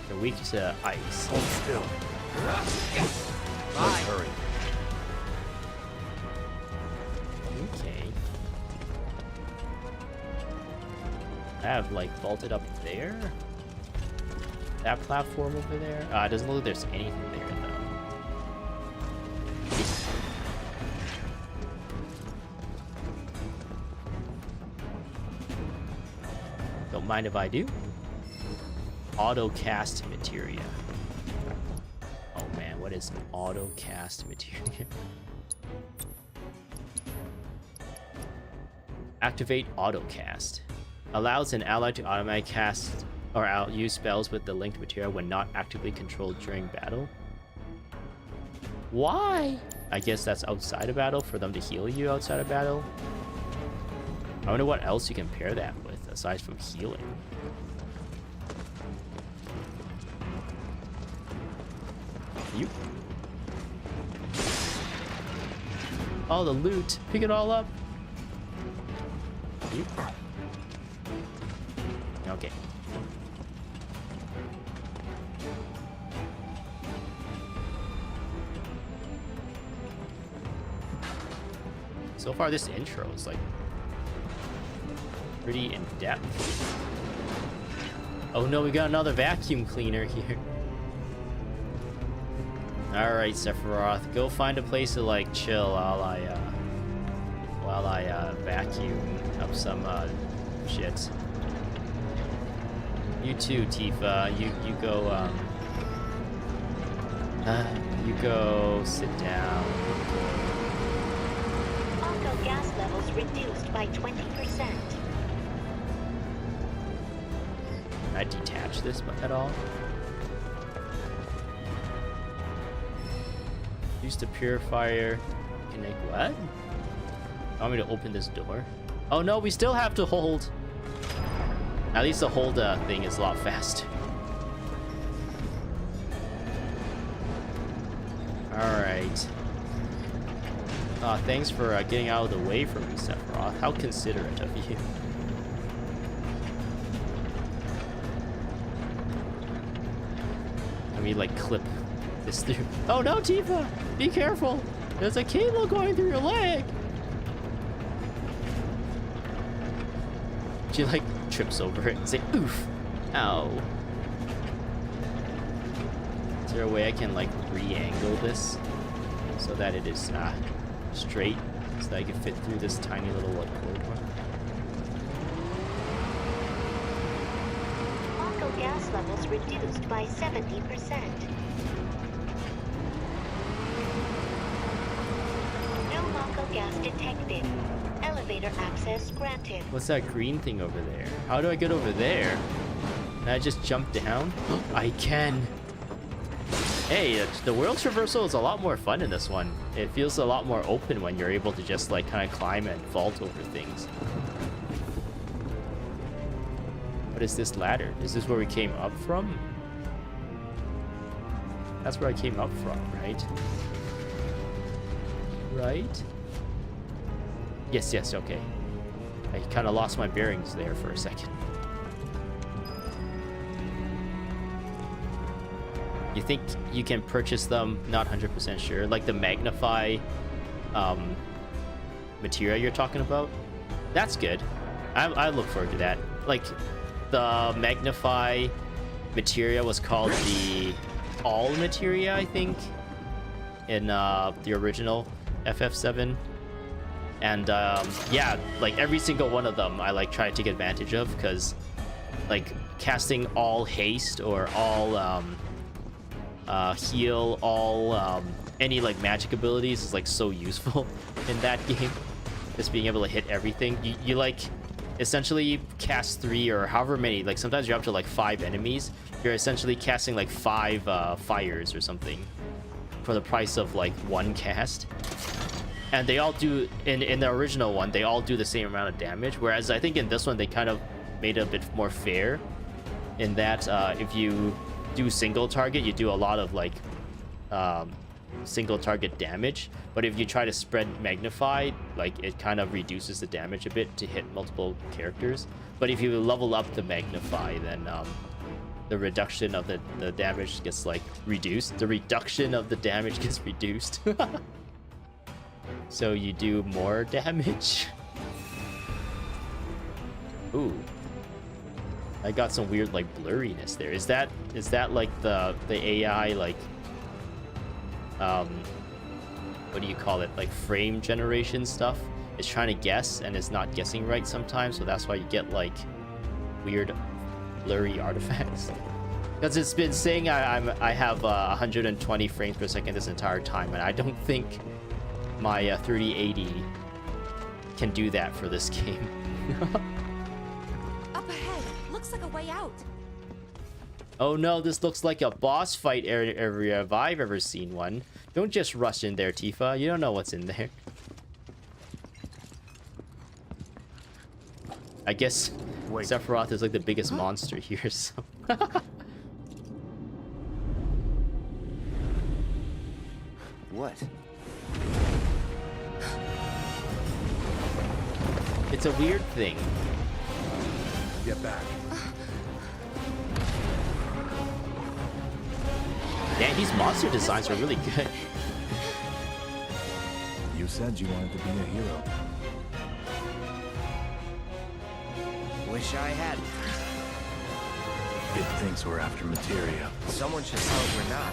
They're weak to ice. Hold still. Let's hurry. Okay. I have like vaulted up there. That platform over there. It doesn't look like there's anything there though. Don't mind if I do. Auto cast materia. Oh man, what is auto cast material? Activate auto cast. Allows an ally to automatically cast or use spells with the linked material when not actively controlled during battle. Why? I guess that's outside of battle for them to heal you outside of battle. I wonder what else you can pair that with aside from healing. You. Oh, the loot. Pick it all up. You. Okay. So far, this intro is like pretty in depth. Oh no, we got another vacuum cleaner here. All right, Sephiroth, go find a place to like chill while I vacuum up some shit. You too, Tifa. You go sit down. Mako gas levels reduced by 20%. Can I detach this at all? Use the purifier. Connect what? I want me to open this door. Oh no, we still have to hold. At least the hold thing is a lot faster. Alright. Thanks for getting out of the way for me, Sephiroth. How considerate of you. Let me like clip this through. Oh no, Tifa! Be careful! There's a cable going through your leg! She like trips over it and say, oof! Ow. Is there a way I can like re-angle this so that it is straight, so that I can fit through this tiny little corridor? Mako gas levels reduced by 70%. No Mako gas detected. Elevator access granted. What's that green thing over there? How do I get over there? Can I just jump down? I can. Hey, the world traversal is a lot more fun in this one. It feels a lot more open when you're able to just like kind of climb and vault over things. What is this ladder? Is this where we came up from? That's where I came up from, right? Right? Yes, yes, okay. I kind of lost my bearings there for a second. You think you can purchase them? Not 100% sure. Like the magnify material you're talking about? That's good. I look forward to that. Like the magnify materia was called the all materia, I think, in the original FF7. And yeah, like every single one of them I like try to take advantage of, because like casting all haste or all heal, all any like magic abilities is like so useful in that game. Just being able to hit everything. You like essentially cast 3 or however many, like sometimes you're up to like 5 enemies. You're essentially casting like 5 fires or something for the price of like 1 cast. And they all do, in the original one, they all do the same amount of damage. Whereas I think in this one, they kind of made it a bit more fair in that if you do single target, you do a lot of like single target damage. But if you try to spread magnify, like it kind of reduces the damage a bit to hit multiple characters. But if you level up the magnify, then the reduction of the damage gets like reduced. The reduction of the damage gets reduced. So you do more damage. Ooh. I got some weird like blurriness there. Is that like the AI like what do you call it? Like frame generation stuff? It's trying to guess and it's not guessing right sometimes, so that's why you get like weird blurry artifacts. Because it's been saying I have 120 frames per second this entire time, and I don't think my 3080 can do that for this game. Up ahead. Looks like a way out. Oh no, this looks like a boss fight area if I've ever seen one. Don't just rush in there, Tifa. You don't know what's in there. I guess Sephiroth is like the biggest monster here, so... What? It's a weird thing. Get back. Yeah, these monster designs are really good. You said you wanted to be a hero. Wish I hadn't. It thinks we're after materia. Someone should tell it we're not.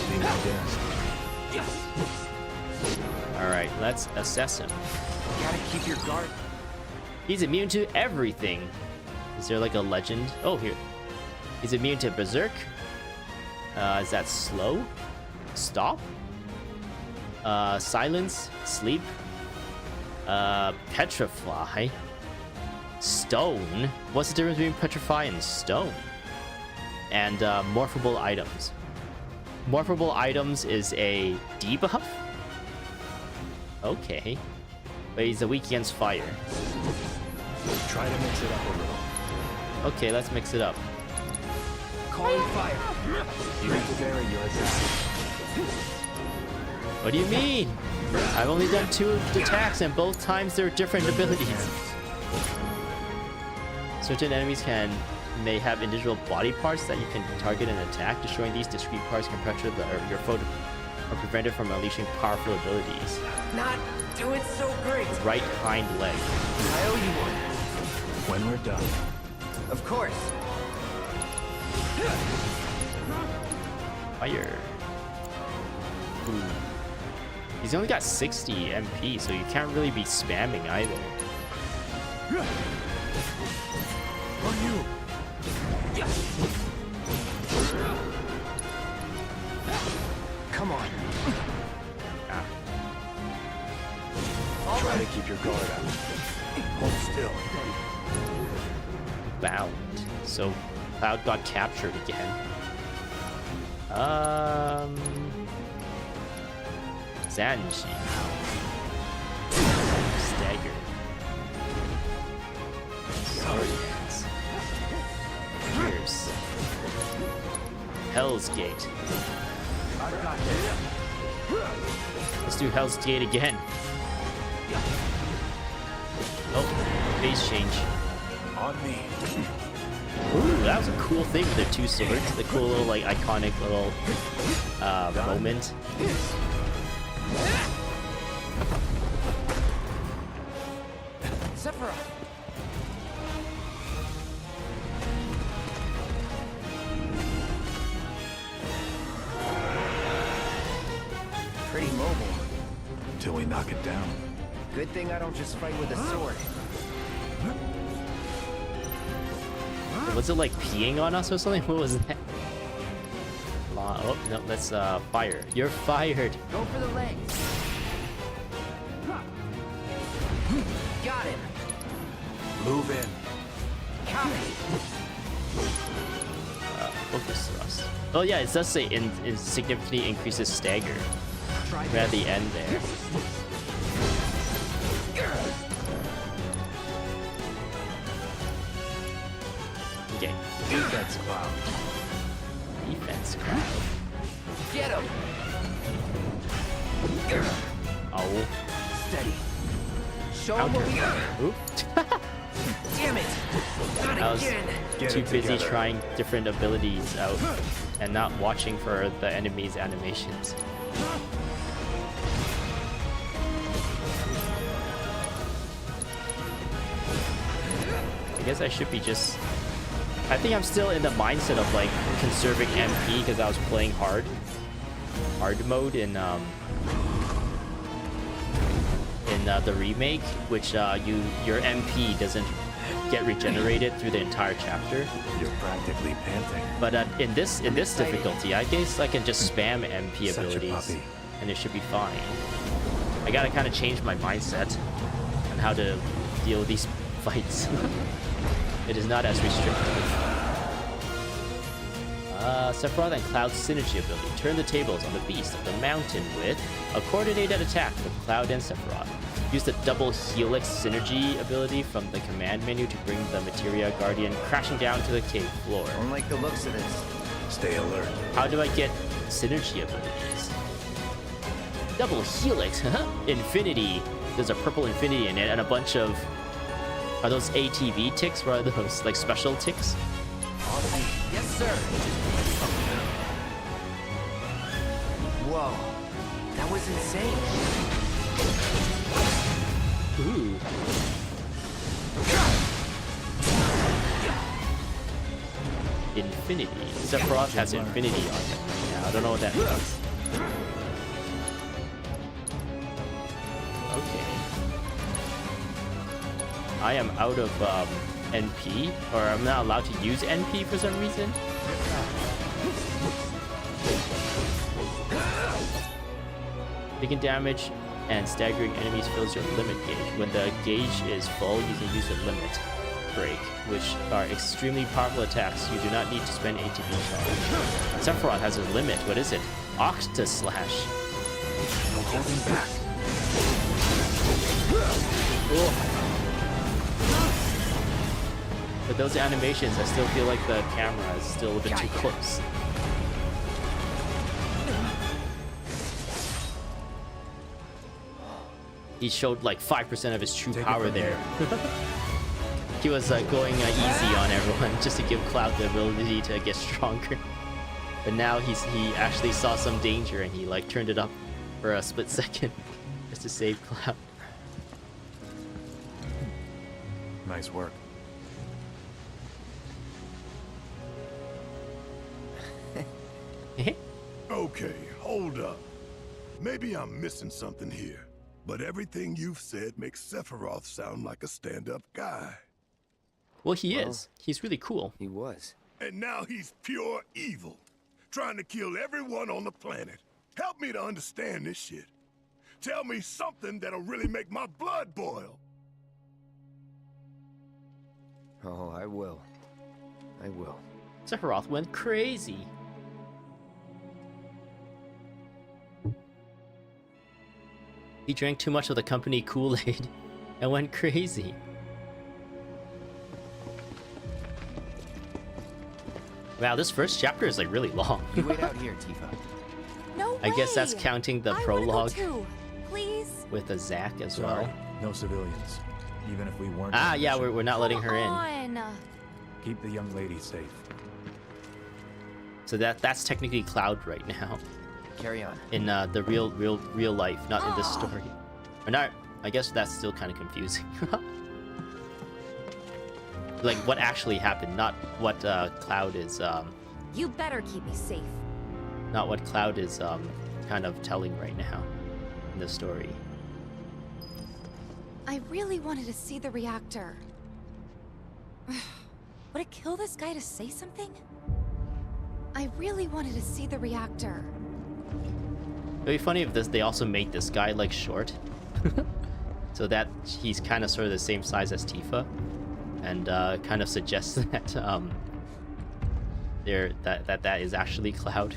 Be my guest. Alright, let's assess him. Gotta keep your guard. He's immune to everything. Is there like a legend? Oh, here. He's immune to Berserk. Is that slow? Stop? Silence? Sleep? Petrify? Stone? What's the difference between petrify and stone? And morphable items. Morphable items is a debuff? Okay. But he's weak against fire. Try to mix it up a little. Okay, let's mix it up. Calling fire. You have to vary your attack. What do you mean? I've only done 2 attacks and both times they're different abilities. Certain enemies may have individual body parts that you can target and attack. Destroying these discrete parts can pressure your foe or prevent it from unleashing powerful abilities. Not doing so great. Right hind leg. I owe you one. When we're done. Of course. Fire. Ooh. He's only got 60 MP, so you can't really be spamming either. On you. Come on. Ah. Try to keep your guard up. Hold still. Bound. So Cloud got captured again. Zanji. Stagger. Swords. Pierce. Hell's Gate. Let's do Hell's Gate again. Oh, phase change. On me. Ooh, that was a cool thing with their 2 swords. The cool little, like, iconic little moment. Sephiroth. Pretty mobile. Till we knock it down. Good thing I don't just fight with a sword. Was it like peeing on us or something? What was that? Oh, no, let's fire. You're fired. Go for the legs. Got him. Move in. Copy. Focus thrust. Oh yeah, it does say it significantly increases stagger. Right at the end there. Okay. Defense cloud. Defense cloud. Get him. Oh. Steady. Show him what we got. Oop. Damn it. Not I was again. too busy trying different abilities out and not watching for the enemy's animations. I guess I should be just... I think I'm still in the mindset of like conserving MP because I was playing hard mode in the remake, which your MP doesn't get regenerated through the entire chapter. You're practically panting. But in this difficulty, I guess I can just spam MP abilities, and it should be fine. I gotta kind of change my mindset on how to deal with these fights. It is not as restrictive. Sephiroth and Cloud's synergy ability. Turn the tables on the beast of the mountain with a coordinated attack with Cloud and Sephiroth. Use the double helix synergy ability from the command menu to bring the Materia Guardian crashing down to the cave floor. I don't like the looks of this. Stay alert. How do I get synergy abilities? Double helix, infinity. There's a purple infinity in it and a bunch of... Are those ATV ticks? Or are those like special ticks? Yes, sir. Whoa, that was insane. Ooh. Infinity. Sephiroth has infinity on it. Yeah, I don't know what that means. Okay. I am out of NP, or I'm not allowed to use NP for some reason. Taking damage and staggering enemies fills your limit gauge. When the gauge is full, you can use a limit break, which are extremely powerful attacks. You do not need to spend ATB charge. Sephiroth has a limit. What is it? Octus Slash. I'm holding back. Cool. But those animations, I still feel like the camera is still a bit too close. He showed like 5% of his true power there. He was going easy on everyone just to give Cloud the ability to get stronger. But now he actually saw some danger and he like turned it up for a split second just to save Cloud. Nice work. Okay, hold up. Maybe I'm missing something here, but everything you've said makes Sephiroth sound like a stand-up guy. Well, he is. He's really cool. He was. And now he's pure evil, trying to kill everyone on the planet. Help me to understand this shit. Tell me something that'll really make my blood boil. Oh, I will. I will. Sephiroth went crazy. He drank too much of the company Kool-Aid and went crazy. Wow, this first chapter is like really long. You wait out here, Tifa. No way. I guess that's counting the prologue Please. with a Zack as Sorry, well. no civilians. Even if we weren't. Ah, yeah, we're not letting her in. Keep the young lady safe. So that's technically Cloud right now. Carry on. In the real life, not in this story. Or not. I guess that's still kind of confusing. Like what actually happened, not what Cloud is. You better keep me safe. Not what Cloud is kind of telling right now in the story. I really wanted to see the reactor. Would it kill this guy to say something? I really wanted to see the reactor. It'd be funny if they also made this guy like short, so that he's kind of sort of the same size as Tifa, and kind of suggests that that is actually Cloud.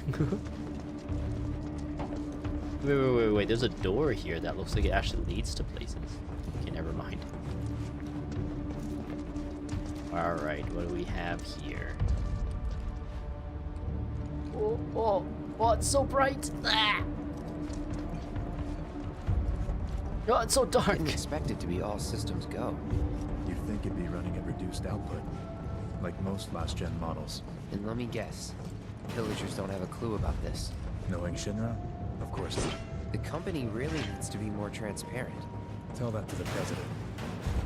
Wait, there's a door here that looks like it actually leads to places. Okay, never mind. Alright, what do we have here? Oh, it's so bright! Ah! Oh, it's so dark! I didn't expect it to be all systems go. You'd think it'd be running at reduced output, like most last-gen models. And let me guess, villagers don't have a clue about this. Knowing Shinra? Of course not. The company really needs to be more transparent. Tell that to the president.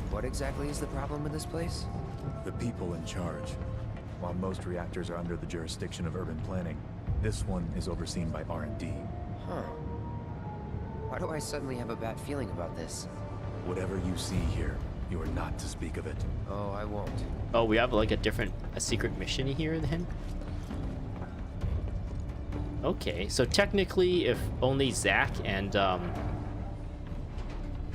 What exactly is the problem with this place? The people in charge. While most reactors are under the jurisdiction of urban planning, this one is overseen by R&D. Huh. Why do I suddenly have a bad feeling about this? Whatever you see here, You are not to speak of it. Oh, I won't. Oh, we have like a secret mission here then? Okay, so technically if only Zack and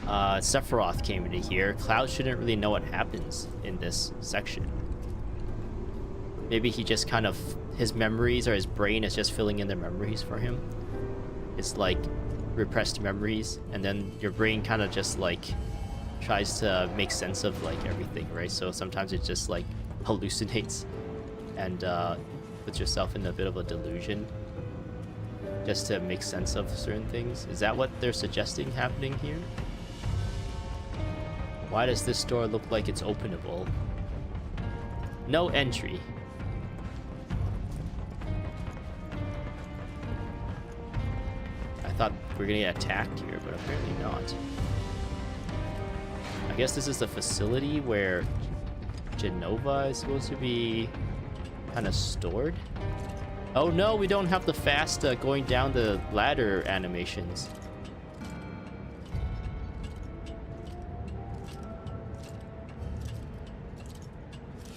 Sephiroth came into here, Cloud shouldn't really know what happens in this section. Maybe he just kind of, his memories or his brain is just filling in the memories for him. It's like repressed memories, and then your brain kind of just like tries to make sense of like everything, right? So sometimes it just like hallucinates and puts yourself in a bit of a delusion just to make sense of certain things. Is that what they're suggesting happening here? Why does this door look like it's openable? No entry. I thought we were gonna get attacked here, but apparently not. I guess this is the facility where Genova is supposed to be kind of stored. Oh no, we don't have the fast going down the ladder animations.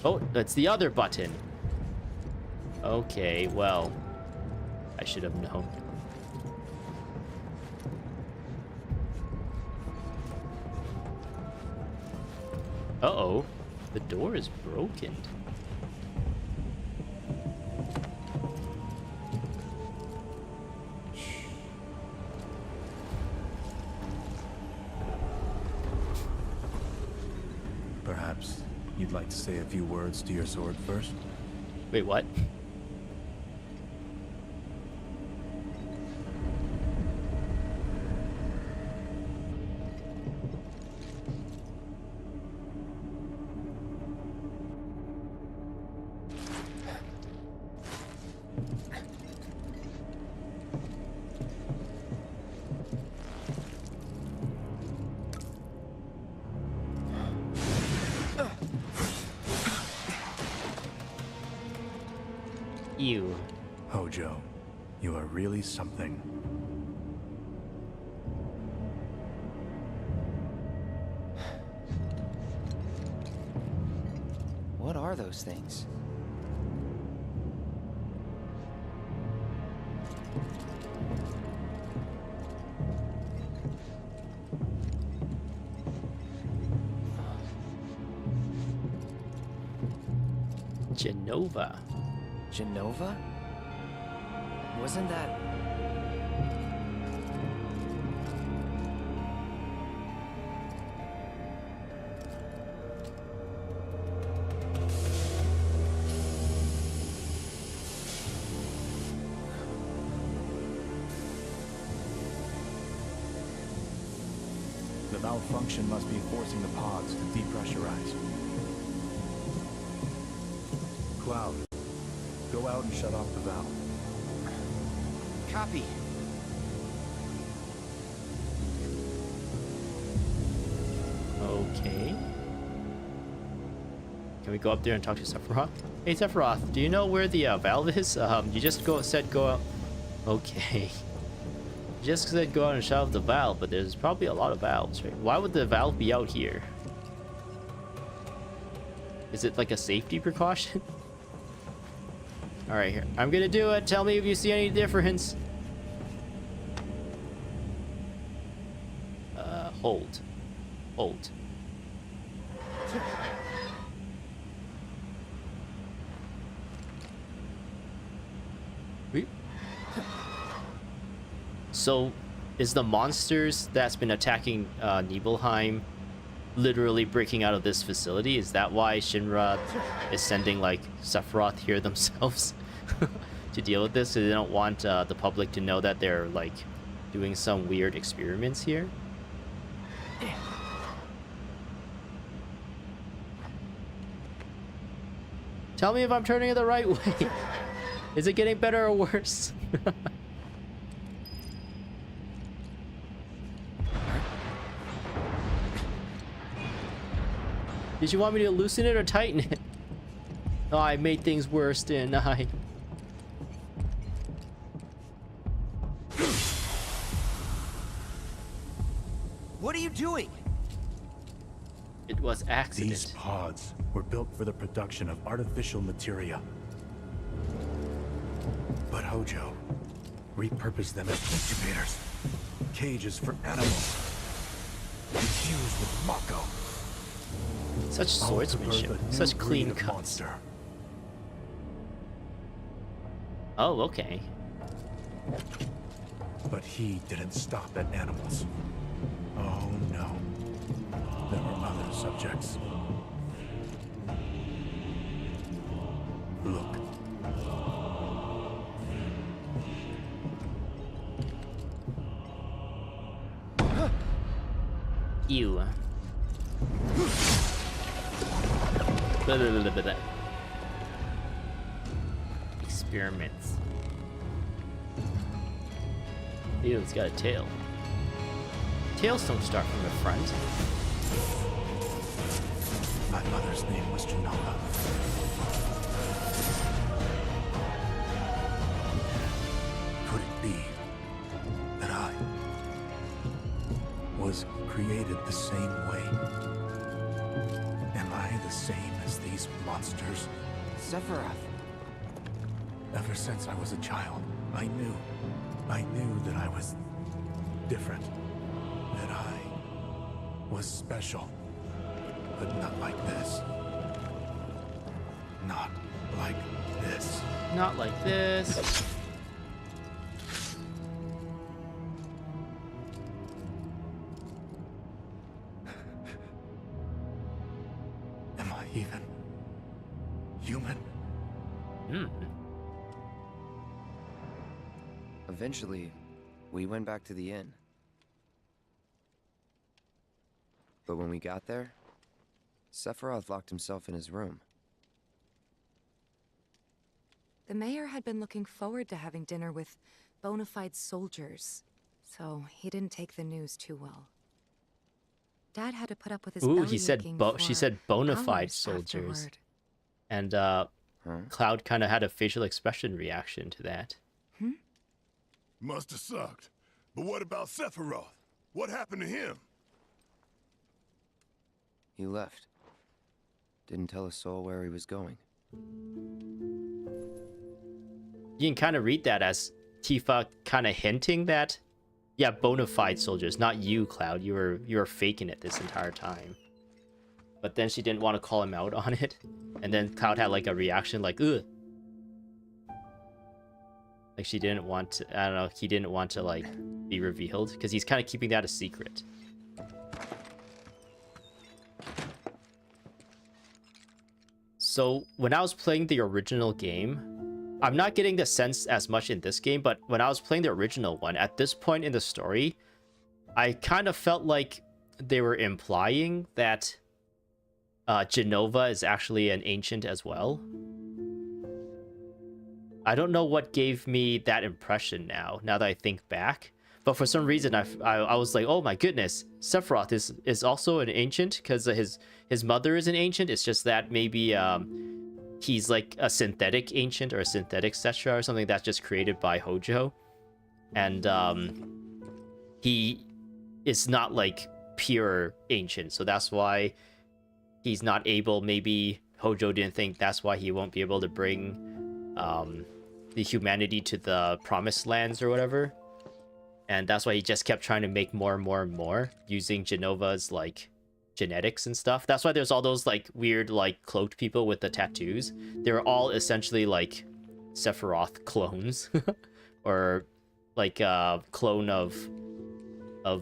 Oh, that's the other button. Okay, well, I should have known. Uh-oh, the door is broken. Perhaps you'd like to say a few words to your sword first? Wait, what? You. Hojo, you are really something. What are those things? Genova. Genova? Wasn't that... The malfunction must be forcing the pods to depressurize. Cloud, go out and shut off the valve. Copy. Okay. Can we go up there and talk to Sephiroth? Hey Sephiroth, do you know where the valve is? You just said go out. Okay. You just said go out and shut off the valve, but there's probably a lot of valves, right? Why would the valve be out here? Is it like a safety precaution? Alright, here. I'm gonna do it. Tell me if you see any difference. Hold. Hold. So, is the monsters that's been attacking Nibelheim literally breaking out of this facility? Is that why Shinra is sending like Sephiroth here themselves to deal with this? So they don't want the public to know that they're like doing some weird experiments here? Tell me if I'm turning it the right way. Is it getting better or worse? Did you want me to loosen it or tighten it? Oh, I made things worse, didn't I? What are you doing? It was accident. These pods were built for the production of artificial materia. But Hojo repurposed them as incubators, cages for animals, infused with Mako. Such All to birth swordsmanship, a new such clean breed of cuts. monster. Oh, okay. But he didn't stop at animals. Oh no. There were other subjects. Look. Ew. Blah, blah, blah, blah, blah. Experiments. Ew, it's got a tail. Tails don't start from the front. My mother's name was Genova. Could it be that I was created the same way? Am I the same as these monsters? Sephiroth. Ever since I was a child, I knew that I was different. That I was special. But not like this. Not like this. Not like this. Am I even human? Eventually, we went back to the inn. But when we got there, Sephiroth locked himself in his room. The mayor had been looking forward to having dinner with bona fide soldiers, so he didn't take the news too well. Dad had to put up with his Ooh, belly he said aching she for said bona fide hours soldiers. afterward. And Cloud kind of had a facial expression reaction to that. Must have sucked. But what about Sephiroth? What happened to him? He left. Didn't tell a soul where he was going. You can kind of read that as Tifa kind of hinting that, yeah, bona fide soldiers, not you, Cloud. You were faking it this entire time. But then she didn't want to call him out on it, and then Cloud had like a reaction like, ugh. Like she didn't want to, I don't know, he didn't want to like be revealed because he's kind of keeping that a secret. So when I was playing the original game, I'm not getting the sense as much in this game, but when I was playing the original one, at this point in the story, I kind of felt like they were implying that Genova is actually an ancient as well. I don't know what gave me that impression now that I think back. But for some reason, I was like, oh my goodness, Sephiroth is also an ancient because his mother is an ancient. It's just that maybe he's like a synthetic ancient or a synthetic Cetra or something that's just created by Hojo. And he is not like pure ancient. So that's why he's not able, maybe Hojo didn't think that's why he won't be able to bring the humanity to the promised lands or whatever. And that's why he just kept trying to make more and more and more using Genova's like genetics and stuff. That's why there's all those like weird like cloaked people with the tattoos. They're all essentially like Sephiroth clones or like a clone of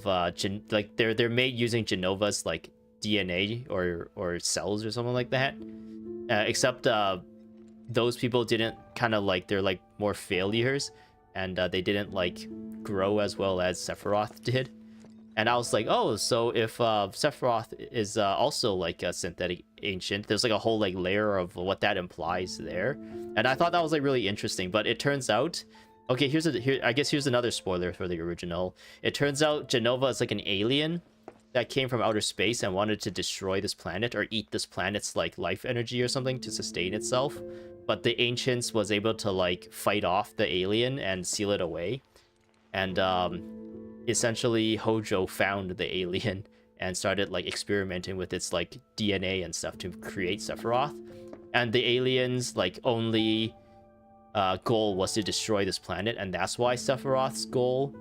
like they're made using Genova's like DNA or cells or something like that. Except those people didn't kind of like, they're like more failures, and they didn't like grow as well as Sephiroth did. And I was like, oh, so if Sephiroth is also like a synthetic ancient, there's like a whole like layer of what that implies there. And I thought that was like really interesting, but it turns out, okay, I guess here's another spoiler for the original. It turns out Genova is like an alien that came from outer space and wanted to destroy this planet or eat this planet's like life energy or something to sustain itself. But the ancients was able to like fight off the alien and seal it away. And essentially Hojo found the alien and started like experimenting with its like DNA and stuff to create Sephiroth. And the aliens like only goal was to destroy this planet, and that's why Sephiroth's goal,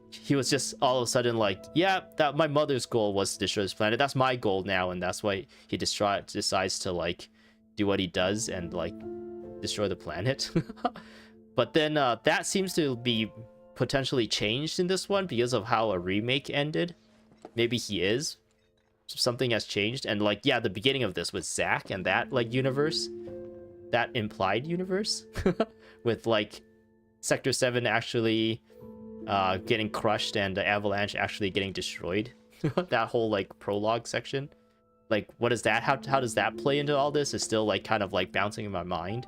he was just all of a sudden like, yeah, that my mother's goal was to destroy this planet, that's my goal now, and that's why he decides to like do what he does and like destroy the planet. But then that seems to be potentially changed in this one because of how a remake ended. Maybe he is, something has changed. And like, yeah, the beginning of this was Zack and that like universe, that implied universe with like Sector 7 actually getting crushed and the Avalanche actually getting destroyed. That whole like prologue section, like what is that, how does that play into all this is still like kind of like bouncing in my mind.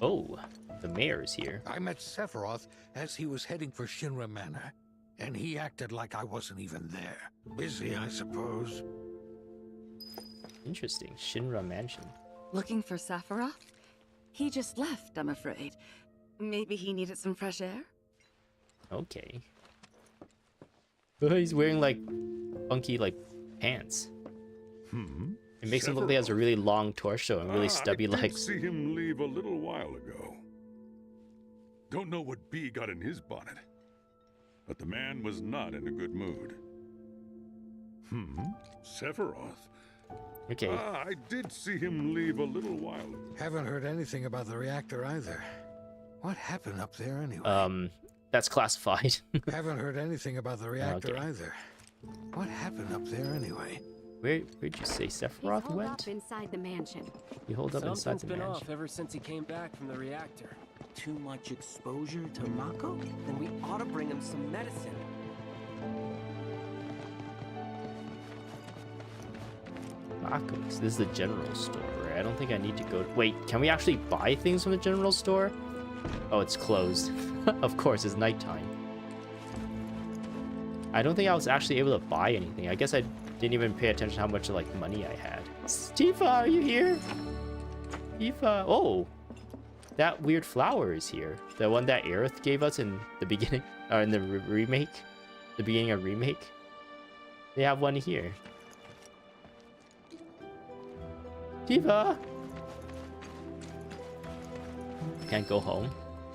Oh, the mayor's here. I met Sephiroth as he was heading for Shinra Manor, and he acted like I wasn't even there. Busy, I suppose. Interesting. Shinra Mansion. Looking for Sephiroth? He just left, I'm afraid. Maybe he needed some fresh air? Okay. Oh, he's wearing like funky like pants. It makes him look like he has a really long torso and really stubby I did legs. see him leave a little while ago. Don't know what bee got in his bonnet, but the man was not in a good mood. Sephiroth. Okay. I did see him leave a little while ago. Haven't heard anything about the reactor either. What happened up there anyway? That's classified. Haven't heard anything about the reactor Okay. either. What happened up there anyway? Where'd you say Sephiroth He's holed went? up inside the mansion. He holed up inside Something's the been mansion. off ever since he came back from the reactor. Too much exposure to Mako? Then we ought to bring him some medicine. Mako's. This is the general store, right? I don't think I need to go. Wait, can we actually buy things from the general store? Oh, it's closed. Of course, it's nighttime. I don't think I was actually able to buy anything. I guess I didn't even pay attention to how much like money I had. Tifa, are you here? Tifa. Oh, that weird flower is here. The one that Aerith gave us in the beginning, or in the remake, the beginning of remake. They have one here. Tifa. Can't go home.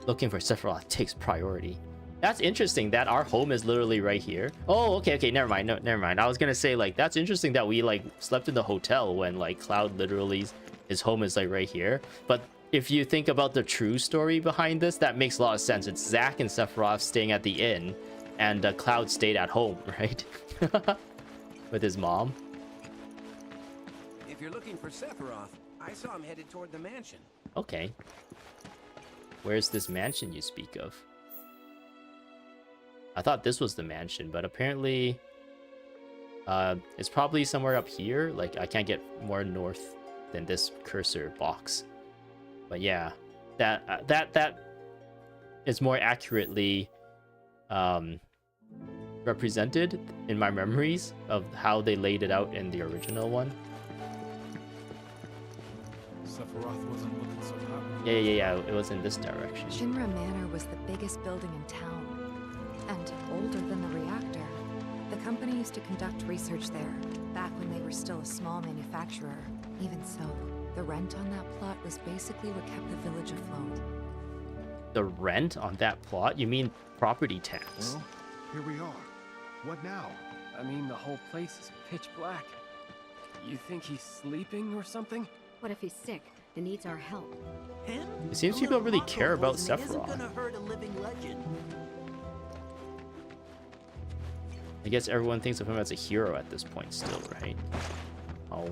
Looking for Sephiroth takes priority. That's interesting that our home is literally right here. Oh, okay, never mind. No, never mind. I was gonna say like that's interesting that we like slept in the hotel when like Cloud literally his home is like right here. But if you think about the true story behind this, that makes a lot of sense. It's Zack and Sephiroth staying at the inn, and Cloud stayed at home, right? With his mom. If you're looking for Sephiroth, I saw him headed toward the mansion. Okay. Where's this mansion you speak of? I thought this was the mansion, but apparently it's probably somewhere up here. Like I can't get more north than this cursor box. But yeah, that is more accurately represented in my memories of how they laid it out in the original one. Sephiroth wasn't looking so hot. Yeah, it was in this direction. Shinra Manor was the biggest building in town, and older than the reactor. The company used to conduct research there, back when they were still a small manufacturer. Even so, the rent on that plot was basically what kept the village afloat. The rent on that plot? You mean property tax? Well, here we are. What now? I mean, the whole place is pitch black. You think he's sleeping or something? What if he's sick and needs our help? It seems people really care about Sephiroth. I guess everyone thinks of him as a hero at this point still, right? Oh.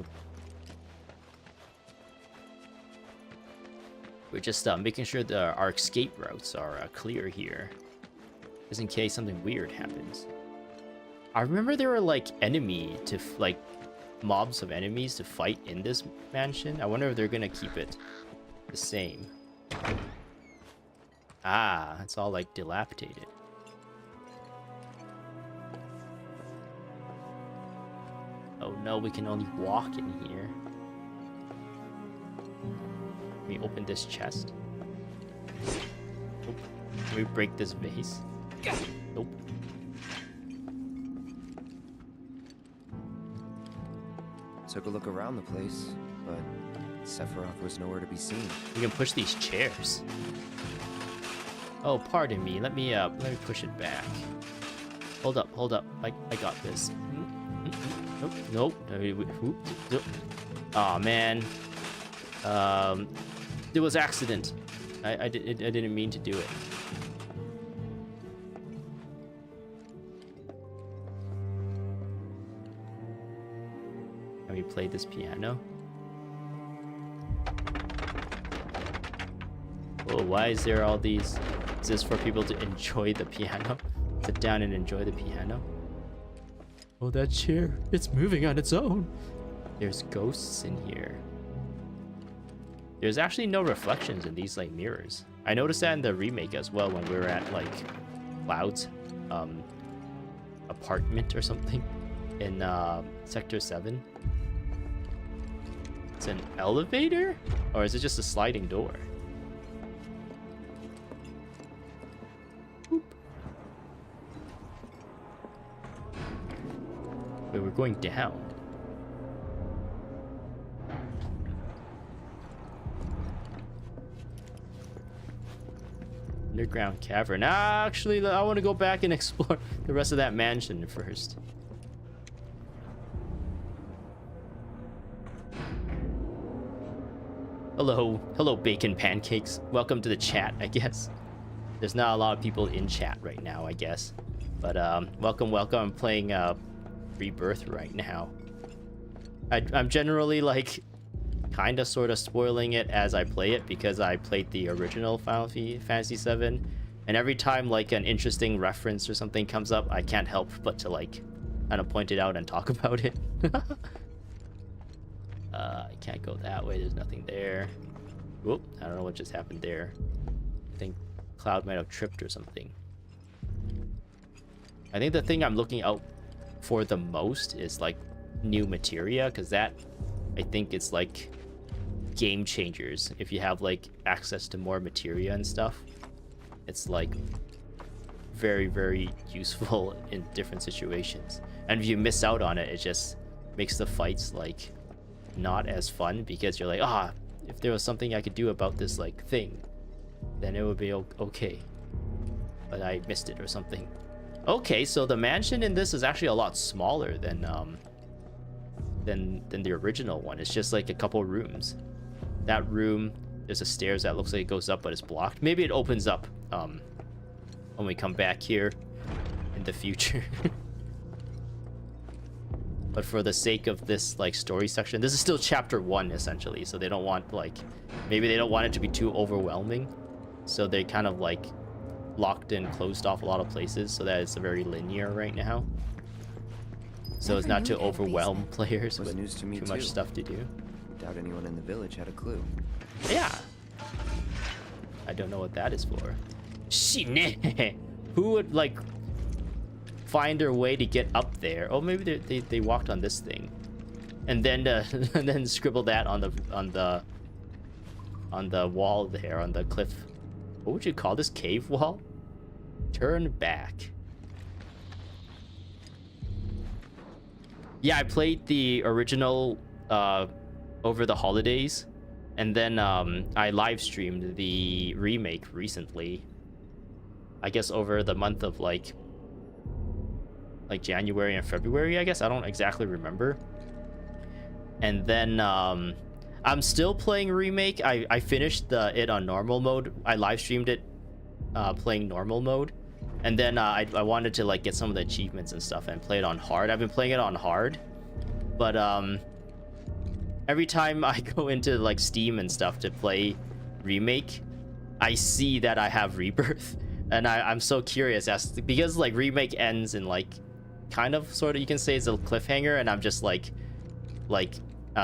We're just making sure that our escape routes are clear here. Just in case something weird happens. I remember there were like mobs of enemies to fight in this mansion. I wonder if they're gonna keep it the same. Ah, it's all like dilapidated. Oh no, we can only walk in here. Let me open this chest. Oh. Can we break this vase? Nope. Took a look around the place, but Sephiroth was nowhere to be seen. We can push these chairs. Oh, pardon me. Let me push it back. Hold up. I got this. Nope. Oh man. It was accident. I didn't mean to do it. Can we play this piano? Oh, why is there all these? Is this for people to enjoy the piano? Sit down and enjoy the piano? Oh, that chair. It's moving on its own. There's ghosts in here. There's actually no reflections in these like mirrors. I noticed that in the remake as well when we were at like Cloud's apartment or something in Sector 7. It's an elevator? Or is it just a sliding door? Boop. Wait, we're going down. Underground cavern. Actually, I want to go back and explore the rest of that mansion first. Hello, bacon pancakes. Welcome to the chat, I guess. There's not a lot of people in chat right now, I guess. But welcome. I'm playing Rebirth right now. I'm generally like kind of sort of spoiling it as I play it because I played the original Final Fantasy VII, and every time like an interesting reference or something comes up, I can't help but to like kind of point it out and talk about it. I can't go that way. There's nothing there. Whoop! I don't know what just happened there. I think Cloud might have tripped or something. I think the thing I'm looking out for the most is like new materia, because that I think it's like game changers. If you have like access to more materia and stuff, it's like very, very useful in different situations. And if you miss out on it, it just makes the fights like not as fun, because you're like, if there was something I could do about this like thing, then it would be okay, but I missed it or something. Okay, so the mansion in this is actually a lot smaller than the original one. It's just like a couple rooms. That room, there's a stairs that looks like it goes up, but it's blocked. Maybe it opens up when we come back here in the future. But for the sake of this like story section, this is still chapter 1 essentially, so they don't want like, maybe they don't want it to be too overwhelming, so they kind of like locked and closed off a lot of places so that it's very linear right now, so as not to overwhelm players with too much stuff to do. Doubt anyone in the village had a clue. Yeah, I don't know what that is for. Shit. Who would like find their way to get up there? Oh, maybe they walked on this thing, and then and then scribble that on the wall there, on the cliff. What would you call this? Cave wall? Turn back. Yeah, I played the original over the holidays, and then I live streamed the remake recently. I guess over the month of like January and February, I guess. I don't exactly remember. And then I'm still playing Remake. I finished it on normal mode. I live streamed it playing normal mode, and then I wanted to like get some of the achievements and stuff and play it on hard. I've been playing it on hard, but every time I go into like Steam and stuff to play Remake, I see that I have Rebirth, and I'm so curious because like Remake ends in like kind of sort of, you can say it's a cliffhanger, and I'm just like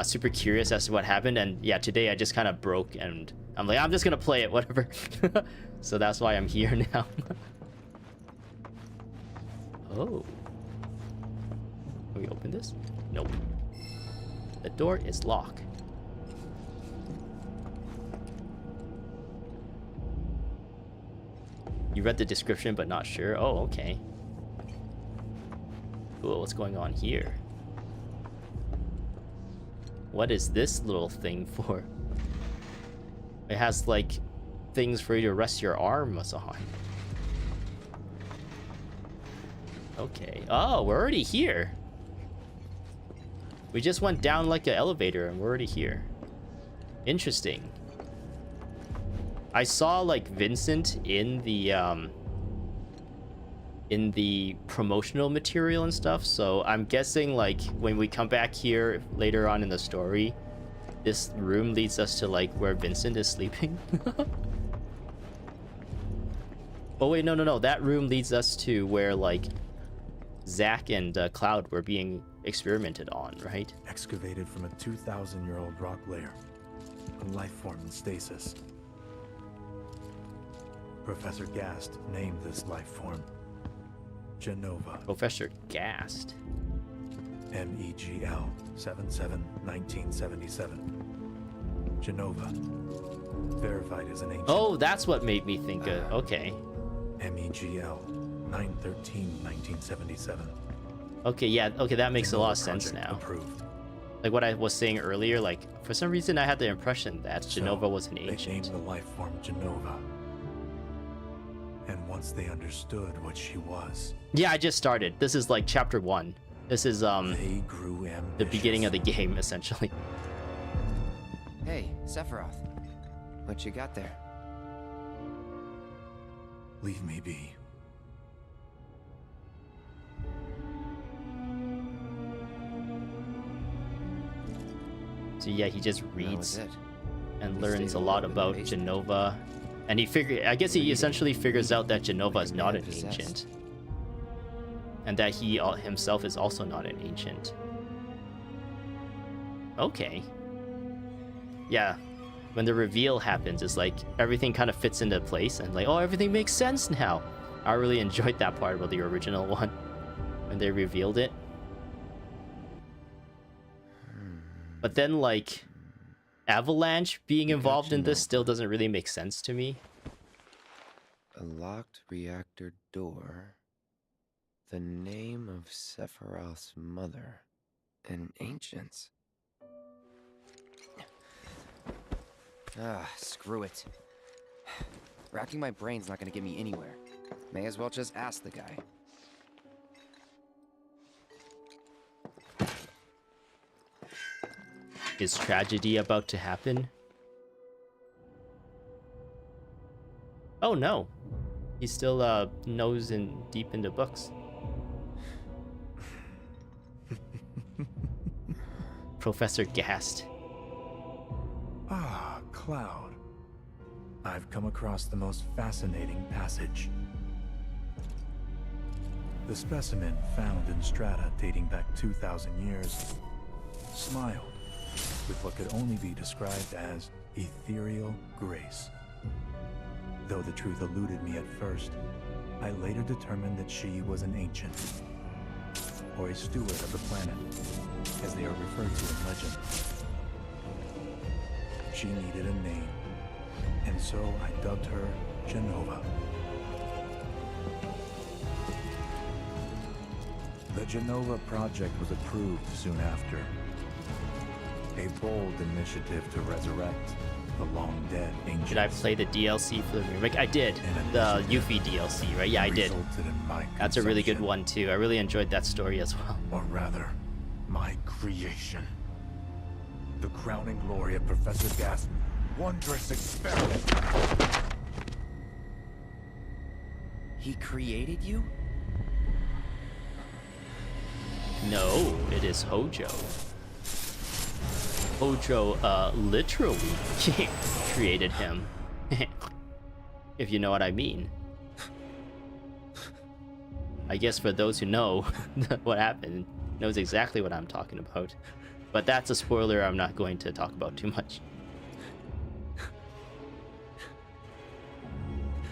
super curious as to what happened. And yeah, today I just kind of broke, and I'm like, I'm just gonna play it, whatever. So that's why I'm here now. Oh, can we open this? Nope, the door is locked. You read the description but not sure? Oh, okay. Cool, what's going on here? What is this little thing for? It has like things for you to rest your arms on. Okay. Oh, we're already here. We just went down like an elevator and we're already here. Interesting. I saw like Vincent in the promotional material and stuff, so I'm guessing like when we come back here later on in the story, this room leads us to like where Vincent is sleeping. Oh wait, no, that room leads us to where like Zack and Cloud were being experimented on, right? Excavated from a 2,000-year-old rock layer, a life form in stasis. Professor Gast named this life form Genova. Professor Gast. MEGL 77-1977. Genova. Verified as an ancient. Oh, that's what made me think of. Okay. MEGL 9/13/1977. Okay, yeah, okay, that makes Genova a lot of sense now. Approved. Like what I was saying earlier, like for some reason I had the impression that Genova was an ancient. They named the life form Genova. And once they understood what she was. Yeah, I just started. This is like chapter 1. This is they grew the beginning of the game essentially. Hey, Sephiroth. What you got there? Leave me be. So yeah, he just reads and He learns stayed a lot alone in the about basement. Genova. And I guess he essentially figures out that Genova is not an possessed. ancient. And that he himself is also not an ancient. Okay. Yeah. When the reveal happens, it's like everything kind of fits into place and like, oh, everything makes sense now. I really enjoyed that part about the original one when they revealed it. But then like Avalanche being involved in this still doesn't really make sense to me. A locked reactor door. The name of Sephiroth's mother. An ancient's. Ah, screw it. Racking my brain's not gonna get me anywhere. May as well just ask the guy. Is tragedy about to happen? Oh no. He's still nose in deep into books. Professor Gast. Ah, Cloud. I've come across the most fascinating passage. The specimen found in strata dating back 2,000 years smiled with what could only be described as ethereal grace. Though the truth eluded me at first, I later determined that she was an ancient, or a steward of the planet, as they are referred to in legend. She needed a name, and so I dubbed her Genova. The Genova project was approved soon after. A bold initiative to resurrect the long-dead ancients. Did I play the DLC for the remake? I did. The Yuffie DLC, right? Yeah, I did. That's a really good one too. I really enjoyed that story as well. Or rather, my creation. The crowning glory of Professor Gast's wondrous experiment. He created you? No, it is Hojo. Hojo, literally created him. If you know what I mean. I guess for those who know what happened, knows exactly what I'm talking about. But that's a spoiler I'm not going to talk about too much.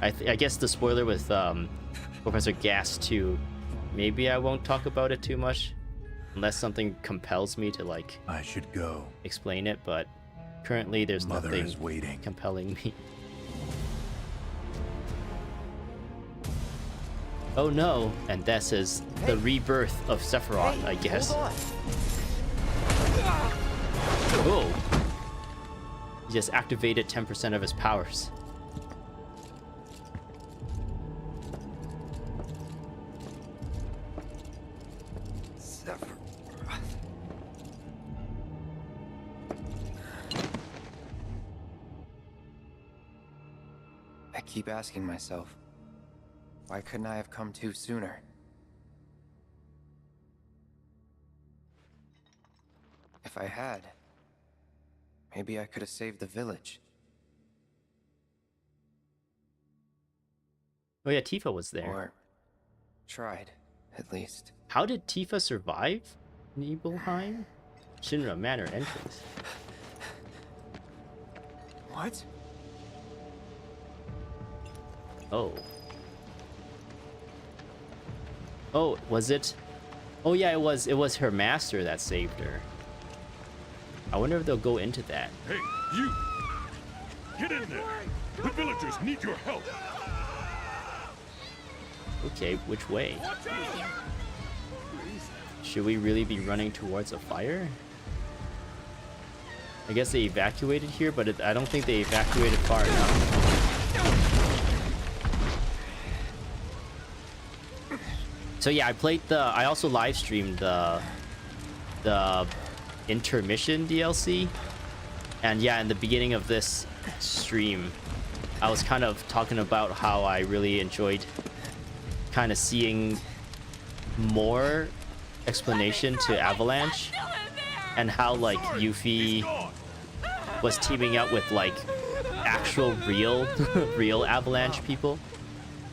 I guess the spoiler with Professor Gast too, maybe I won't talk about it too much. Unless something compels me to like I should go. Explain it, but currently there's Mother nothing is waiting. compelling me. Oh no, and this is the rebirth of Sephiroth, I guess. Oh. He just activated 10% of his powers. I keep asking myself, why couldn't I have come to sooner? If I had, maybe I could have saved the village. Oh yeah, Tifa was there. Or tried, at least. How did Tifa survive Nibelheim? Shinra Manor entrance. What? Oh. Oh, was it? Oh yeah, it was her master that saved her. I wonder if they'll go into that. Hey, you! Get in there! The villagers need your help! Okay, which way? Should we really be running towards a fire? I guess they evacuated here, but I don't think they evacuated far enough. So yeah, I also live streamed the intermission DLC, and yeah, in the beginning of this stream, I was kind of talking about how I really enjoyed kind of seeing more explanation to Avalanche, and how like Yuffie was teaming up with like actual real Avalanche people,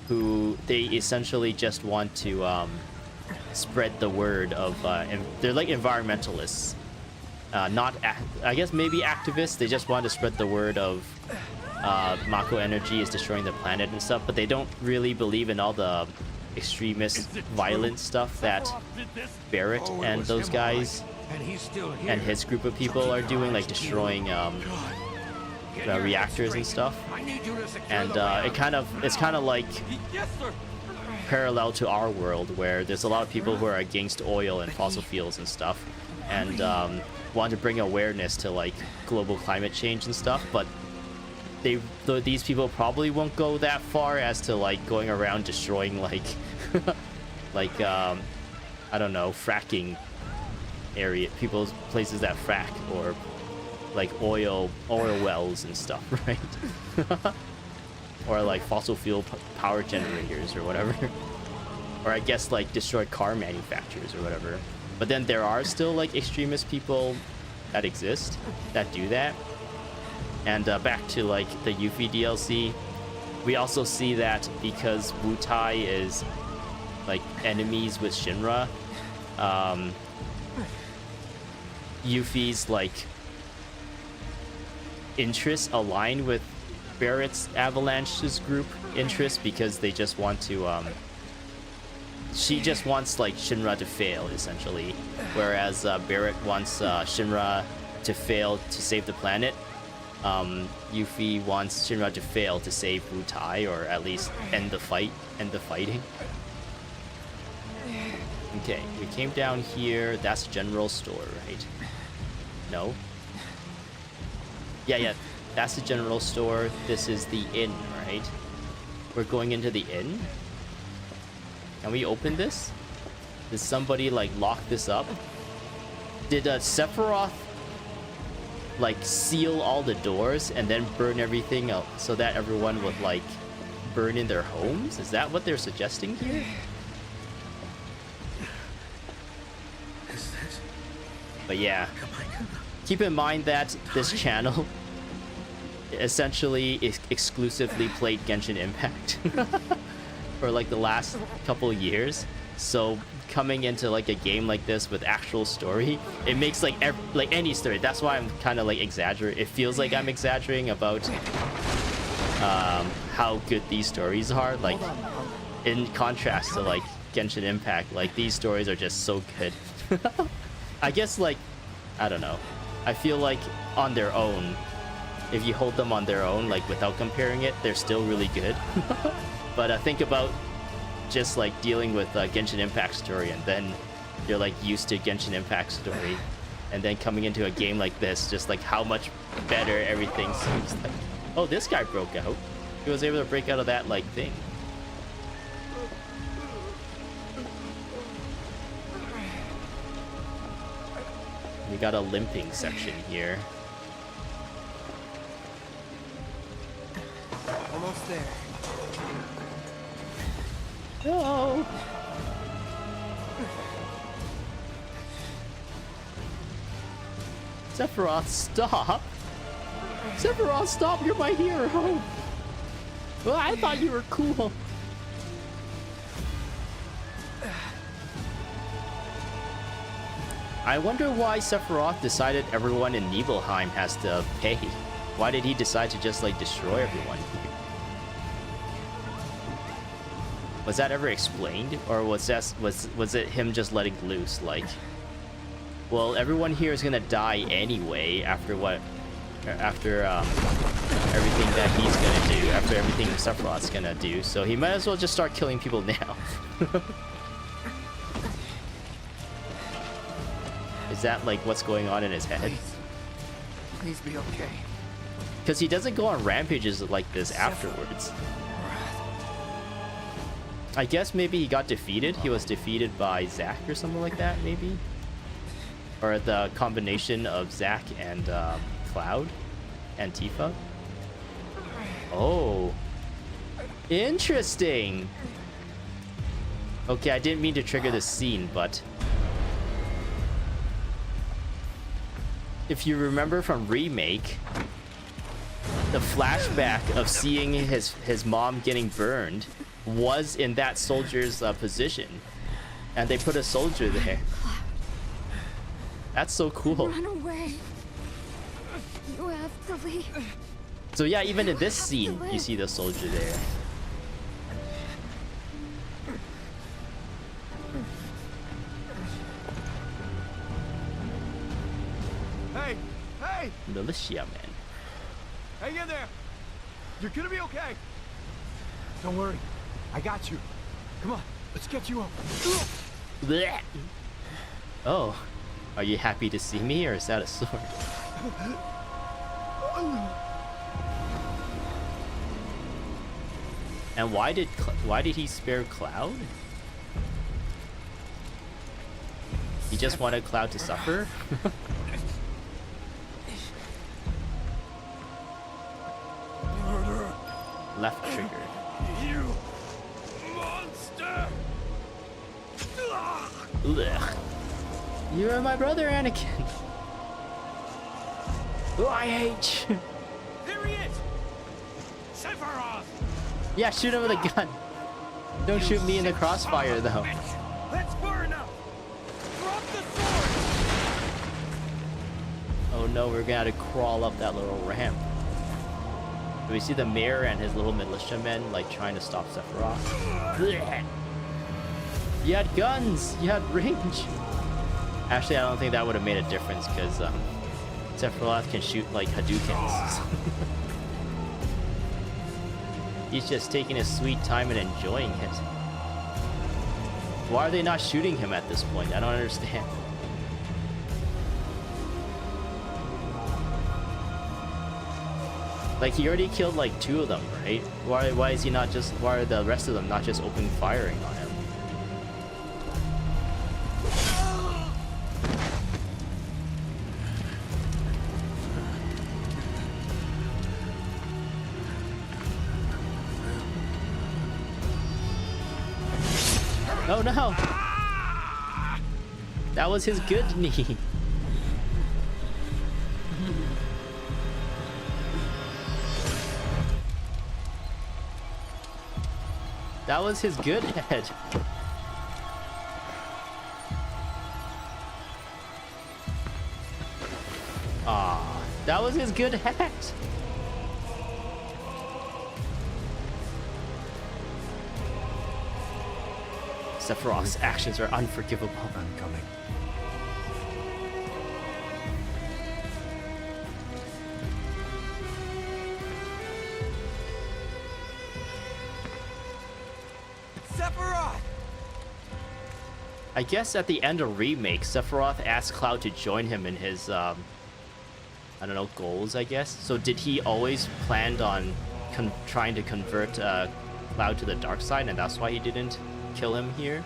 who they essentially just want to spread the word of they're like environmentalists, I guess maybe activists. They just want to spread the word of Mako energy is destroying the planet and stuff, but they don't really believe in all the extremist violent stuff that Barrett and those guys and his group of people are doing, like destroying reactors and stuff. And it's kind of like parallel to our world, where there's a lot of people who are against oil and fossil fuels and stuff, and want to bring awareness to like global climate change and stuff, but these people probably won't go that far as to like going around destroying like I don't know, fracking people's places that frack, or like oil wells and stuff, right? Or like fossil fuel power generators or whatever. Or I guess like destroy car manufacturers or whatever. But then there are still like extremist people that exist that do that. And back to like the Yuffie DLC, we also see that because Wutai is like enemies with Shinra, Yuffie's like interests align with Barrett's Avalanche's group interests, because they just want to she just wants like Shinra to fail essentially, whereas Barrett wants Shinra to fail to save the planet. Yuffie wants Shinra to fail to save Wutai, or at least end the fighting. Okay, we came down here. That's general store, right? No? Yeah, that's the general store. This is the inn, right? We're going into the inn? Can we open this? Did somebody like lock this up? Did Sephiroth like seal all the doors and then burn everything up so that everyone would like burn in their homes? Is that what they're suggesting here? But yeah, keep in mind that this channel essentially is exclusively played Genshin Impact for like the last couple years. So coming into like a game like this with actual story, it makes like any story. That's why I'm kind of like exaggerating. It feels like I'm exaggerating about how good these stories are. Like in contrast to like Genshin Impact, like these stories are just so good. I guess like, I don't know. I feel like on their own, if you hold them on their own, like without comparing it, they're still really good. But think about just like dealing with Genshin Impact story, and then you're like used to Genshin Impact story, and then coming into a game like this, just like how much better everything seems like. Oh, this guy broke out. He was able to break out of that like thing. We got a limping section here. Almost there. No. Sephiroth, stop! Sephiroth, stop! You're my hero! Well, I thought you were cool. I wonder why Sephiroth decided everyone in Nibelheim has to pay. Why did he decide to just like destroy everyone here? Was that ever explained, or was it him just letting loose? Like, well, everyone here is gonna die anyway after everything that he's gonna do, after everything Sephiroth's gonna do. So he might as well just start killing people now. Is that like what's going on in his head? Please be okay. Because he doesn't go on rampages like this afterwards. I guess maybe he got defeated. He was defeated by Zack or something like that, maybe? Or the combination of Zack and Cloud and Tifa. Oh. Interesting! Okay, I didn't mean to trigger this scene, but... if you remember from Remake, the flashback of seeing his mom getting burned was in that soldier's position, and they put a soldier there. That's so cool. Run away. You have to leave. So yeah, even in this scene, you see the soldier there. Hey! Hey! Militia man. Hang in there! You're gonna be okay! Don't worry. I got you. Come on, let's get you up. Blech. Oh, are you happy to see me, or is that a sword? And why did he spare Cloud? He just wanted Cloud to suffer? Left trigger. You monster! Ugh. You are my brother, Anakin. Oh, I hate you. There he is! Sephiroth! Yeah, shoot him with a gun. Don't shoot me in the crossfire, though. Let's burn him! Drop the sword! Oh no, we're gonna have to crawl up that little ramp. Do we see the mayor and his little militiamen like trying to stop Sephiroth? Blech. You had guns! You had range! Actually, I don't think that would have made a difference, because Sephiroth can shoot like Hadoukens. He's just taking his sweet time and enjoying it. Why are they not shooting him at this point? I don't understand. Like, he already killed like 2 of them, right? Why is he not just, why are the rest of them not just open firing on him? Oh no! That was his good knee. That was his good head. Ah, that was his good head. Sephiroth's actions are unforgivable. I'm coming. Sephiroth! I guess at the end of Remake, Sephiroth asked Cloud to join him in his, I don't know, goals, I guess. So did he always planned on trying to convert Cloud to the dark side, and that's why he didn't kill him here?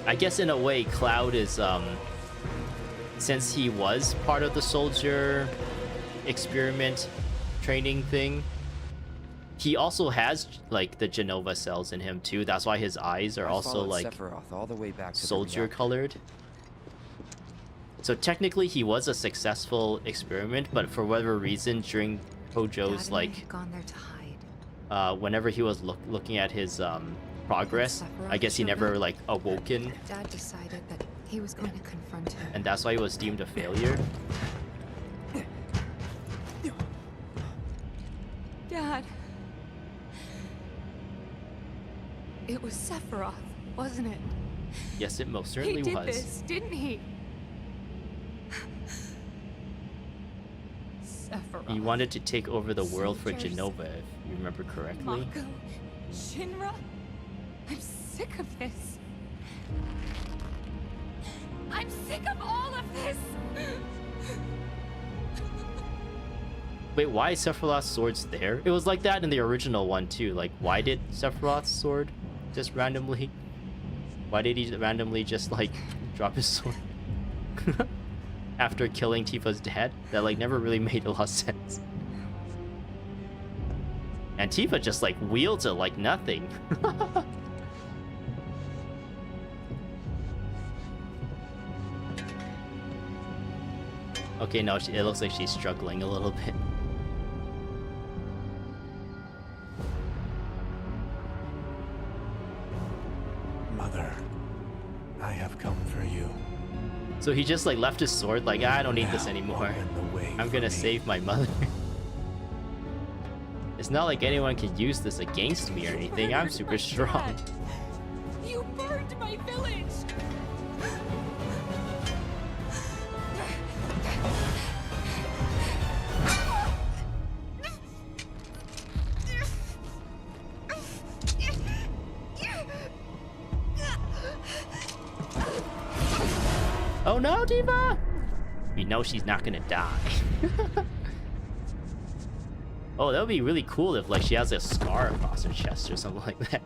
I guess in a way, Cloud is, since he was part of the soldier experiment training thing, he also has like the Genova cells in him too. That's why his eyes are also like Sephiroth all the way back to soldier colored. So technically he was a successful experiment, but for whatever reason during Hojo's like gone there to hide. Whenever he was looking at his progress, I guess he never like awoken. Dad decided that he was going to confront him. And that's why he was deemed a failure. Dad. It was Sephiroth, wasn't it? Yes, it most certainly was. He did this, didn't he? Sephiroth. He wanted to take over the world for Genova, if you remember correctly. Mako, Shinra, I'm sick of this. I'm sick of all of this. Wait, why is Sephiroth's swords there? It was like that in the original one too. Like, why did Sephiroth's sword just randomly? Why did he randomly just like drop his sword after killing Tifa's dad? That like never really made a lot of sense. And Tifa just like wields it like nothing. Okay, no, it looks like she's struggling a little bit. Mother, I have come for you. So he just like left his sword like, I don't need this anymore. I'm gonna save my mother. It's not like anyone can use this against me or anything. I'm super strong. You burned my village! Oh no, Tifa! We know she's not gonna die. Oh, that would be really cool if like she has a scar across her chest or something like that.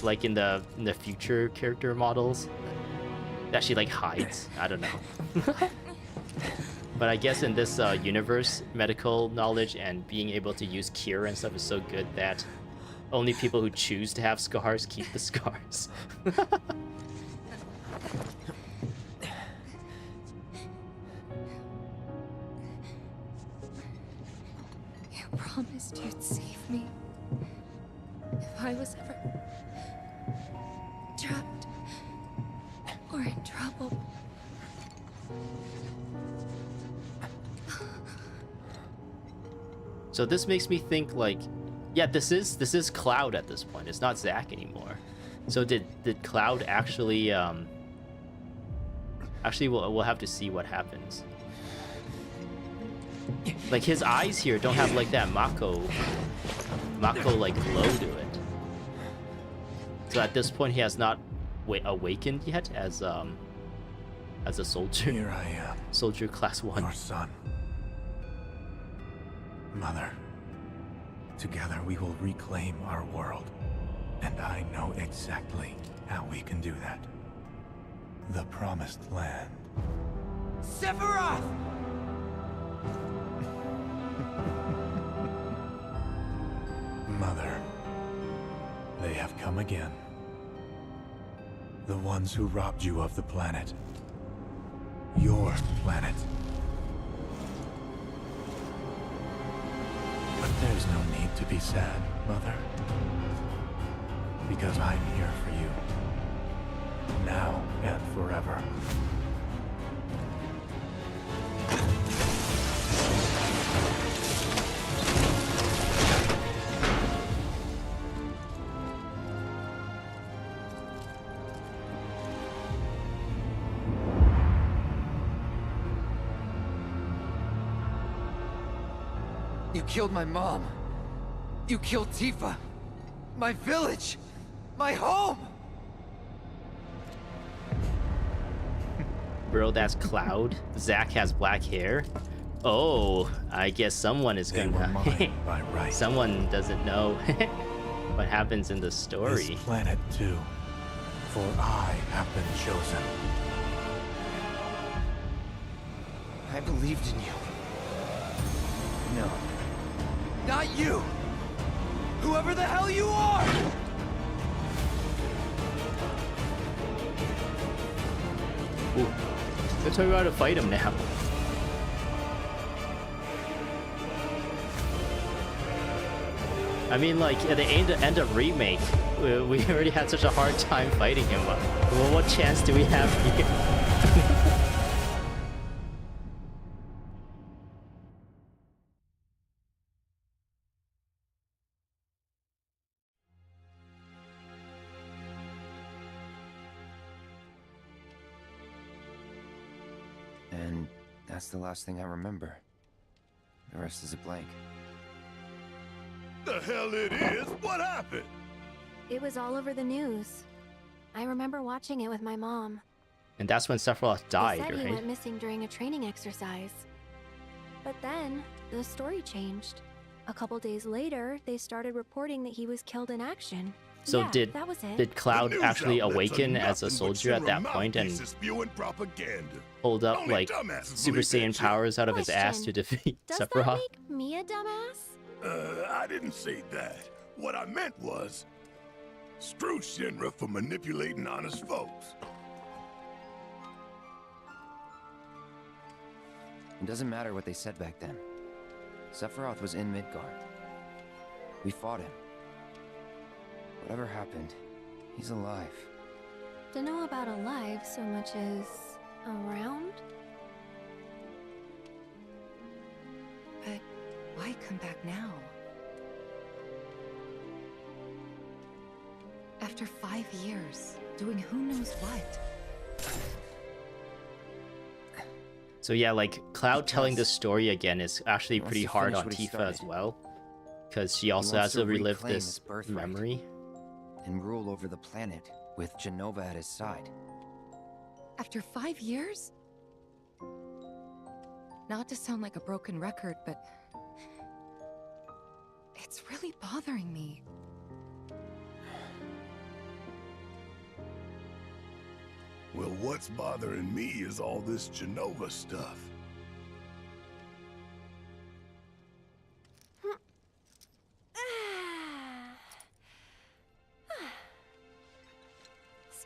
like in the future character models that she like hides. I don't know. But I guess in this universe, medical knowledge and being able to use cure and stuff is so good that only people who choose to have scars keep the scars. You promised you'd save me. If I was ever trapped or in trouble. So this makes me think like, yeah, this is Cloud at this point. It's not Zack anymore. So did Cloud actually we'll have to see what happens. Like his eyes here don't have like that Mako like glow to it. So at this point he has not awakened yet as a soldier. Here I am. Soldier class 1. Your son. Mother. Together we will reclaim our world. And I know exactly how we can do that. The Promised Land. Sephiroth! Mother. They have come again. The ones who robbed you of the planet. Your planet. But there's no need to be sad, Mother. Because I'm here for you. Now and forever. You killed my mom. You killed Tifa. My village. My home. Bro, that's Cloud. Zack has black hair. Oh, I guess someone is They were gonna. mine by right. Someone doesn't know what happens in the story. This planet too, for I have been chosen. I believed in you. No. Not you! Whoever the hell you are! Ooh. They're talking about how to fight him now. I mean, like, at the end of Remake, we already had such a hard time fighting him. Well, what chance do we have here? And that's the last thing I remember. The rest is a blank. The hell it is? What happened? It was all over the news. I remember watching it with my mom. And that's when Sephiroth died, They said he right? went missing during a training exercise. But then, the story changed. A couple days later, they started reporting that he was killed in action. So Yeah, did that was it. did Cloud The news actually outlets are awaken as a nothing but soldier at that Shinra point and mouthpieces spewing propaganda. hold up Only like dumbasses Super believe that Saiyan shit. powers out of his ass to Question. defeat Does Sephiroth? that make me a dumbass? I didn't say that. What I meant was, screw Shinra for manipulating honest folks. It doesn't matter what they said back then. Sephiroth was in Midgard. We fought him. Whatever happened, he's alive. Don't know about alive so much as around? But why come back now? After 5 years, doing who knows what? So yeah, like Cloud telling the story again is actually wants pretty to hard finish on what he Tifa as started. well, because she also wants has to to relive reclaim this his birthright. memory. And rule over the planet with Genova at his side. After 5 years? Not to sound like a broken record, but it's really bothering me. Well, what's bothering me is all this Genova stuff.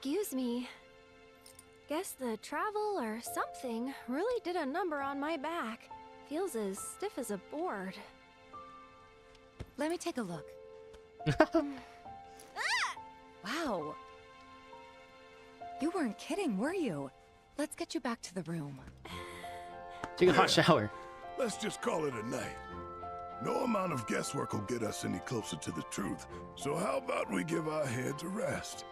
Excuse me. Guess the travel or something really did a number on my back. Feels as stiff as a board. Let me take a look. Wow. You weren't kidding, were you? Let's get you back to the room. Take a hot shower. Let's just call it a night. No amount of guesswork will get us any closer to the truth. So how about we give our heads a rest?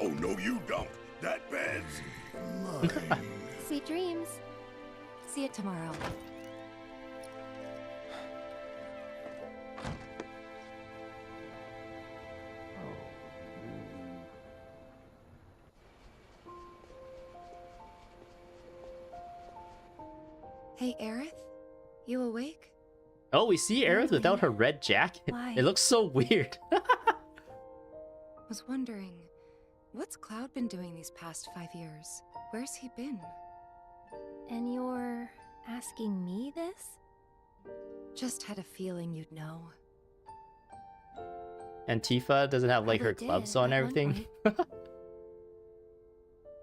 Oh, no, you don't. That bed's mine. Sweet dreams. See you tomorrow. Hey, Aerith? You awake? Oh, we see Aerith without her red jacket. Why? It looks so weird. Was wondering, what's Cloud been doing these past 5 years? Where's he been? And you're asking me this? Just had a feeling you'd know. And Tifa doesn't have like her Probably gloves did on and at one everything.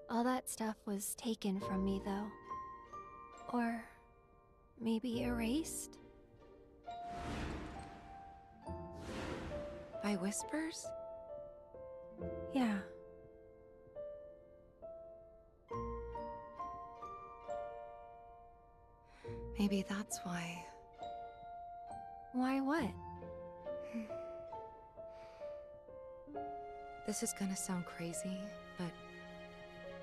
All that stuff was taken from me, though. Or maybe erased? By whispers? Yeah. Maybe that's why. Why what? This is gonna sound crazy, but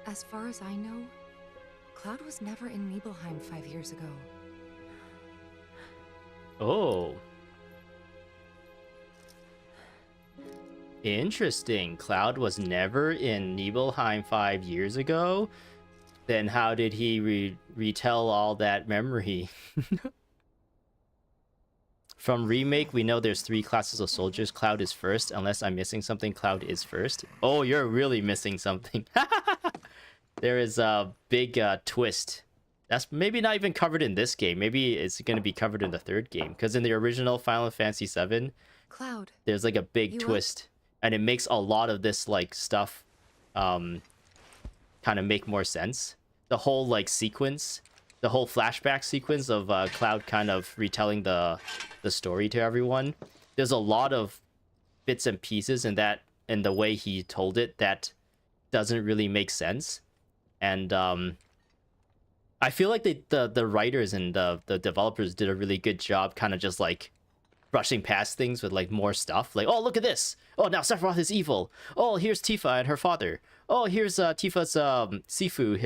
as far as I know, Cloud was never in Nibelheim 5 years ago. Oh. Interesting. Cloud was never in Nibelheim 5 years ago? Then how did he retell all that memory? From Remake, we know there's 3 classes of soldiers. Cloud is first. Unless I'm missing something, Cloud is first. Oh, you're really missing something. There is a big twist. That's maybe not even covered in this game. Maybe it's going to be covered in the 3rd game. Because in the original Final Fantasy VII, Cloud, there's like a big twist. And it makes a lot of this like stuff kind of make more sense. The whole like sequence, the whole flashback sequence of Cloud kind of retelling the story to everyone. There's a lot of bits and pieces in that, in the way he told it, that doesn't really make sense. And I feel like the writers and the developers did a really good job kind of just like brushing past things with like more stuff. Like, oh, look at this. Oh, now Sephiroth is evil. Oh, here's Tifa and her father. Oh, here's Tifa's Sifu,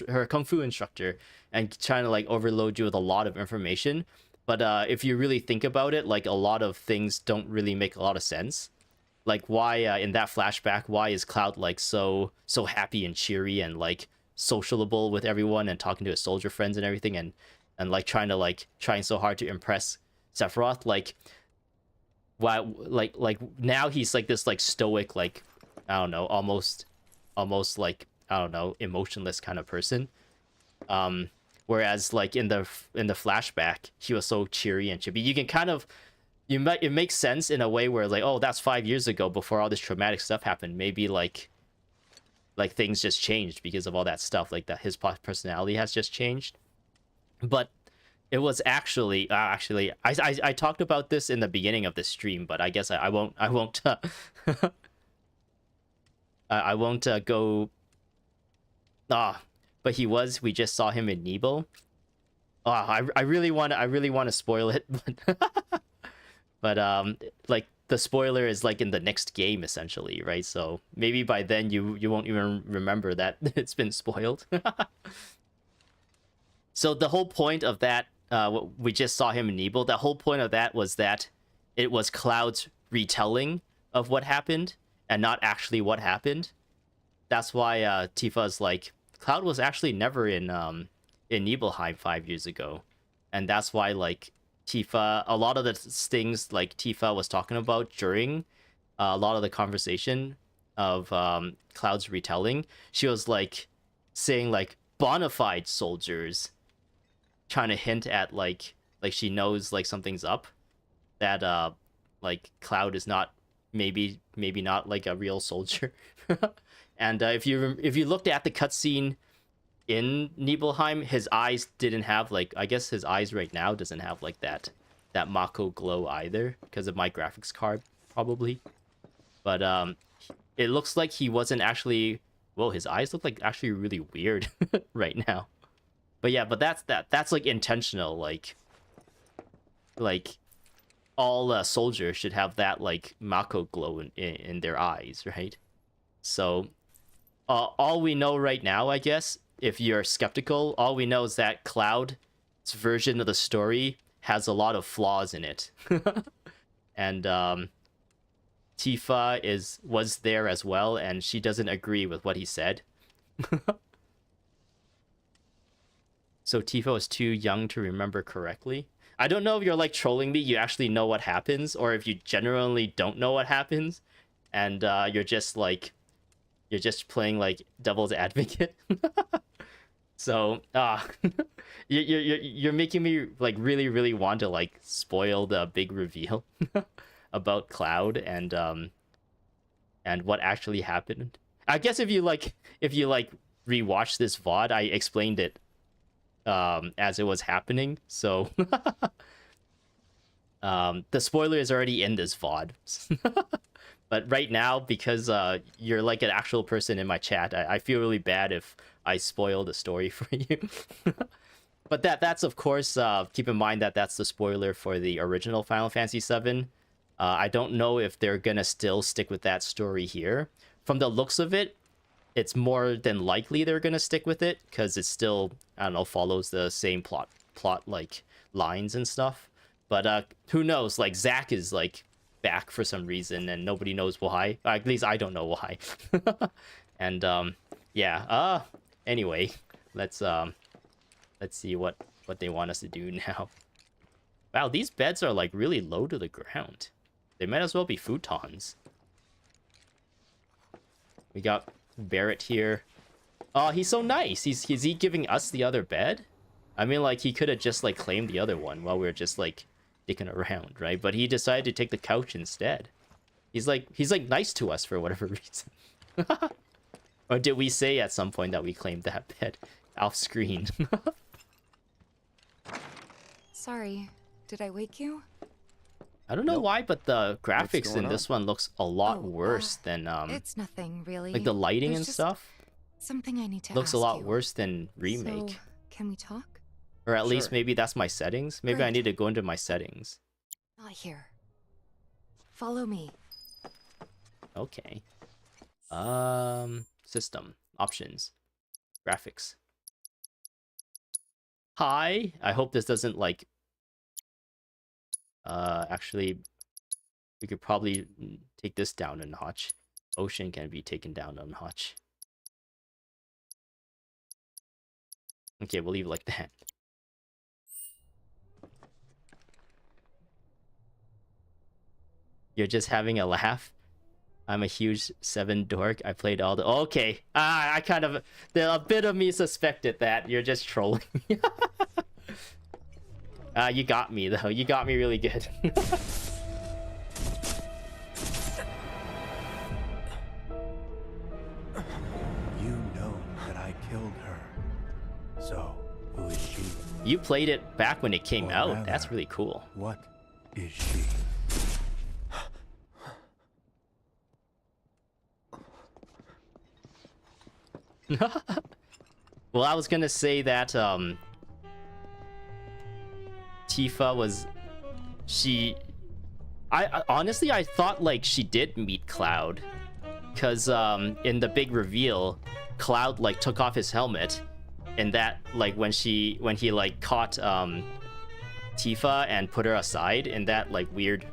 her kung fu instructor, and trying to like overload you with a lot of information. But if you really think about it, like a lot of things don't really make a lot of sense. Like why in that flashback, why is Cloud like so happy and cheery and like sociable with everyone and talking to his soldier friends and everything, and like trying so hard to impress Sephiroth? Like why, like now he's like this like stoic, like I don't know, almost like I don't know, emotionless kind of person. Whereas like in the flashback, he was so cheery and chippy. You can kind of it makes sense in a way where like, oh, that's 5 years ago before all this traumatic stuff happened. Maybe like things just changed because of all that stuff, like that his personality has just changed. But it was actually I talked about this in the beginning of the stream, but I guess I won't I won't go. But we just saw him in Nibel. I really want to spoil it, but like the spoiler is like in the next game essentially, right? So maybe by then you won't even remember that it's been spoiled. So the whole point of that, we just saw him in Nibel. The whole point of that was that it was Cloud's retelling of what happened and not actually what happened. That's why Tifa's like, Cloud was actually never in Nibelheim 5 years ago, and that's why like Tifa, a lot of the things like Tifa was talking about during a lot of the conversation of Cloud's retelling, she was like saying like bona fide soldiers, trying to hint at like she knows like something's up, that like Cloud is not maybe not like a real soldier. And if you looked at the cutscene in Nibelheim, his eyes didn't have like, I guess his eyes right now doesn't have like that Mako glow either because of my graphics card probably. But it looks like he wasn't actually, well, his eyes look like actually really weird right now. But yeah, but that's like intentional, like all soldiers should have that like Mako glow in their eyes, right? So all we know right now, I guess, if you're skeptical, all we know is that Cloud's version of the story has a lot of flaws in it. And Tifa was there as well, and she doesn't agree with what he said. So Tifa was too young to remember correctly. I don't know if you're like trolling me, you actually know what happens, or if you genuinely don't know what happens, and you're just playing like devil's advocate. So you're making me like really want to like spoil the big reveal about Cloud and what actually happened. I guess if you rewatch this VOD, I explained it as it was happening. So the spoiler is already in this VOD. But right now, because you're like an actual person in my chat, I feel really bad if I spoil the story for you. But that's of course, keep in mind that that's the spoiler for the original Final Fantasy VII. I don't know if they're gonna still stick with that story here. From the looks of it, it's more than likely they're gonna stick with it because it still, I don't know, follows the same plot like lines and stuff. But who knows? Like Zack is like back for some reason and nobody knows why. At least I don't know why. And yeah. Anyway, let's see what they want us to do now. Wow, these beds are like really low to the ground. They might as well be futons. We got Barrett here. Oh, he's so nice. Is he giving us the other bed? I mean, like, he could have just, like, claimed the other one while we were just, like, dicking around, right? But he decided to take the couch instead. He's like nice to us for whatever reason. Or did we say at some point that we claimed that bed off screen? Sorry, did I wake you? I don't know why, but the graphics in this one looks a lot worse than It's nothing really. like the lighting There's and just stuff Something I need to looks ask a lot you. worse than Remake. So, can we talk? Or at least maybe that's my settings. Maybe I Great. need to go into my settings. Not here. Follow me. Okay. System options, graphics. Hi. I hope this doesn't like. Actually, we could probably take this down a notch. Ocean can be taken down a notch. Okay, we'll leave it like that. You're just having a laugh? I'm a huge 7 dork. I played all the... Okay. I kind of... A bit of me suspected that. You're just trolling. You got me, though. You got me really good. You know that I killed her. So, who is she? You played it back when it came Or out. rather, That's really cool. What is she? Well, I was gonna say that Tifa was... I honestly, I thought like she did meet Cloud. Because in the big reveal, Cloud like took off his helmet. And that like when he like caught Tifa and put her aside in that like weird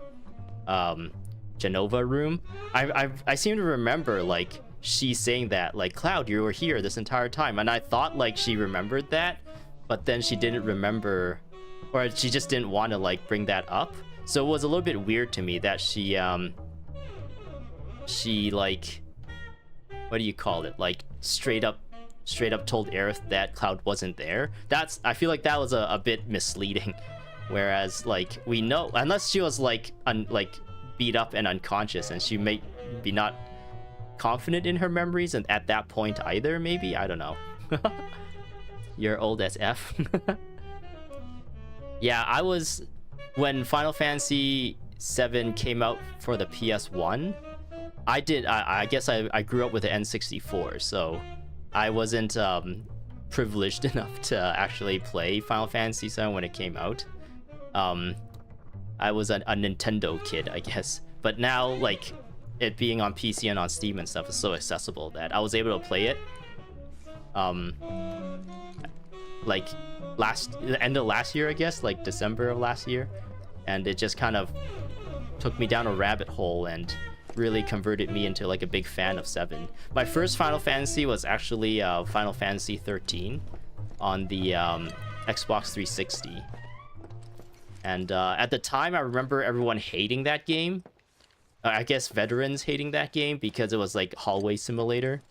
Genova room. I seem to remember like she saying that like, Cloud, you were here this entire time, and I thought like she remembered that, but then she didn't remember, or she just didn't want to like bring that up. So it was a little bit weird to me that she like, what do you call it, like straight up told Aerith that Cloud wasn't there. I feel like that was a bit misleading. Whereas like we know, unless she was like beat up and unconscious, and she may be not confident in her memories and at that point either, maybe, I don't know. You're old as F. Yeah, I was, when Final Fantasy VII came out for the PS1, I guess I grew up with the N64, so I wasn't privileged enough to actually play Final Fantasy VII when it came out. I was a Nintendo kid, I guess. But now, like, it being on PC and on Steam and stuff is so accessible that I was able to play it. Like, the end of last year, I guess, like December of last year. And it just kind of took me down a rabbit hole and really converted me into like a big fan of 7. My first Final Fantasy was actually Final Fantasy 13 on the Xbox 360. And at the time, I remember everyone hating that game. I guess veterans hating that game because it was like hallway simulator.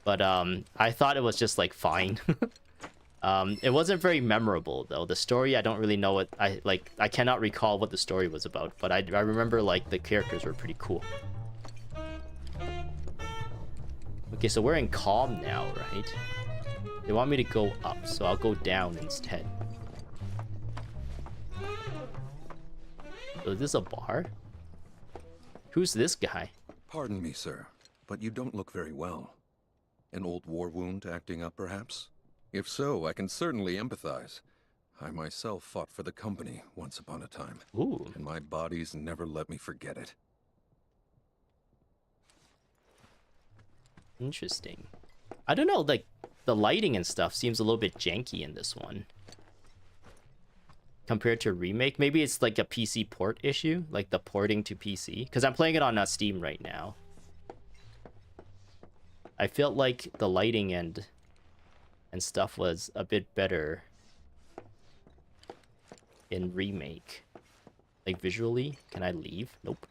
But I thought it was just like fine. It wasn't very memorable though. The story, I don't really know what I cannot recall what the story was about, but I remember like the characters were pretty cool. Okay, so we're in calm now, right? They want me to go up, so I'll go down instead. So is this a bar? Who's this guy? Pardon me, sir, but you don't look very well. An old war wound acting up, perhaps? If so, I can certainly empathize. I myself fought for the company once upon a time. Ooh. And my bodies never let me forget it. Interesting. I don't know, like, the lighting and stuff seems a little bit janky in this one. Compared to Remake. Maybe it's like a PC port issue, like the porting to PC. Because I'm playing it on Steam right now. I felt like the lighting and stuff was a bit better in Remake. Like visually. Can I leave? Nope.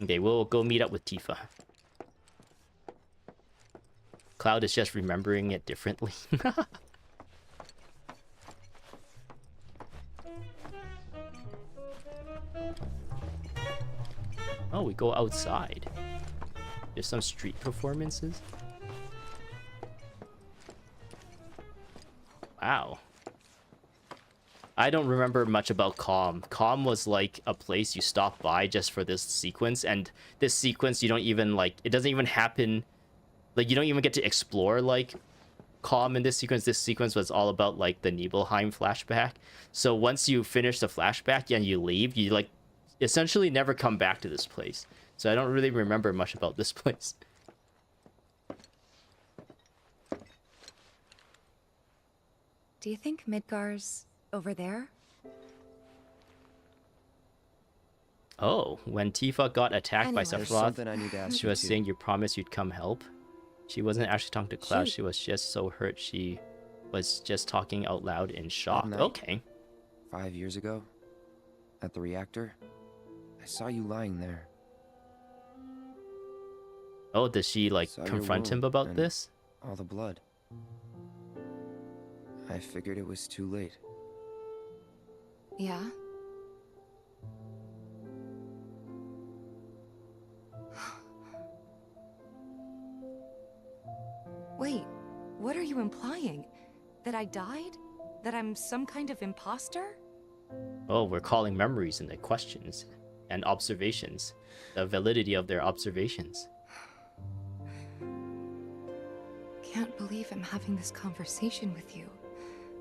Okay, we'll go meet up with Tifa. Cloud is just remembering it differently. Oh, we go outside. There's some street performances. Wow. I don't remember much about Calm. Calm was like a place you stop by just for this sequence, and this sequence you don't even like, it doesn't even happen, like you don't even get to explore like Calm in this sequence. This sequence was all about like the Nibelheim flashback. So once you finish the flashback and you leave, you like essentially never come back to this place. So I don't really remember much about this place. Do you think Midgar's over there? Oh, when Tifa got attacked by There's Sephiroth, something I need to ask she you was too. saying you promised you'd come help. She wasn't actually talking to Cloud, she was just so hurt she was just talking out loud in shock. night. Okay. 5 years ago, at the reactor, I saw you lying there. Oh, does she like Saw your confront him wound about and this? all the blood. I figured it was too late. Yeah? Wait, what are you implying? That I died? That I'm some kind of imposter? Oh, we're calling memories into questions and observations. The validity of their observations. Can't believe I'm having this conversation with you.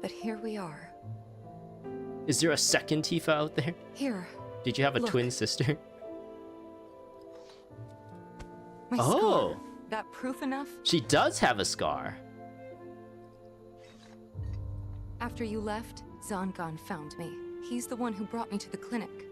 But here we are. Is there a second Tifa out there? Here. Did you have a Look. twin sister? My Oh! scar. That proof enough? She does have a scar. After you left, Zangan found me. He's the one who brought me to the clinic.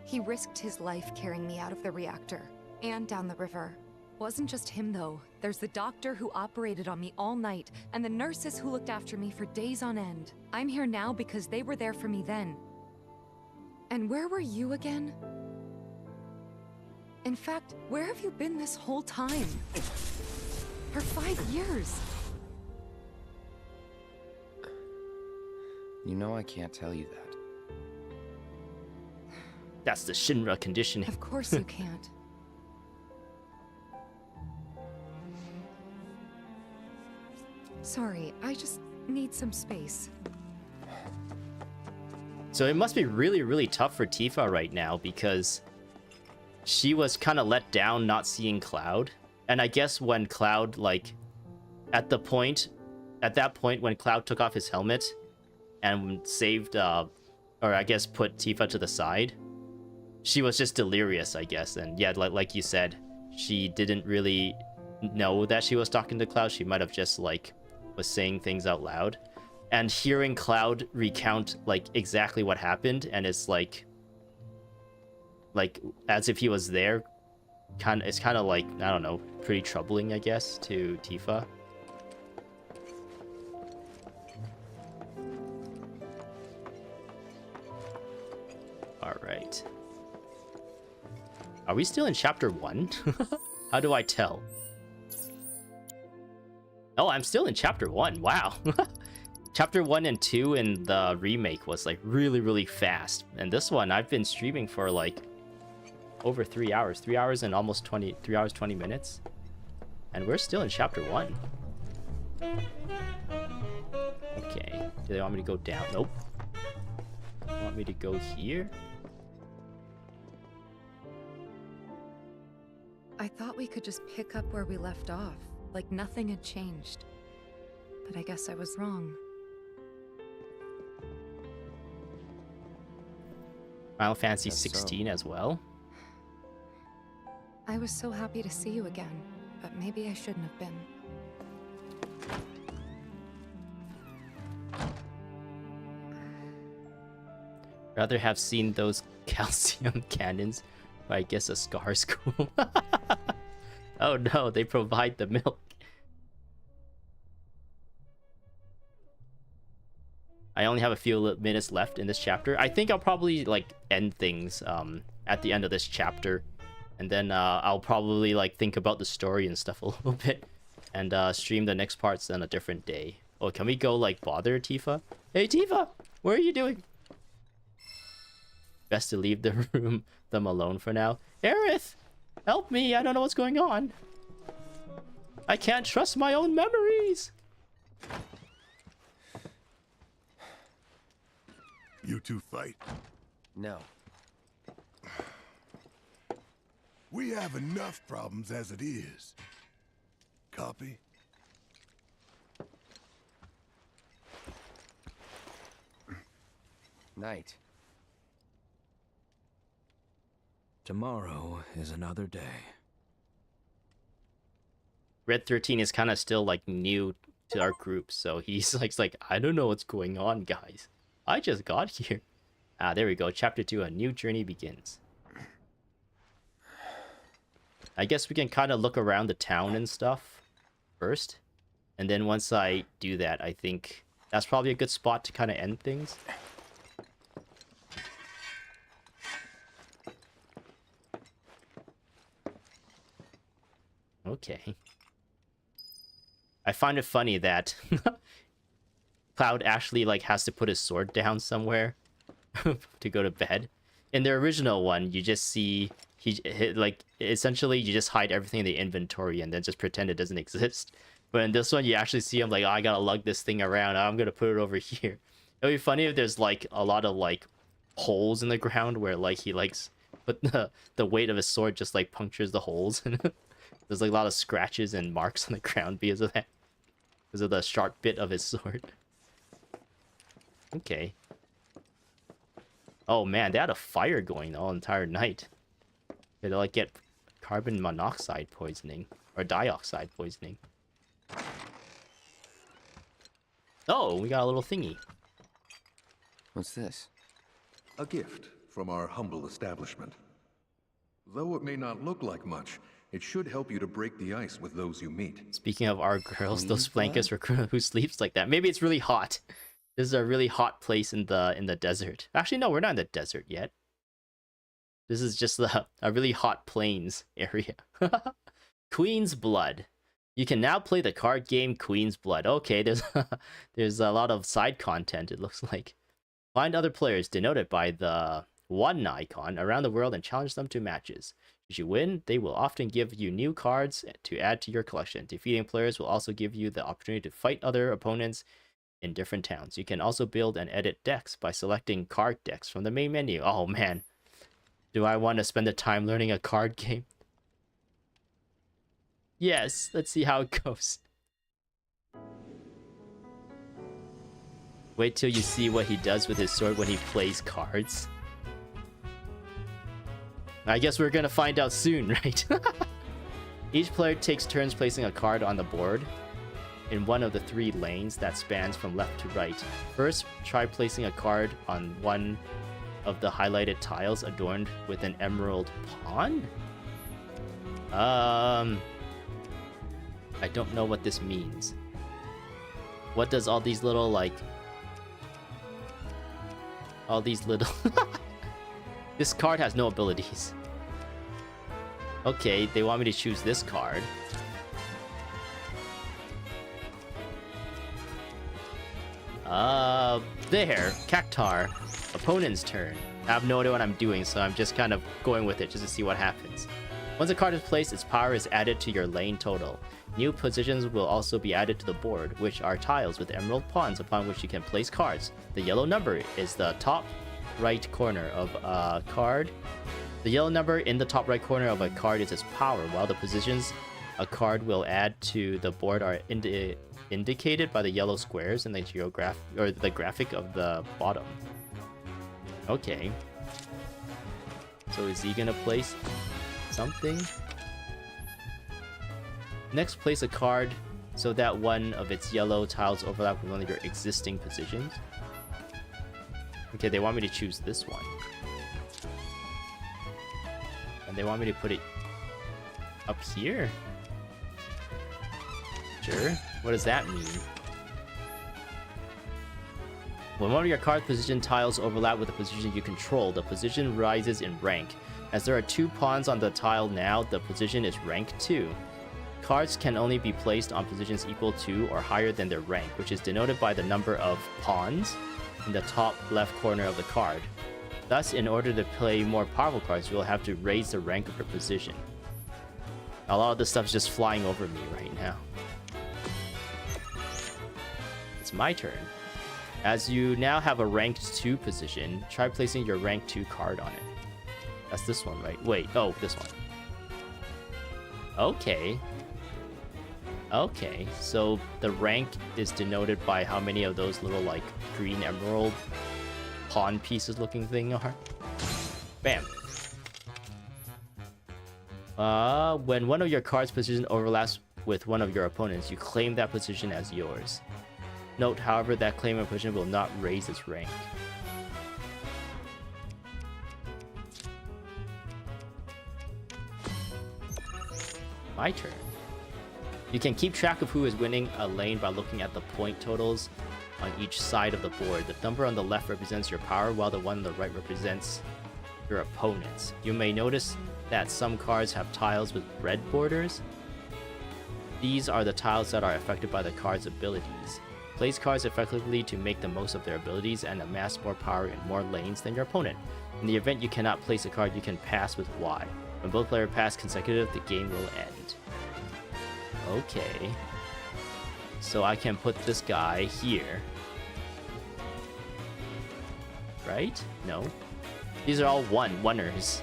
He risked his life carrying me out of the reactor and down the river. Wasn't just him though. There's the doctor who operated on me all night and the nurses who looked after me for days on end. I'm here now because they were there for me then. And where were you again? In fact, where have you been this whole time? For 5 years. You know I can't tell you that. That's the Shinra conditioning. Of course you can't. Sorry, I just need some space. So it must be really, really tough for Tifa right now because she was kind of let down not seeing Cloud. And I guess when Cloud, like, at that point when Cloud took off his helmet and saved, or I guess put Tifa to the side, she was just delirious, I guess. And yeah, like you said, she didn't really know that she was talking to Cloud. She might have just, like, was saying things out loud. And hearing Cloud recount, like, exactly what happened, and it's like as if he was there, it's kind of like, I don't know, pretty troubling, I guess, to Tifa. Alright. Are we still in chapter 1? How do I tell? Oh, I'm still in chapter 1. Wow. Chapter 1 and 2 in the remake was like really, really fast. And this one, I've been streaming for like over 3 hours. 3 hours and almost 3 hours, 20 minutes. And we're still in chapter 1. Okay. Do they want me to go down? Nope. They want me to go here? I thought we could just pick up where we left off, like nothing had changed. but I guess I was wrong. Final Fantasy 16 as well. I was so happy to see you again, but maybe I shouldn't have been. Rather have seen those calcium cannons, but I guess a scar's cool. Oh no, they provide the milk. I only have a few minutes left in this chapter. I think I'll probably like end things at the end of this chapter, and then I'll probably like think about the story and stuff a little bit, and stream the next parts on a different day. Oh, can we go like bother Tifa? Hey Tifa, what are you doing? Best to leave the room them alone for now. Aerith, help me! I don't know what's going on. I can't trust my own memories. You two fight? No. We have enough problems as it is. Copy? Night. Tomorrow is another day. Red 13 is kind of still like new to our group, so he's like, I don't know what's going on, guys. I just got here. Ah, there we go. Chapter 2, a new journey begins. I guess we can kind of look around the town and stuff first. And then once I do that, I think that's probably a good spot to kind of end things. Okay. I find it funny that Cloud actually like has to put his sword down somewhere to go to bed. In the original one, you just see he like essentially you just hide everything in the inventory and then just pretend it doesn't exist. But in this one, you actually see him like, oh, I gotta lug this thing around. I'm gonna put it over here. It'd be funny if there's like a lot of like holes in the ground where like he likes put the weight of his sword just like punctures the holes. There's like a lot of scratches and marks on the ground because of that. Because of the sharp bit of his sword. Okay. Oh man, they had a fire going all entire night. They'd like get carbon monoxide poisoning. Or dioxide poisoning. Oh, we got a little thingy. What's this? A gift from our humble establishment. Though it may not look like much, it should help you to break the ice with those you meet. Speaking of our girls, those blankets for who sleeps like that. Maybe it's really hot. This is a really hot place in the desert. Actually, no, we're not in the desert yet. This is just a really hot plains area. Queen's Blood. You can now play the card game Queen's Blood. Okay, there's a lot of side content, it looks like. Find other players denoted by the 1 icon around the world and challenge them to matches. If you win, they will often give you new cards to add to your collection. Defeating players will also give you the opportunity to fight other opponents in different towns. You can also build and edit decks by selecting card decks from the main menu. Oh man, do I want to spend the time learning a card game? Yes, let's see how it goes. Wait till you see what he does with his sword when he plays cards. I guess we're gonna find out soon, right? Each player takes turns placing a card on the board in one of the 3 lanes that spans from left to right. First, try placing a card on one of the highlighted tiles adorned with an emerald pawn? I don't know what this means. What does all these little, like... all these little... This card has no abilities. Okay, they want me to choose this card. There. Cactar. Opponent's turn. I have no idea what I'm doing, so I'm just kind of going with it just to see what happens. Once a card is placed, its power is added to your lane total. New positions will also be added to the board, which are tiles with emerald pawns upon which you can place cards. The yellow number is the top right corner of a card. The yellow number in the top right corner of a card is its power, while the positions a card will add to the board are indicated by the yellow squares in the the graphic of the bottom. Okay. So is he gonna place something? Next, place a card so that one of its yellow tiles overlap with one of your existing positions. Okay, they want me to choose this one. And they want me to put it up here? Sure. What does that mean? When one of your card position tiles overlap with the position you control, the position rises in rank. As there are 2 pawns on the tile now, the position is rank 2. Cards can only be placed on positions equal to or higher than their rank, which is denoted by the number of pawns in the top left corner of the card. Thus, in order to play more powerful cards, you will have to raise the rank of your position. A lot of this stuff is just flying over me right now. It's my turn. As you now have a ranked 2 position, try placing your rank 2 card on it. That's this one, right? Wait, oh, this one. Okay. Okay, so the rank is denoted by how many of those little, like, green emerald pawn pieces looking thing are. Bam. When one of your cards' position overlaps with one of your opponents, you claim that position as yours. Note, however, that claimant position will not raise its rank. My turn. You can keep track of who is winning a lane by looking at the point totals on each side of the board. The number on the left represents your power, while the one on the right represents your opponent's. You may notice that some cards have tiles with red borders. These are the tiles that are affected by the card's abilities. Place cards effectively to make the most of their abilities and amass more power in more lanes than your opponent. In the event you cannot place a card, you can pass with Y. When both players pass consecutive, the game will end. Okay. So I can put this guy here. Right? No. These are all oneers.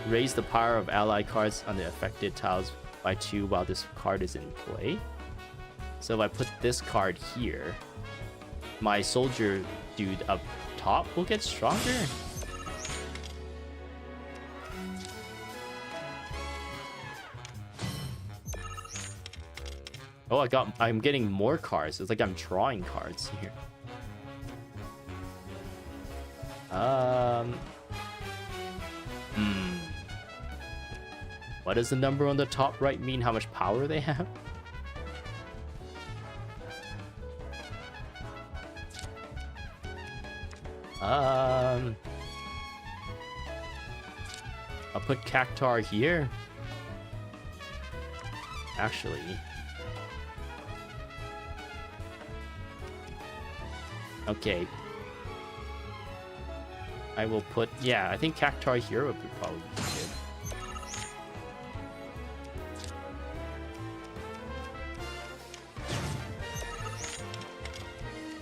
Raise the power of ally cards on the affected tiles by 2 while this card is in play. So if I put this card here, my soldier dude up top will get stronger. Oh, I'm getting more cards. It's like I'm drawing cards here. What does the number on the top right mean? How much power they have? I'll put Cactar here. Actually. Okay. I will put, yeah, I think Cactar here would probably be good.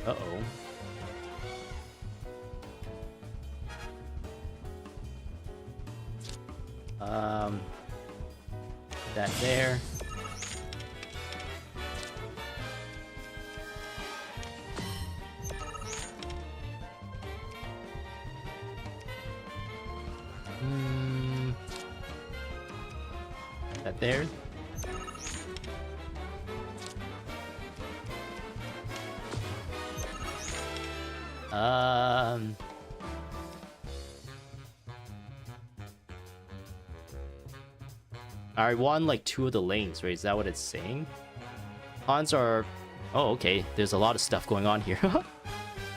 Uh-oh. That there. That there. I won like 2 of the lanes, right? Is that what it's saying? Pawns are... Oh, okay. There's a lot of stuff going on here.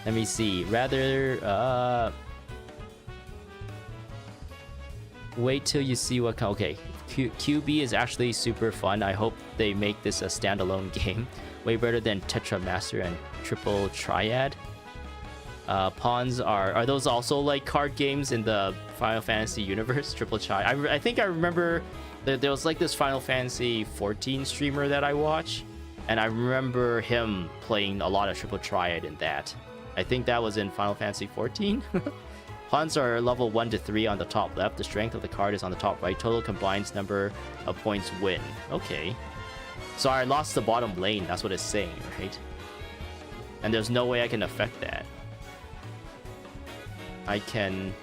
Let me see. Rather, wait till you see what... Okay. QB is actually super fun. I hope they make this a standalone game. Way better than Tetra Master and Triple Triad. Pawns are those also like card games in the Final Fantasy universe? Triple Triad. I think I remember there was like this Final Fantasy 14 streamer that I watch, and I remember him playing a lot of Triple Triad in that. I think that was in Final Fantasy 14. Pawns are level 1 to 3 on the top left. The strength of the card is on the top right. Total combined number of points win. Okay. So I lost the bottom lane, that's what it's saying, right? And there's no way I can affect that. I can,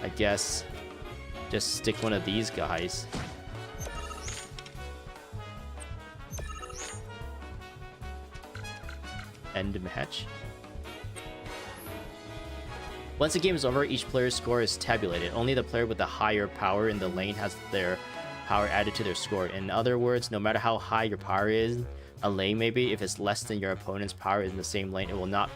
I guess, just stick one of these guys. End match. Once the game is over, each player's score is tabulated. Only the player with the higher power in the lane has their power added to their score. In other words, no matter how high your power is, a lane maybe, if it's less than your opponent's power in the same lane, it will not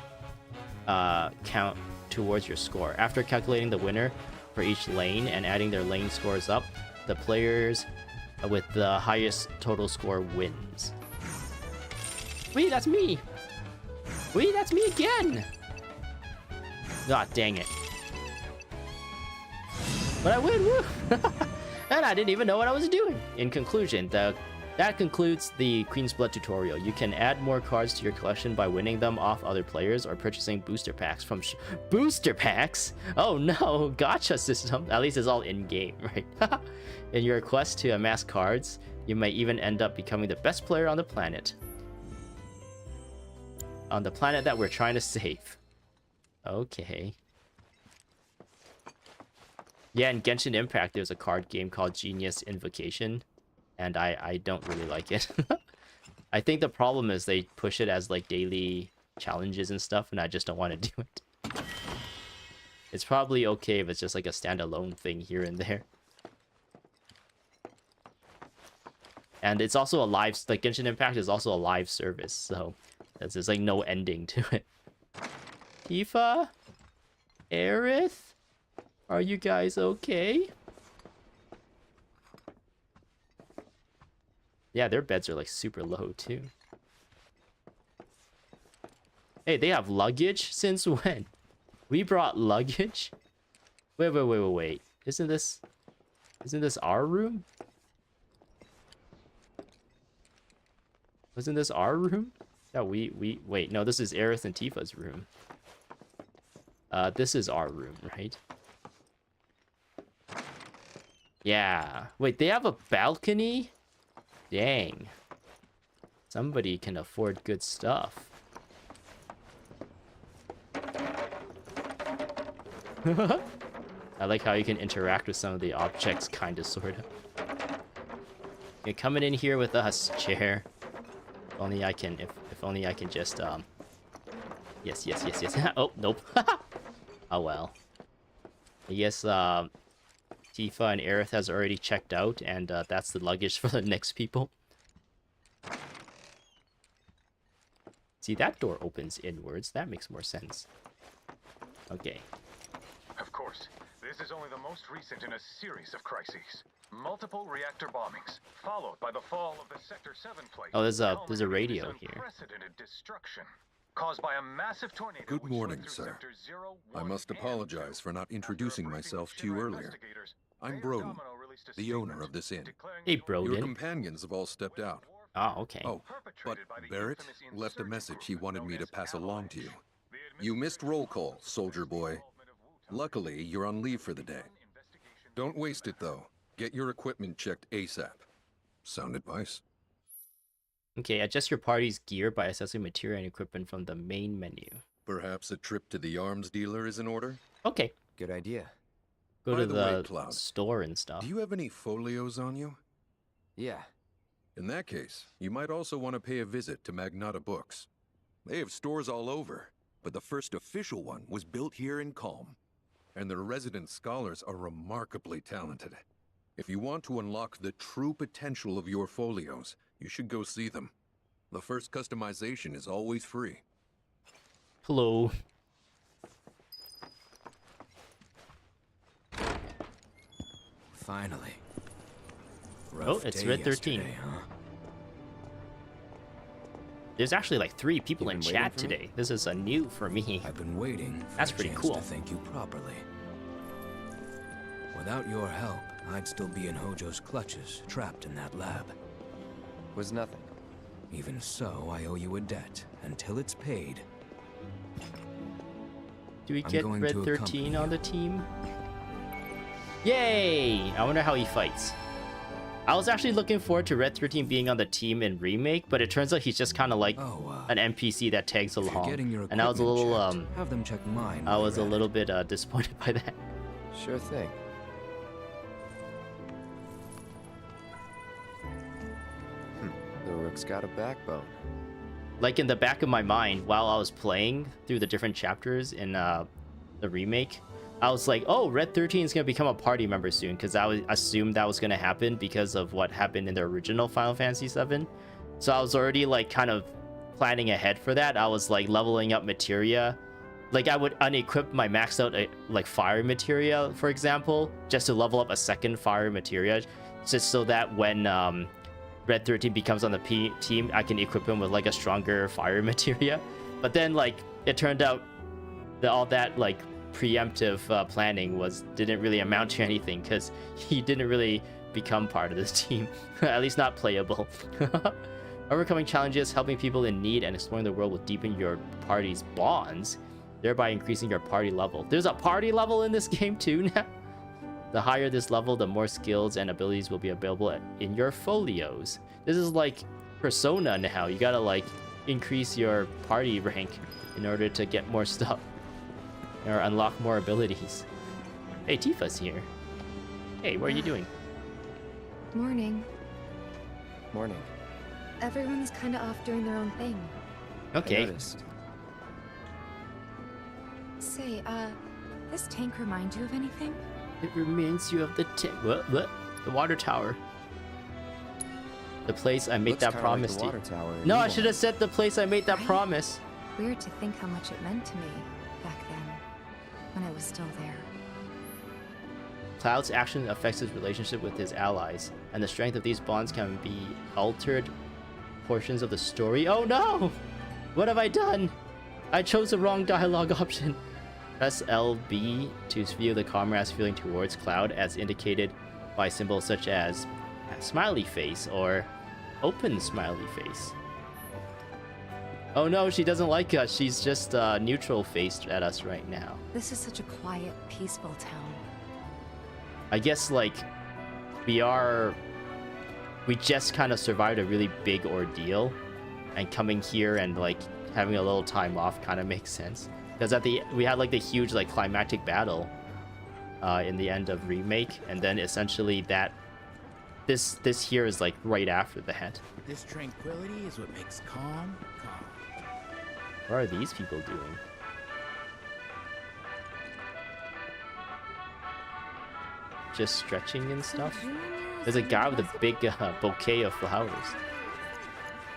count towards your score. After calculating the winner for each lane and adding their lane scores up, the players with the highest total score wins. Wait, that's me! Wait, that's me again! God dang it. But I win, woo! And I didn't even know what I was doing. In conclusion, that concludes the Queen's Blood tutorial. You can add more cards to your collection by winning them off other players or purchasing booster packs from booster packs? Oh no, gacha system. At least it's all in-game, right? In your quest to amass cards, you may even end up becoming the best player on the planet. On the planet that we're trying to save. Okay. Yeah, in Genshin Impact, there's a card game called Genius Invocation, and I don't really like it. I think the problem is they push it as like daily challenges and stuff, and I just don't want to do it. It's probably okay if it's just like a standalone thing here and there. And it's also a live, like Genshin Impact is also a live service, so there's like no ending to it. Tifa? Aerith? Are you guys okay? Yeah, their beds are like super low too. Hey, they have luggage? Since when? We brought luggage? Wait. Isn't this our room? Wasn't this our room? No, wait, no, this is Aerith and Tifa's room. This is our room, right? Yeah. Wait, they have a balcony? Dang. Somebody can afford good stuff. I like how you can interact with some of the objects, kinda, sorta. You're coming in here with us, chair. If only I can, if only I can just, yes. Oh, nope. Oh well. I guess, Tifa and Aerith has already checked out, and that's the luggage for the next people. See, that door opens inwards. That makes more sense. Okay. Of course, this is only the most recent in a series of crises. Multiple reactor bombings, followed by the fall of the Sector 7 plate. Oh, there's a radio here. Unprecedented destruction caused by a massive tornado. Good morning, sir. I must apologize for not introducing myself to you earlier. I'm Broden, the owner of this inn. Hey, Broden. Your companions have all stepped out. Oh, okay. Oh, but Barrett left a message he wanted me to pass along to you. You missed roll call, soldier boy. Luckily, you're on leave for the day. Don't waste it, though. Get your equipment checked ASAP. Sound advice? Okay, adjust your party's gear by accessing material and equipment from the main menu. Perhaps a trip to the arms dealer is in order? Okay. Good idea. Go to the Cloud, store and stuff. Do you have any folios on you? Yeah. In that case, you might also want to pay a visit to Magnata Books. They have stores all over, but the first official one was built here in Calm. And their resident scholars are remarkably talented. If you want to unlock the true potential of your folios, you should go see them. The first customization is always free. Hello. Finally. Oh, it's Red 13. Huh? There's actually like 3 people in chat today. This is a new for me. I've been waiting for That's a pretty chance cool. to thank you properly. Without your help, I'd still be in Hojo's clutches, trapped in that lab. Was nothing. Even so, I owe you a debt. Until it's paid. Do we get Red 13 on the team? Yay! I wonder how he fights. I was actually looking forward to Red 13 being on the team in Remake, but it turns out he's just kind of like an NPC that tags along. And I was a little have them check mine. I was a little bit disappointed by that. Sure thing. The Rook's got a backbone. Like in the back of my mind, while I was playing through the different chapters in the Remake, I was like, oh, Red 13 is going to become a party member soon, because I assumed that was going to happen because of what happened in the original Final Fantasy VII. So I was already like kind of planning ahead for that. I was like leveling up materia. Like I would unequip my maxed out like fire materia, for example, just to level up a second fire materia, just so that when Red 13 becomes on the team, I can equip him with like a stronger fire materia. But then like it turned out that all that like preemptive planning didn't really amount to anything, because he didn't really become part of this team. At least not playable. Overcoming challenges, helping people in need, and exploring the world will deepen your party's bonds, thereby increasing your party level. There's a party level in this game too now. The higher this level, the more skills and abilities will be available in your folios. This is like Persona now. You gotta like increase your party rank in order to get more stuff or unlock more abilities. Hey, Tifa's here. Hey, what are you doing? Morning. Morning. Everyone's kind of off doing their own thing. Okay. Say, this tank remind you of anything? It reminds you of the what? The water tower. The place I made that promise to you. No, I should have said the place I made that promise. Weird to think how much it meant to me back then, when I was still there. Cloud's action affects his relationship with his allies, and the strength of these bonds can be altered portions of the story. Oh no! What have I done? I chose the wrong dialogue option. Press LB to view the comrade's feeling towards Cloud, as indicated by symbols such as smiley face or open smiley face. Oh no, she doesn't like us. She's just neutral faced at us right now. This is such a quiet, peaceful town. I guess like we just kind of survived a really big ordeal, and coming here and like having a little time off kind of makes sense, because we had like the huge like climactic battle in the end of Remake, and then essentially that this here is like right after that. This tranquility is what makes calm. What are these people doing? Just stretching and stuff? There's a guy with a big bouquet of flowers.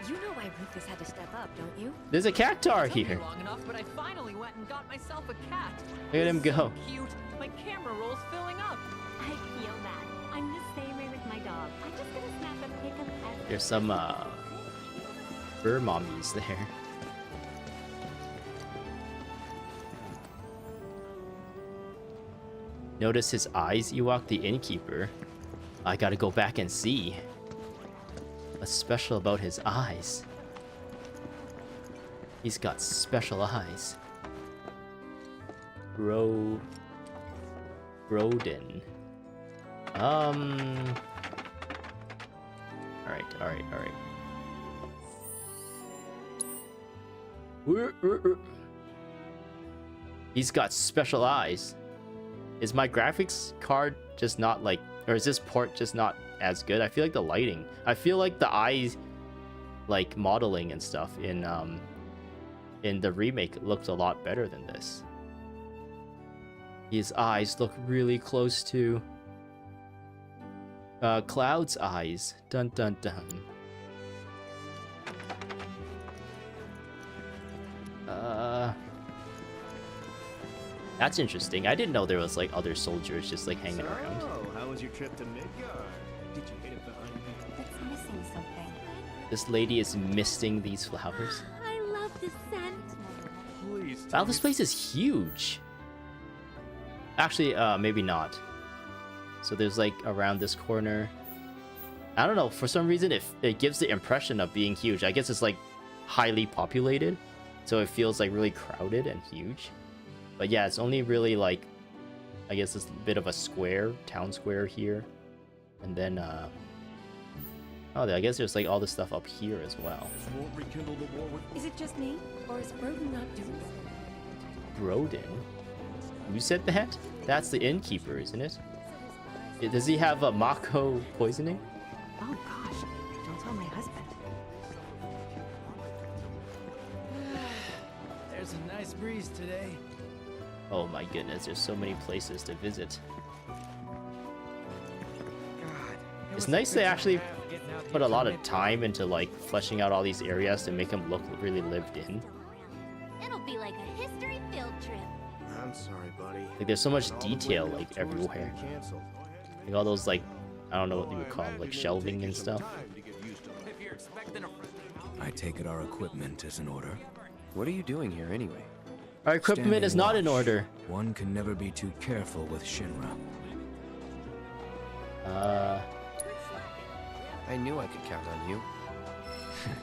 You know why Rufus had to step up, don't you? There's a cactar here. Long enough, but I finally went and got myself a cat. Look at him go. So cute. My camera roll's filling up. I feel that. I'm the same way with my dog. I'm just gonna snap a pic of everything. There's some fur mommies there. Notice his eyes, Ewok the innkeeper. I gotta go back and see. What's special about his eyes? He's got special eyes. Broden. Alright. He's got special eyes. Is my graphics card just not like, or is this port just not as good? I feel like the lighting, I feel like the eyes like modeling and stuff in the remake looked a lot better than this. His eyes look really close to Cloud's eyes. Dun dun dun. That's interesting. I didn't know there was like other soldiers just like hanging around. How was your trip to Midgard? Did you hit it behind me? It's missing something. This lady is misting these flowers. I love the scent. Please. Wow, this place is huge. Actually, maybe not. So there's like around this corner. I don't know. For some reason, it gives the impression of being huge. I guess it's like highly populated, so it feels like really crowded and huge. But yeah, it's only really like, I guess it's a bit of a square, town square here. And then Oh, I guess there's like all this stuff up here as well. Is it just me, or is Broden not doing it? Broden? Who said that? That's the innkeeper, isn't it? Does he have a Mako poisoning? Oh gosh, don't tell my husband. There's a nice breeze today. Oh my goodness, there's so many places to visit. It's nice they actually put a lot of time into like fleshing out all these areas to make them look really lived in. It'll be like a history field trip. I'm sorry, buddy. Like there's so much detail like everywhere. Like all those like, I don't know what you would call them, like shelving and stuff. I take it our equipment is in order. What are you doing here anyway? Our equipment is not in order. One can never be too careful with Shinra. I knew I could count on you.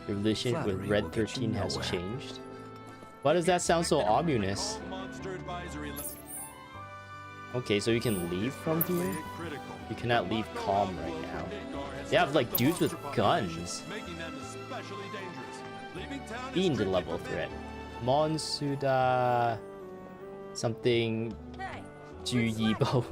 Your relationship with Red 13 has changed. Why does that sound so ominous? Okay, so you can leave from here? You cannot leave Calm right now. They have like dudes with guns. Fiend level threat. Monsuda something Juyibo.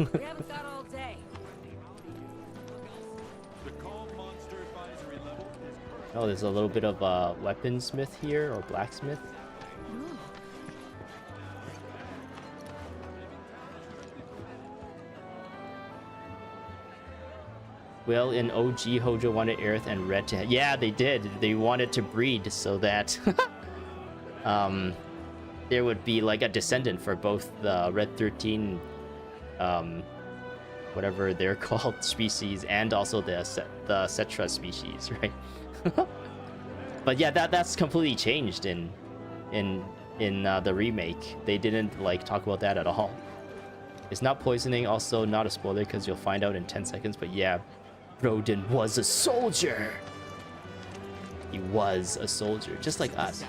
Oh, there's a little bit of a weaponsmith here, or blacksmith. Well, in OG, Hojo wanted Aerith and Red to... Yeah, they did. They wanted to breed so that... there would be like a descendant for both the Red 13... whatever they're called, species, and also the Cetra species, right? But yeah, that's completely changed in the remake. They didn't like talk about that at all. It's not poisoning, also not a spoiler because you'll find out in 10 seconds, but yeah, Broden was a soldier. He was a soldier, just like us.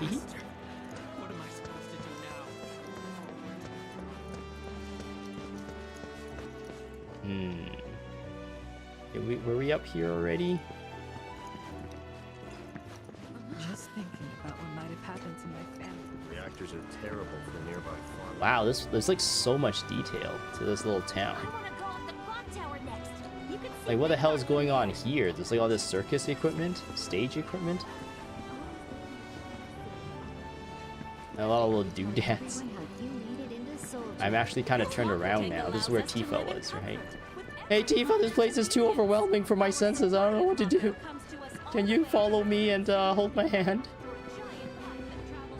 Were we up here already? Just thinking about what might have happened to my family. Reactors are terrible for nearby farm. Wow, there's like so much detail to this little town. Like, what the hell is going on here? There's like all this circus equipment, stage equipment. And a lot of little doodads. I'm actually kind of turned around now. This is where Tifa was, right? Hey Tifa, this place is too overwhelming for my senses. I don't know what to do. Can you follow me and hold my hand?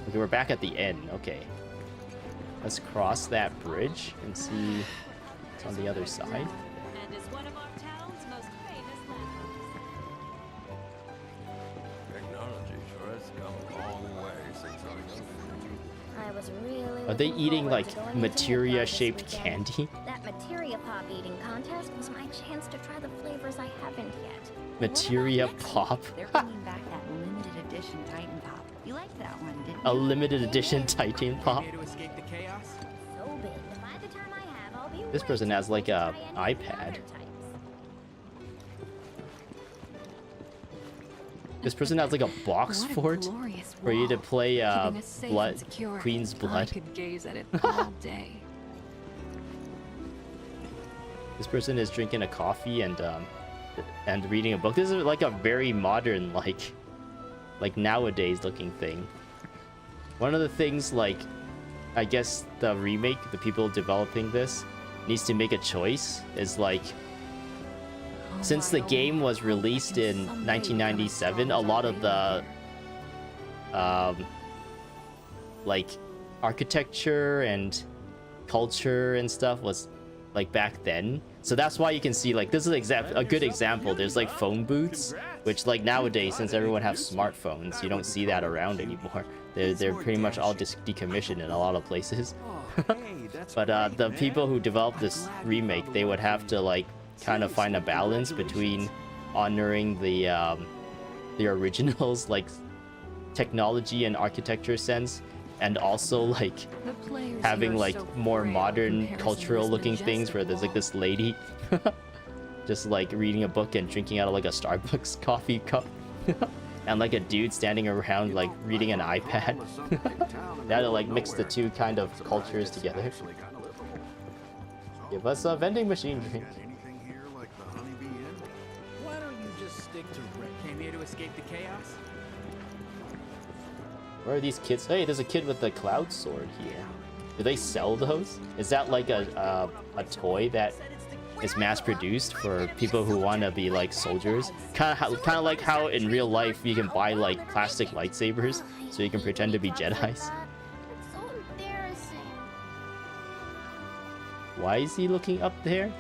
Okay, we're back at the end. Okay. Let's cross that bridge and see what's on the other side. Are they eating like materia-shaped candy? That materia pop eating contest was my chance to try the flavors I haven't yet. Materia pop? They're bringing back that limited edition Titan Pop. You liked that one, didn't you? A limited edition Titan pop? So big that by the time I have, I'll be This person has like a iPad. This person has like a box fort for you to play Queen's Blood. I could gaze at it all day. This person is drinking a coffee and reading a book. This is like a very modern, like nowadays looking thing. One of the things, like, I guess the remake, the people developing this, needs to make a choice is like, since the game was released in 1997, a lot of the like architecture and culture and stuff was like back then. So that's why you can see, like, this is a good example. There's like phone booths, which like nowadays, since everyone has smartphones, you don't see that around anymore. They're pretty much all just decommissioned in a lot of places. But the people who developed this remake, they would have to like kind of find a balance between honoring the originals, like technology and architecture sense, and also like having like more modern cultural looking things where there's like this lady just like reading a book and drinking out of like a Starbucks coffee cup. And like a dude standing around like reading an iPad. Now to like mix the two kind of cultures together. Give us a vending machine drink. Why don't you just stick to Rick? Came here to escape the chaos? Where are these kids? Hey, there's a kid with a cloud sword here. Do they sell those? Is that like a toy that is mass-produced for people who want to be like soldiers? Kind of like how in real life you can buy like plastic lightsabers so you can pretend to be Jedis. Why is he looking up there?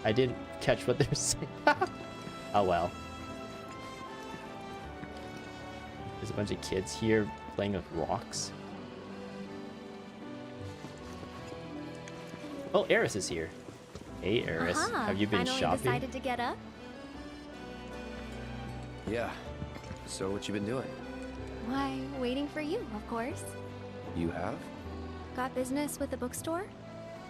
I didn't catch what they're saying. Oh well. There's a bunch of kids here playing with rocks. Oh, Eris is here. Hey, Eris. Have you been shopping? Decided to get up? Yeah. So what you been doing? Why, waiting for you, of course. You have? Got business with the bookstore?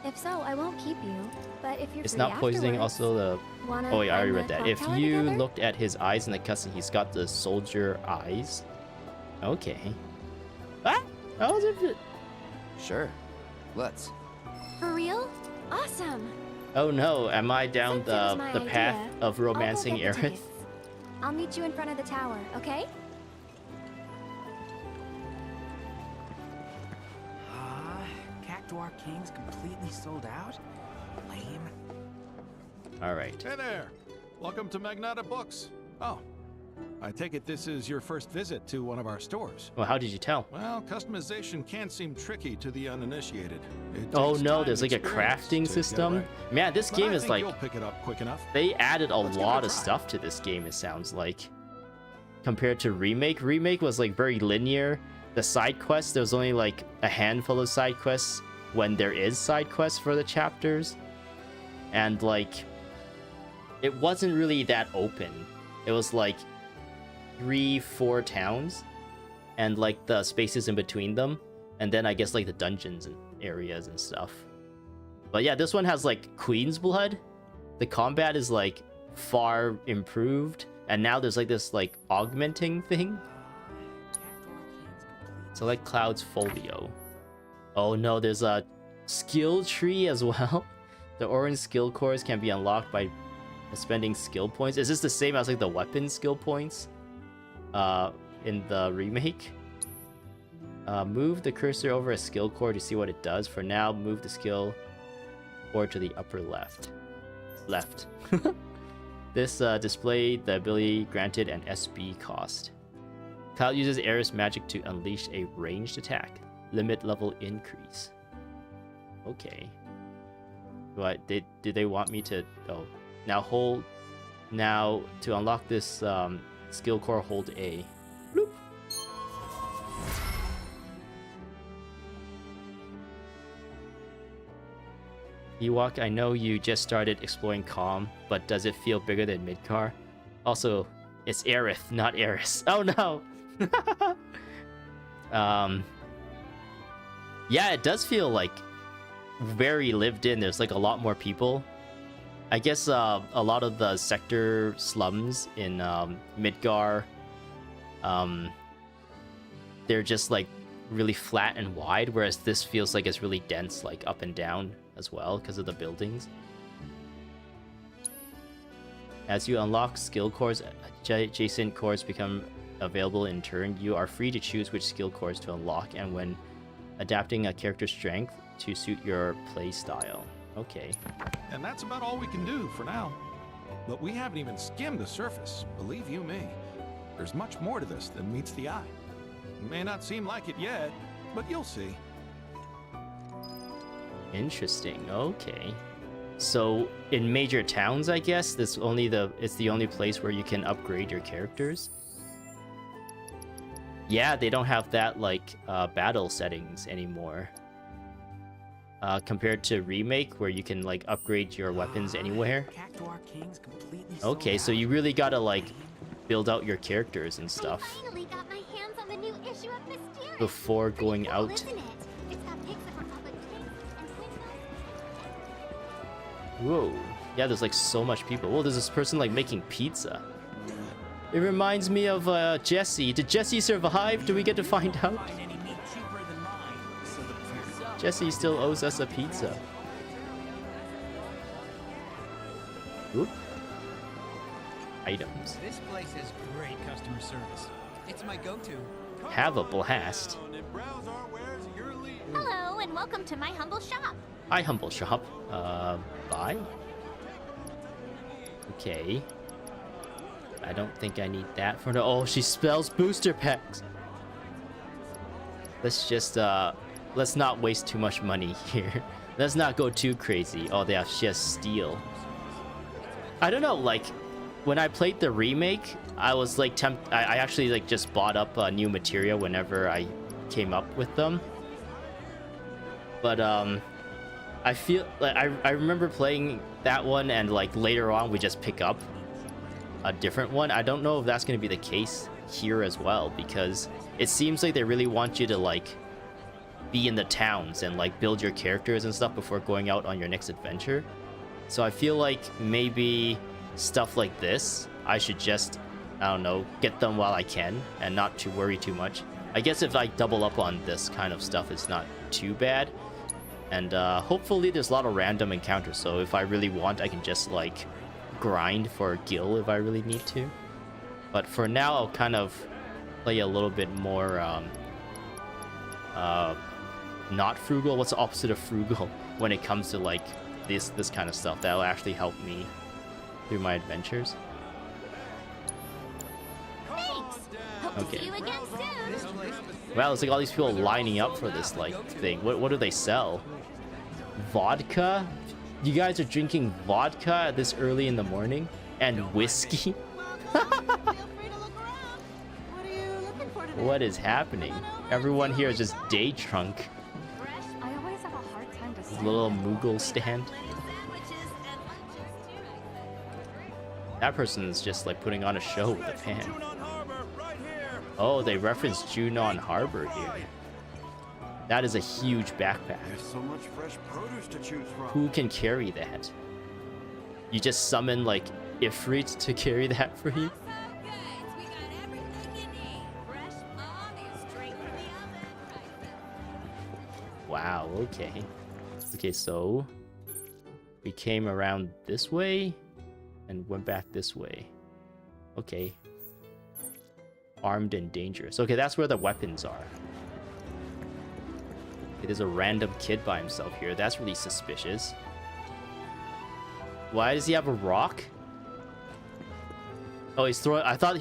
If so, I won't keep you. But if you're It's free not poisoning. Also, the wanna oh yeah, I already find read the that. If clock tower you together? looked at his eyes in the cutscene, he's got the soldier eyes. Okay. Ah! Oh, sure. Let's. For real? Awesome. Oh no, am I down Since it was my the path idea, of I'll go romancing get the Aerith? tickets. I'll meet you in front of the tower, okay? Cactuar King's completely sold out? Lame. Alright. Hey there! Welcome to Magnata Books. Oh, I take it this is your first visit to one of our stores. Well, how did you tell? Well, customization can seem tricky to the uninitiated. It Oh takes no, time there's and like a experience crafting to get system. right. Man, this But game I is think like you'll pick it up quick enough. they added a Let's give it lot a of try. stuff to this game, it sounds like. Compared to Remake. Remake was like very linear. The side quests, there was only like a handful of side quests when there is side quests for the chapters. And like it wasn't really that open. It was like 3-4 towns and like the spaces in between them, and then I guess like the dungeons and areas and stuff. But yeah, this one has like Queen's Blood. The combat is like far improved, and now there's like this like augmenting thing. So like Cloud's Folio. Oh no, there's a skill tree as well. The orange skill cores can be unlocked by spending skill points. Is this the same as like the weapon skill points in the remake? Move the cursor over a skill core to see what it does. For now, move the skill core to the upper left. This display the ability granted an SB cost. Cloud uses Aerith magic to unleash a ranged attack. Limit level increase. Okay. Did they want me to? Oh, now to unlock this skill core, hold A. Bloop. Ewok, I know you just started exploring Calm, but does it feel bigger than Midgar? Also, it's Aerith, not Eris. Oh no! Yeah, it does feel like very lived in. There's like a lot more people. I guess a lot of the sector slums in Midgar, they're just like really flat and wide, whereas this feels like it's really dense, like up and down as well because of the buildings. As you unlock skill cores, adjacent cores become available in turn. You are free to choose which skill cores to unlock, and when adapting a character's strength to suit your play style. Okay. And that's about all we can do for now. But we haven't even skimmed the surface, believe you me. There's much more to this than meets the eye. It may not seem like it yet, but you'll see. Interesting. Okay. So in major towns, I guess it's the only place where you can upgrade your characters. Yeah, they don't have that like battle settings anymore. Compared to Remake, where you can like upgrade your weapons anywhere. Okay, so you really gotta like build out your characters and stuff Finally got my hands on the new issue of Mysterious. before going Cool, out. isn't it? It's got pics of Republic tanks and twin Whoa. Yeah, there's like so much people. Well, there's this person like making pizza. It reminds me of Jesse. Did Jesse survive? Do we get to find out? Jesse still owes us a pizza. Oop. Items. This place has great customer service. It's my go-to. Have a blast. Hello, and welcome to my humble shop. Hi, humble shop. Buy? Okay. I don't think I need that for no. Oh, she spells booster packs. Let's just let's not waste too much money here. Let's not go too crazy. Oh, they have just steel. I don't know, like when I played the remake, I was like I actually like just bought up new material whenever I came up with them. But I feel like I remember playing that one, and like later on we just pick up a different one. I don't know if that's going to be the case here as well, because it seems like they really want you to like be in the towns and like build your characters and stuff before going out on your next adventure. So I feel like maybe stuff like this, I should just, I don't know, get them while I can and not to worry too much. I guess if I double up on this kind of stuff, it's not too bad. And hopefully there's a lot of random encounters, so if I really want, I can just like grind for a gil if I really need to. But for now, I'll kind of play a little bit more not frugal. What's the opposite of frugal when it comes to like this kind of stuff that will actually help me through my adventures? Thanks. Hope to see you again soon. Wow, it's like all these people lining up for this like thing. What do they sell? Vodka? You guys are drinking vodka this early in the morning? And whiskey? What is happening? Everyone here is just day drunk. I always have a hard time to Little Moogle stand. That person is just like putting on a show with a pan. Oh, they referenced Junon Harbor here. That is a huge backpack. There's so much fresh produce to choose from. Who can carry that? You just summon like Ifrit to carry that for you? Wow, okay. Okay, so we came around this way and went back this way. Okay. Armed and dangerous. Okay, that's where the weapons are. There's a random kid by himself here. That's really suspicious. Why does he have a rock? Oh, he's throwing. I thought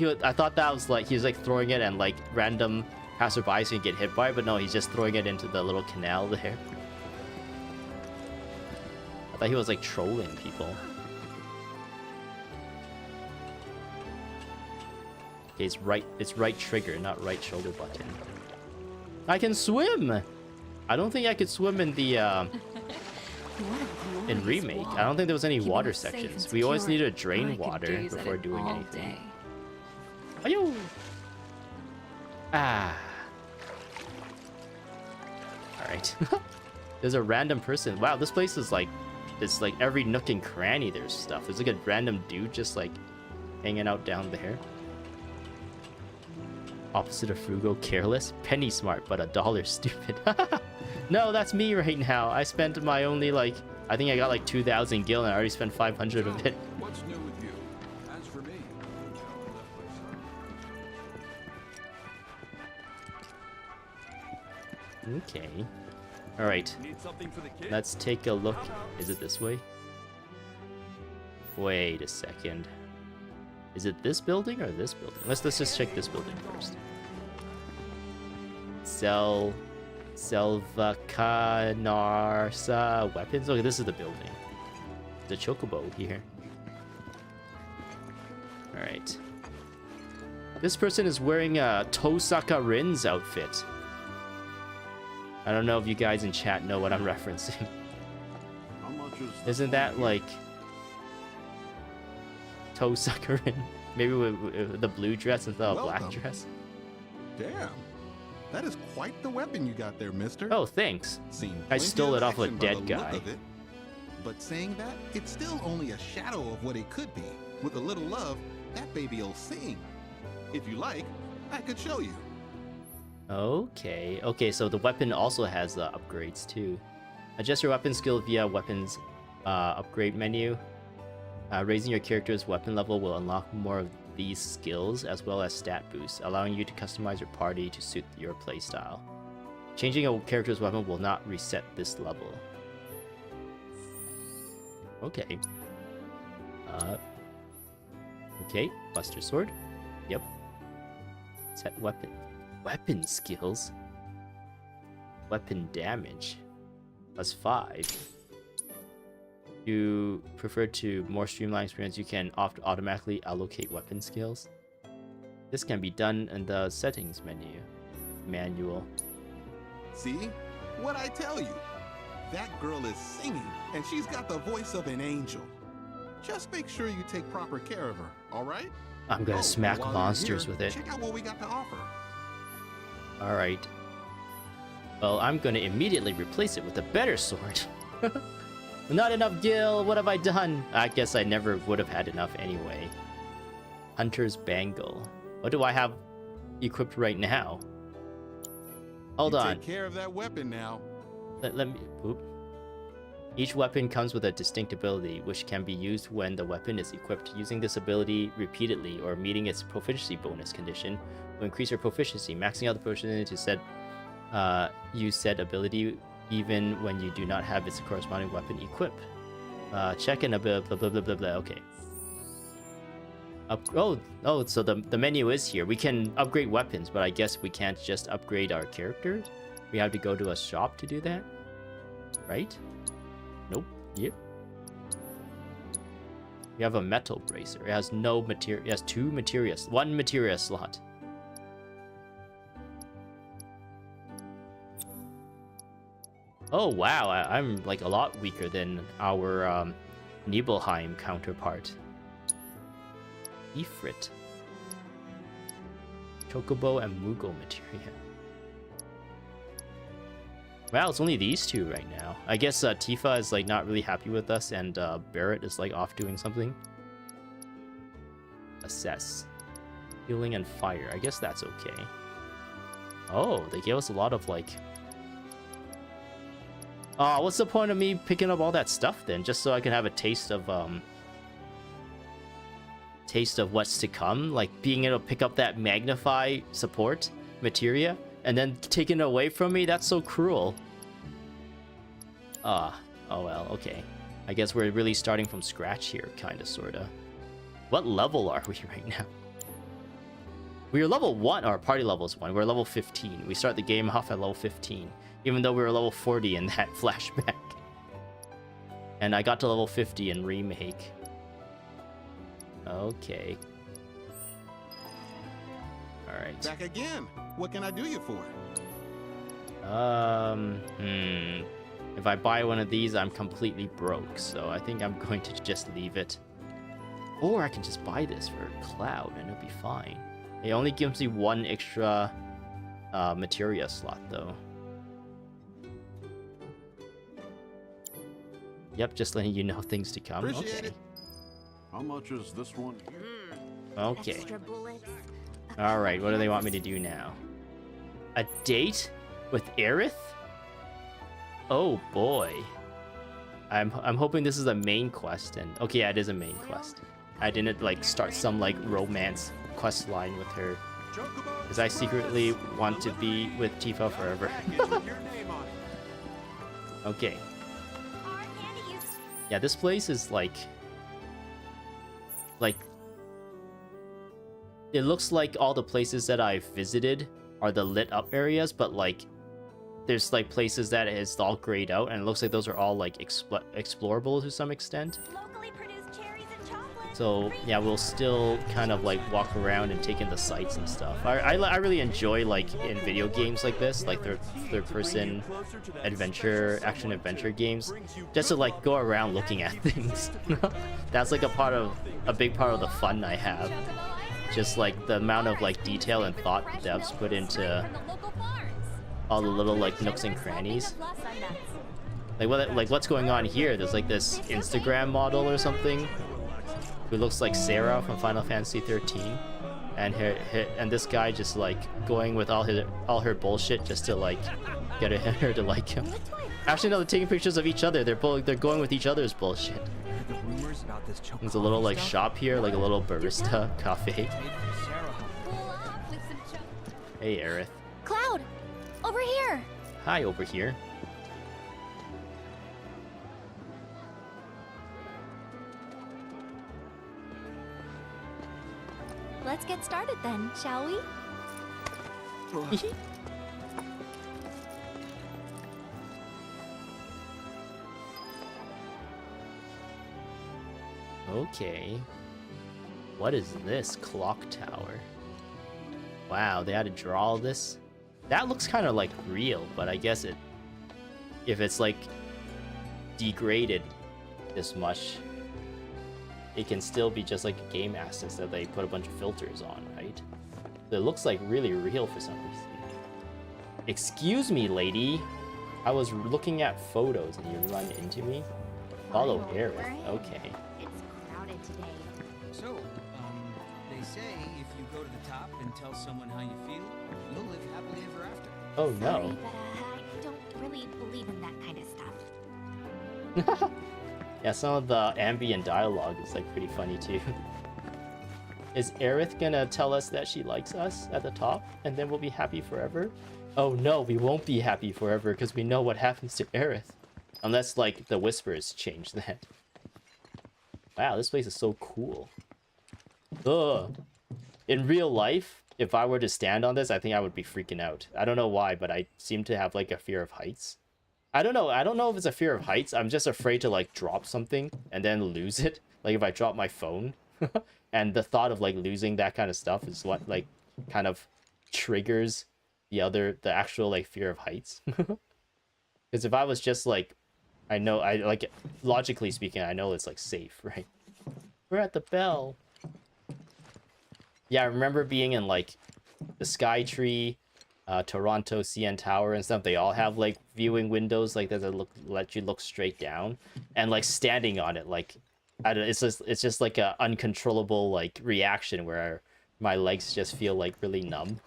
that was like he was like throwing it and like random passerbys can get hit by it, but no, he's just throwing it into the little canal there. I thought he was like trolling people. Okay, it's right trigger, not right shoulder button. I can swim. I don't think I could swim in the in Remake. I don't think there was any water sections. We always need to drain water before doing anything. Ayo! Ah. Alright. There's a random person. Wow, this place is like, it's like every nook and cranny there's stuff. There's like a random dude just like hanging out down there. Opposite of frugal, careless, penny smart, but $1 stupid. No, that's me right now. I spent my only like, I think I got like 2,000 gil and I already spent 500 of it. What's new with you? As for me, Okay. All right. Let's take a look. Is it this way? Wait a second. Is it this building or this building? Let's just check this building first. Selvacanarsa weapons. Okay, this is the building. The chocobo here. All right. This person is wearing a Tosaka Rin's outfit. I don't know if you guys in chat know what I'm referencing. Isn't that like Tosaka Rin? Maybe with the blue dress instead of black dress. Damn. That is quite the weapon you got there, mister. Oh, thanks. I stole it off a dead guy. But saying that, it's still only a shadow of what it could be. With a little love, that baby'll sing. If you like, I could show you. Okay, so the weapon also has upgrades too. Adjust your weapon skill via weapons upgrade menu. Raising your character's weapon level will unlock more of these skills as well as stat boosts, allowing you to customize your party to suit your playstyle. Changing a character's weapon will not reset this level. Okay. Okay, Buster Sword. Yep. Set weapon. Weapon skills. Weapon damage. +5. You prefer to more streamlined experience, you can automatically allocate weapon skills. This can be done in the settings manual. See? What'd I tell you? That girl is singing, and she's got the voice of an angel. Just make sure you take proper care of her, alright? I'm gonna smack while monsters you're with here, it. Check out what we got to offer. Alright. Well, I'm gonna immediately replace it with a better sword. Not enough gil, what have I done? I guess I never would have had enough anyway. Hunter's Bangle. What do I have equipped right now? Hold on. Take care of that weapon now. Let me... Oop. Each weapon comes with a distinct ability, which can be used when the weapon is equipped. Using this ability repeatedly or meeting its proficiency bonus condition will increase your proficiency. Maxing out the proficiency to use said ability even when you do not have its corresponding weapon equipped. Check in a blah blah blah blah blah. Okay. Oh, so the menu is here. We can upgrade weapons, but I guess we can't just upgrade our characters. We have to go to a shop to do that, right? Nope. Yep. We have a metal bracer. It has no material. It has one materia slot. Oh wow, I'm like a lot weaker than our Nibelheim counterpart. Ifrit. Chocobo and Mugo materia. Wow, it's only these two right now. I guess Tifa is like not really happy with us, and Barrett is like off doing something. Assess. Healing and fire. I guess that's okay. Oh, they gave us a lot of like... Oh, what's the point of me picking up all that stuff then? Just so I can have a taste of what's to come? Like being able to pick up that magnify support materia and then taking it away from me? That's so cruel. Oh well, okay. I guess we're really starting from scratch here, kinda, sorta. What level are we right now? We are level 1, our party level is 1. We're level 15. We start the game off at level 15. Even though we were level 40 in that flashback. And I got to level 50 in Remake. Okay. Alright. Back again. What can I do you for? If I buy one of these, I'm completely broke. So I think I'm going to just leave it. Or I can just buy this for Cloud and it'll be fine. It only gives me one extra materia slot though. Yep, just letting you know things to come. Appreciate it. How much is this one here? Okay. Extra bullets. Alright, what do they want me to do now? A date with Aerith? Oh boy. I'm hoping this is a main quest, and okay, yeah, it is a main quest. I didn't like start some like romance quest line with her. Because I secretly want to be with Tifa forever. Okay. Yeah, this place is like it looks like all the places that I've visited are the lit up areas, but like there's like places that is all grayed out, and it looks like those are all like explorable to some extent. So yeah, we'll still kind of like walk around and take in the sights and stuff. I really enjoy like in video games like this, like third person action adventure games, just to like go around looking at things. That's like a big part of the fun I have. Just like the amount of like detail and thought devs put into all the little like nooks and crannies. What's going on here? There's like this Instagram model or something who looks like Sarah from Final Fantasy 13, and this guy just like going with all her bullshit just to like get her to like him. Actually, no, they're taking pictures of each other. They're going with each other's bullshit. There's a little like shop here, like a little barista cafe. Hey, Aerith. Cloud! Over here! Hi, over here. Let's get started then, shall we? Okay. What is this clock tower? Wow, they had to draw all this? That looks kind of like real, but I guess if it's like degraded this much, it can still be just like a game assets that they put a bunch of filters on, right? So it looks like really real for some reason. Excuse me, lady. I was looking at photos and you run into me. Follow Aerith. Okay. It's crowded today. So, they say if you go to the top and tell someone how you feel, you'll live happily ever after. Oh no. Sorry, but I don't really believe in that kind of stuff. Yeah, some of the ambient dialogue is like pretty funny too. Is Aerith gonna tell us that she likes us at the top and then we'll be happy forever? Oh no, we won't be happy forever because we know what happens to Aerith. Unless like the whispers change that. Wow, this place is so cool. Ugh. In real life, if I were to stand on this, I think I would be freaking out. I don't know why, but I seem to have like a fear of heights. I don't know if it's a fear of heights. I'm just afraid to like drop something and then lose it. Like if I drop my phone. And the thought of like losing that kind of stuff is what like kind of triggers the actual like fear of heights. Because if I was just like, I like logically speaking, I know it's like safe, right? We're at the bell. Yeah, I remember being in like the Skytree, Toronto CN Tower and stuff. They all have like viewing windows like that let you look straight down, and like standing on it, like I don't, it's just like a uncontrollable like reaction where my legs just feel like really numb.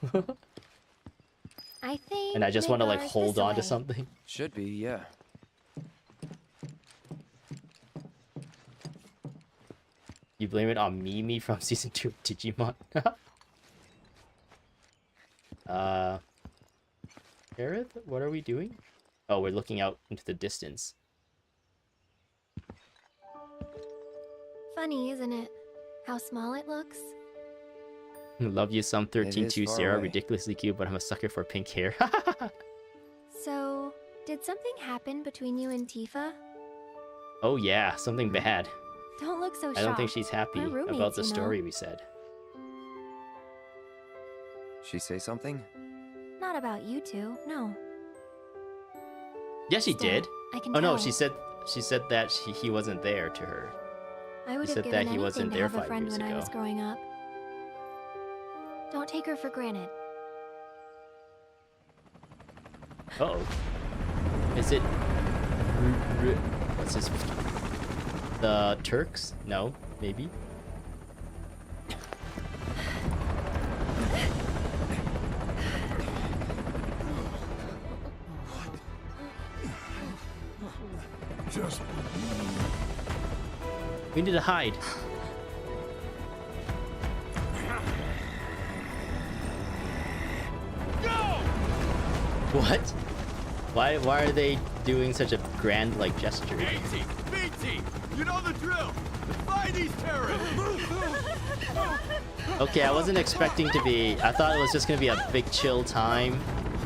I think. And I just want to like hold on to something. Should be, yeah. You blame it on Mimi from season 2 of Digimon. Aerith, what are we doing? Oh, we're looking out into the distance. Funny, isn't it? How small it looks. Love you some 13-2 Sarah, away. ridiculously cute, but I'm a sucker for pink hair. So, did something happen between you and Tifa? Oh yeah, something bad. Don't look so shocked. I don't think she's happy We're roommates, about the you know. story we said. She say something? Not about you two, no. Yeah, she Still, did. I can Oh no, tell. she said that he wasn't there to her. I would He have said given that he anything wasn't to there have a 5 friend years when I ago. was growing up. Don't take her for granted. Uh-oh. Is it... What's this? The Turks? No, maybe. Just We need to hide. What? Why are they doing such a grand like gesture? BT, you know the drill. Find these terrorists. Okay, I wasn't expecting to be... I thought it was just gonna be a big chill time.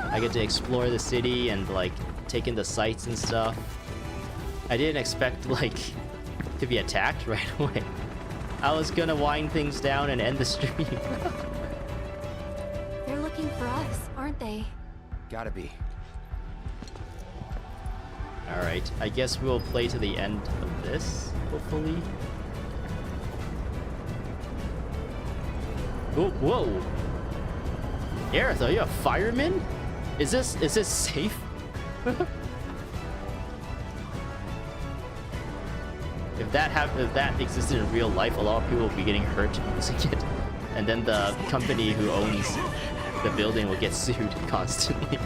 I get to explore the city and like take in the sights and stuff. I didn't expect like to be attacked right away. I was gonna wind things down and end the stream. They're looking for us, aren't they? Gotta be. Alright, I guess we'll play to the end of this, hopefully. Oh, whoa! Aerith, are you a fireman? Is this safe? If that existed in real life, a lot of people would be getting hurt using it, and then the company who owns the building will get sued constantly.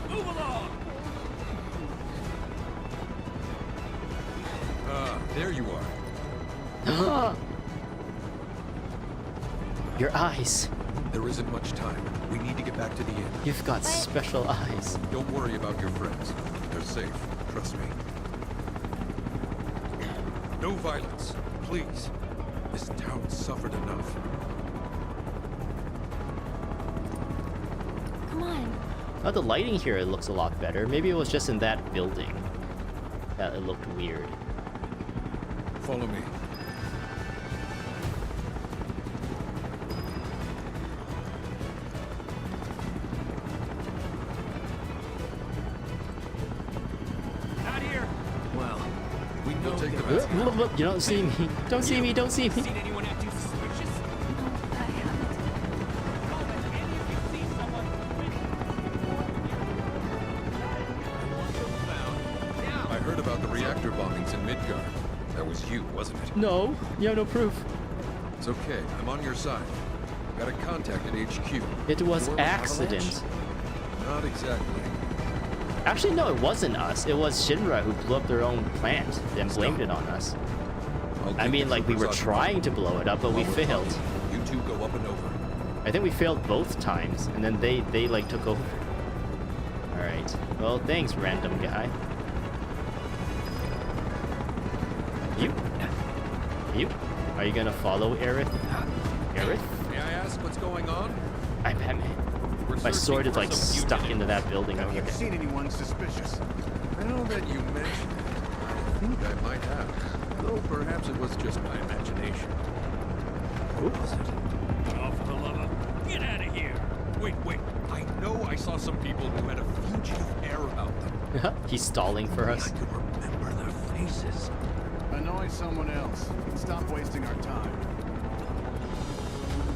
Move along. There you are. Your eyes. There isn't much time. We need to get back to the inn. You've got special eyes. Don't worry about your friends. They're safe. Trust me. No violence, please. This town suffered enough. Come on. Oh, the lighting here, it looks a lot better. Maybe it was just in that building that it looked weird. Follow me. Not here. Well, we know take the Look, look, look, you don't see me. Don't see me, don't see me. Seen anyone acting suspicious? I heard about the reactor bombings in Midgard. That was you, wasn't it? No, you have no proof. It's okay. I'm on your side. Got a contact at HQ. It was War with accident. Avalanche? Not exactly. Actually, no, it wasn't us. It was Shinra who blew up their own plant, then blamed it on us. I mean, like, we were trying to blow it up, but we failed. You two go up and over. I think we failed both times, and then they like, took over. Alright. Well, thanks, random guy. You? Are you gonna follow Aerith? Aerith? May I ask what's going on? I'm Batman. My sword is like stuck into that building over there. Have you seen anyone suspicious? Now that you mention it, I think I might have. Though perhaps it was just my imagination. Who was it? Oh, for the love of... Get out of here! Wait. I know I saw some people who had a fugitive air about them. He's stalling for us. I can remember their faces. Annoy someone else. Stop wasting our time.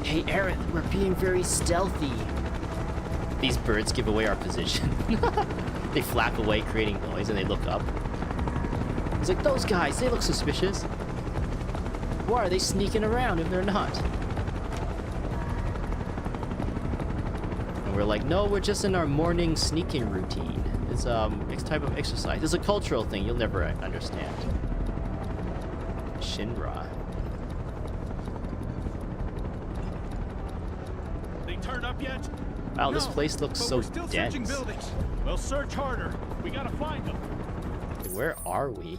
Hey, Aerith, we're being very stealthy. These birds give away our position. They flap away, creating noise, and they look up. It's like, those guys, they look suspicious. Why are they sneaking around if they're not? And we're like, no, we're just in our morning sneaking routine. It's a type of exercise. It's a cultural thing you'll never understand. Shinra. They turned up yet? Wow, this place looks so still dense. searching buildings. We'll search harder. We gotta find them. Where are we?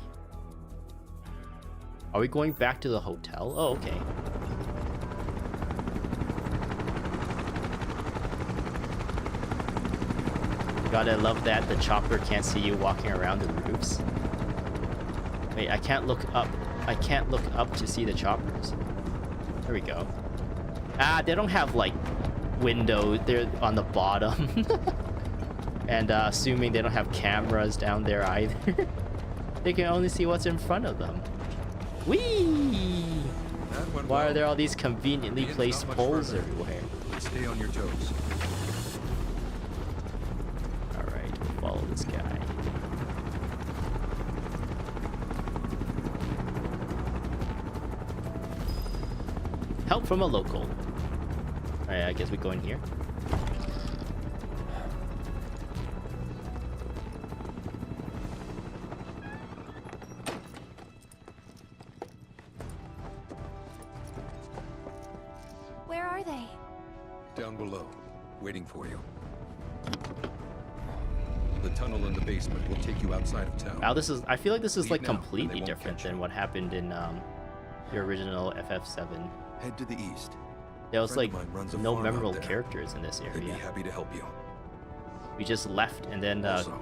Are we going back to the hotel? Oh, okay. Gotta love that the chopper can't see you walking around the roofs. Wait, I can't look up. I can't look up to see the choppers. There we go. Ah, they don't have like windows. They're on the bottom. And assuming they don't have cameras down there either. They can only see what's in front of them. Whee! Why are there all these conveniently placed poles everywhere? Stay on your toes. Alright, we'll follow this guy. Help from a local. Alright, I guess we go in here. Where are they? Down below, waiting for you. The tunnel in the basement will take you outside of town. Wow, this is. I feel like this is Leave like now, completely and they won't different catch than what happened in the original FF7. Head to the east. There was like Friend of mine runs a no farm out memorable there. characters in this They'd be area. happy to help you. We just left, and then Also,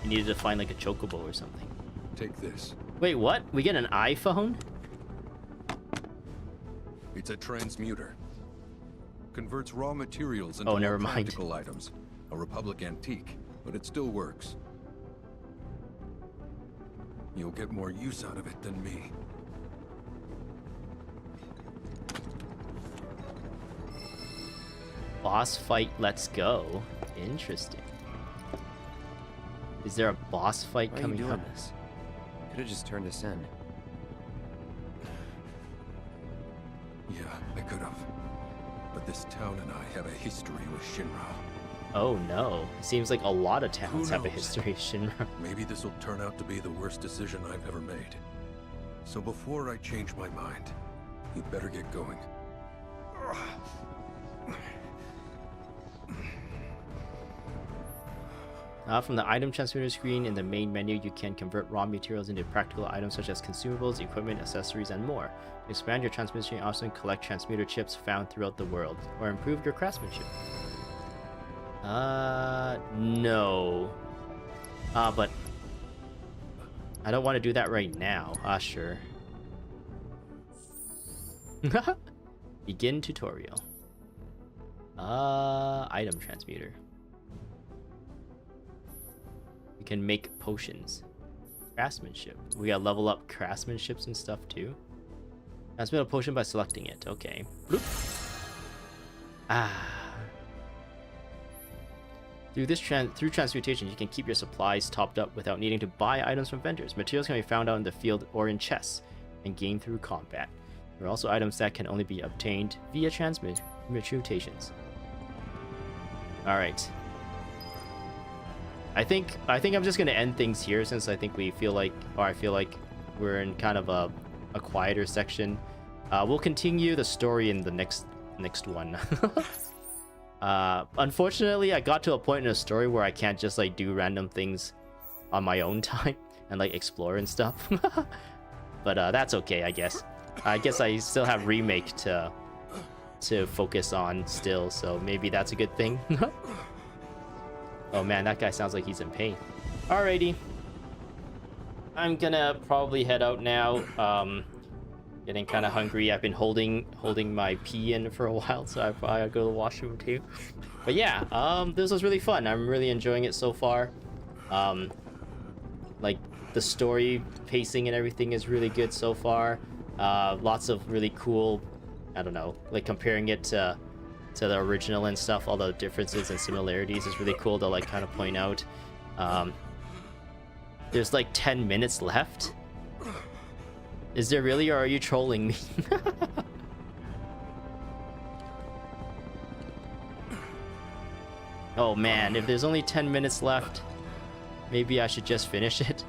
you needed to find like a chocobo or something. take this. Wait, what? We get an iPhone? It's a transmuter. Converts raw materials into Oh, never more mind. practical items. A Republic antique, but it still works. You'll get more use out of it than me. Boss fight, let's go. Interesting. Is there a boss fight Why are coming you doing up? this? Could have just turned us in. Yeah, I could have. But this town and I have a history with Shinra. Oh no. Seems like a lot of towns have a knows? history of Shinra. Maybe this will turn out to be the worst decision I've ever made. So before I change my mind, you'd better get going. From the item transmitter screen in the main menu, you can convert raw materials into practical items such as consumables, equipment, accessories, and more. To expand your transmission, you also collect transmitter chips found throughout the world, or improve your craftsmanship. No. But I don't want to do that right now. Sure. Begin tutorial. Item transmuter. You can make potions. Craftsmanship. We gotta level up craftsmanships and stuff too. Transmit a potion by selecting it. Okay. Bloop. Through transmutation, you can keep your supplies topped up without needing to buy items from vendors. Materials can be found out in the field or in chests and gained through combat. There are also items that can only be obtained via transmutations. All right. I think I'm just gonna end things here since I think I feel like we're in kind of a quieter section. We'll continue the story in the next one. Unfortunately, I got to a point in the story where I can't just like do random things on my own time and like explore and stuff. But that's okay, I guess. I guess I still have Remake to focus on still, so maybe that's a good thing. Oh man, that guy sounds like he's in pain. Alrighty. I'm gonna probably head out now. Getting kind of hungry. I've been holding my pee in for a while, so I probably gotta go to the washroom too. But yeah, this was really fun. I'm really enjoying it so far. Like the story pacing and everything is really good so far. Lots of really cool, I don't know, like comparing it to the original and stuff, all the differences and similarities is really cool to like kind of point out. There's like 10 minutes left. Is there really, or are you trolling me? Oh man, if there's only 10 minutes left, maybe I should just finish it.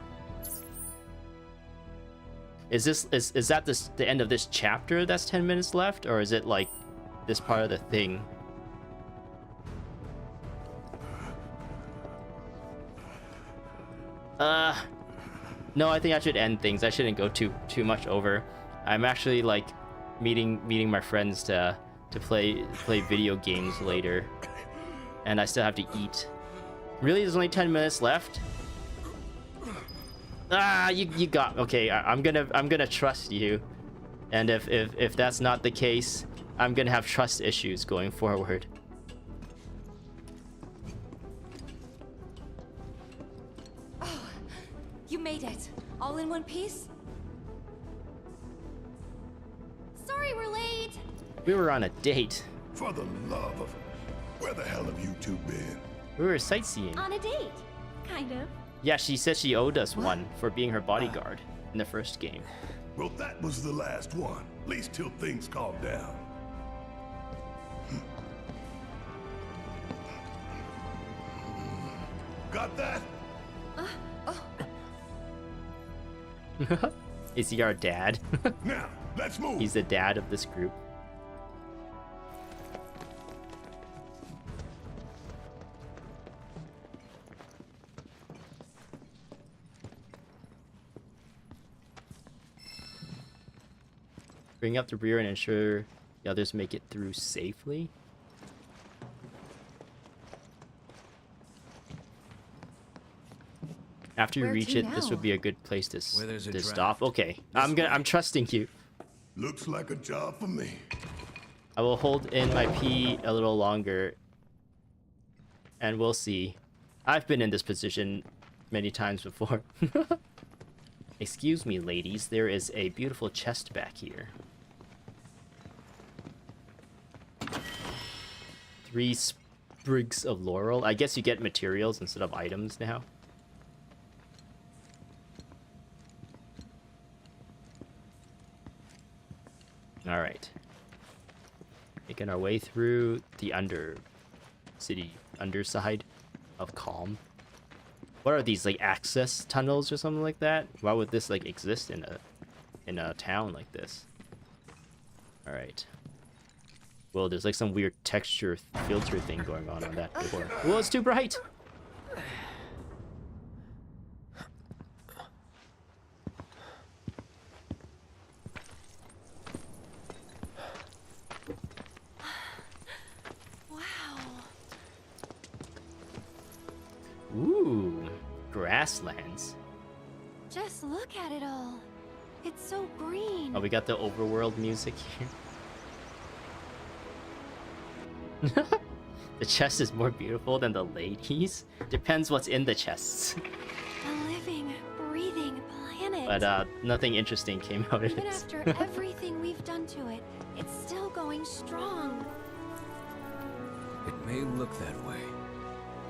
Is that the end of this chapter that's 10 minutes left, or is it like this part of the thing? No, I think I should end things. I shouldn't go too much over. I'm actually like meeting my friends to play video games later, and I still have to eat. Really, there's only 10 minutes left. You got okay. I'm gonna trust you, and if that's not the case, I'm gonna have trust issues going forward. You made it. All in one piece? Sorry we're late. We were on a date. For the love of... Where the hell have you two been? We were sightseeing. On a date. Kind of. Yeah, she said she owed us one for being her bodyguard in the first game. Well, that was the last one. At least till things calm down. Got that? Is he our dad? Now, let's move. He's the dad of this group. Bring up the rear and ensure the others make it through safely. After you reach it, this would be a good place to stop. Okay, I'm trusting you. Looks like a job for me. I will hold in my pee a little longer, and we'll see. I've been in this position many times before. Excuse me, ladies. There is a beautiful chest back here. 3 sprigs of laurel. I guess you get materials instead of items now. All right. Making our way through the underside of Calm. What are these, like access tunnels or something like that? Why would this like exist in a town like this? All right. Well, there's like some weird texture filter thing going on that door. Whoa, it's too bright. Ooh, grasslands. Just look at it all. It's so green. Oh, we got the overworld music here. The chest is more beautiful than the ladies. Depends what's in the chests. A living, breathing planet. But nothing interesting came out of it. Even after everything we've done to it, it's still going strong. It may look that way,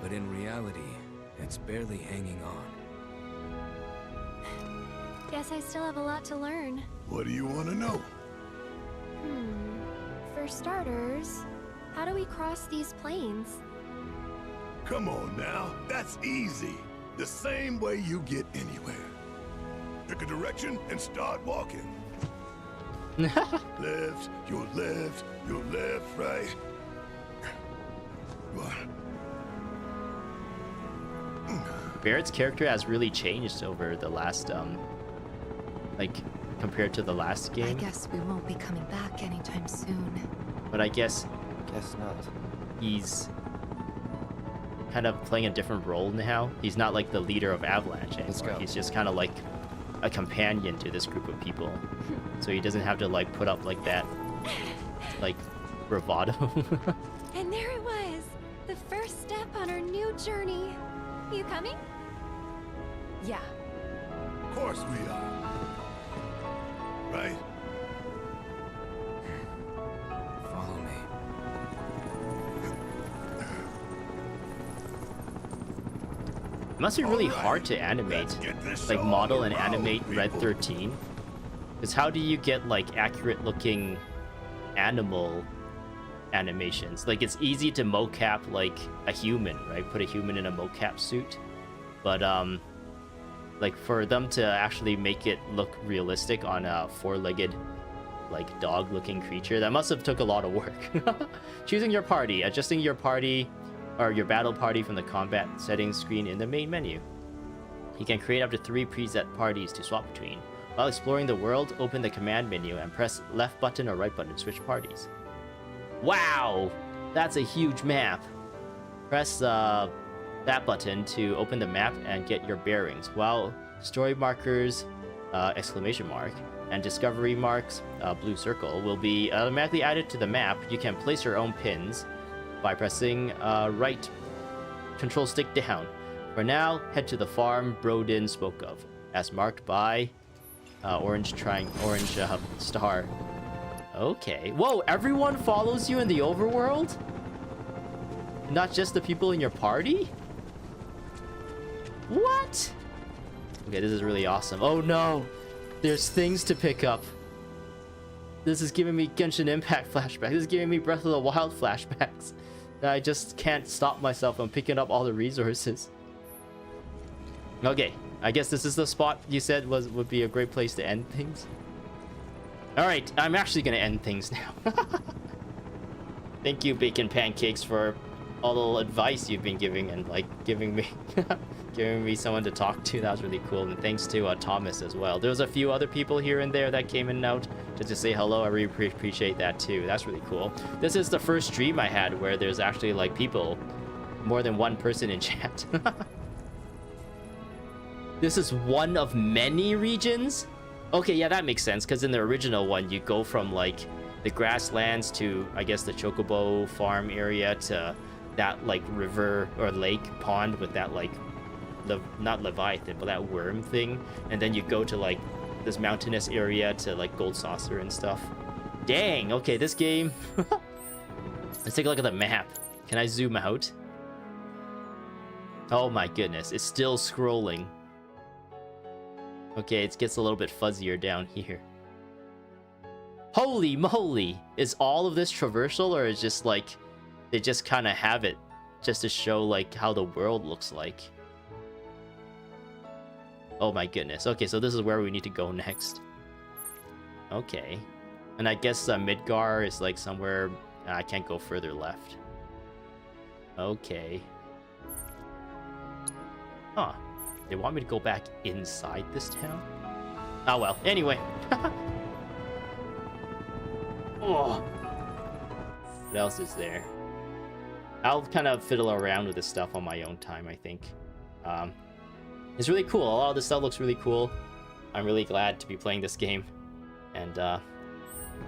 but in reality, it's barely hanging on. Guess I still have a lot to learn. What do you want to know? For starters, how do we cross these plains? Come on now, that's easy. The same way you get anywhere. Pick a direction and start walking. Left, your left, right. Barrett's character has really changed over the last, like, compared to the last game. I guess we won't be coming back anytime soon. But I guess not. He's kind of playing a different role now. He's not like the leader of Avalanche anymore. He's just kind of like a companion to this group of people. So he doesn't have to like put up like that, like, bravado. And there it was, the first step on our new journey. You coming? Yeah. Of course we are. Right? Follow me. It must be really hard to animate, like model and animate Red 13. Because how do you get like accurate looking animal animations? Like it's easy to mocap like a human, right? Put a human in a mocap suit. But like for them to actually make it look realistic on a four-legged like dog-looking creature, that must have took a lot of work. Choosing your party, adjusting your party or your battle party from the combat settings screen in the main menu. You can create up to 3 preset parties to swap between. While exploring the world, open the command menu and press left button or right button to switch parties. Wow! That's a huge map. Press that button to open the map and get your bearings, while story markers, exclamation mark, and discovery marks, blue circle, will be automatically added to the map. You can place your own pins by pressing right control stick down. For now, head to the farm Brodin spoke of, as marked by orange star. Okay. Whoa, everyone follows you in the overworld? Not just the people in your party? What? Okay, this is really awesome. Oh no! There's things to pick up. This is giving me Genshin Impact flashbacks. This is giving me Breath of the Wild flashbacks. I just can't stop myself from picking up all the resources. Okay, I guess this is the spot you said would be a great place to end things. Alright, I'm actually gonna end things now. Thank you, Bacon Pancakes, for all the advice you've been giving and like giving me someone to talk to. That was really cool. And thanks to Thomas as well. There was a few other people here and there that came in and out just to say hello. I really appreciate that too. That's really cool. This is the first stream I had where there's actually like people, more than one person in chat. This is one of many regions? Okay, yeah, that makes sense, because in the original one, you go from, like, the grasslands to, I guess, the Chocobo farm area to that, like, river or lake pond with that, like, not Leviathan, but that worm thing. And then you go to, like, this mountainous area to, like, Gold Saucer and stuff. Dang, okay, this game... Let's take a look at the map. Can I zoom out? Oh my goodness, it's still scrolling. Okay, it gets a little bit fuzzier down here. Holy moly! Is all of this traversal, or is just like they just kind of have it just to show like how the world looks like? Oh my goodness. Okay, so this is where we need to go next. Okay. And I guess Midgar is like somewhere I can't go further left. Okay. Huh. They want me to go back inside this town? Oh well. Anyway. Oh. What else is there? I'll kind of fiddle around with this stuff on my own time, I think. It's really cool. A lot of this stuff looks really cool. I'm really glad to be playing this game. And,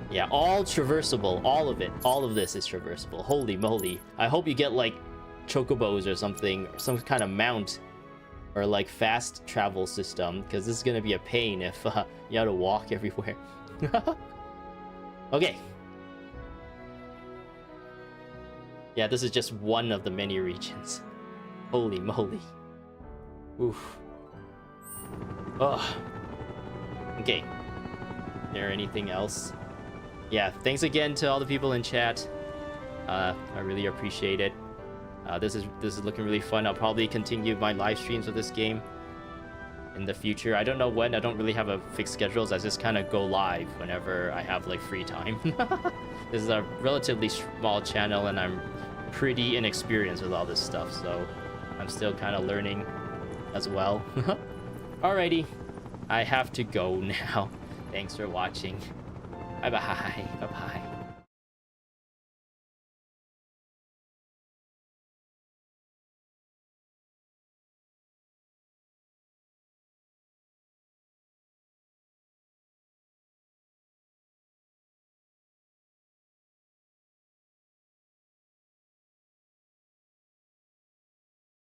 yeah, all traversable. All of it. All of this is traversable. Holy moly. I hope you get, like, chocobos or something. Or some kind of mount. Or, like, fast travel system. Because this is going to be a pain if you have to walk everywhere. Okay. Yeah, this is just one of the many regions. Holy moly. Oof. Ugh. Okay. Is there anything else? Yeah, thanks again to all the people in chat. I really appreciate it. This is looking really fun. I'll probably continue my live streams of this game in the future. I don't know when. I don't really have a fixed schedule. I just kind of go live whenever I have like free time. This is a relatively small channel and I'm pretty inexperienced with all this stuff, so I'm still kind of learning as well. Alrighty, I have to go now. Thanks for watching. Bye bye. Bye bye.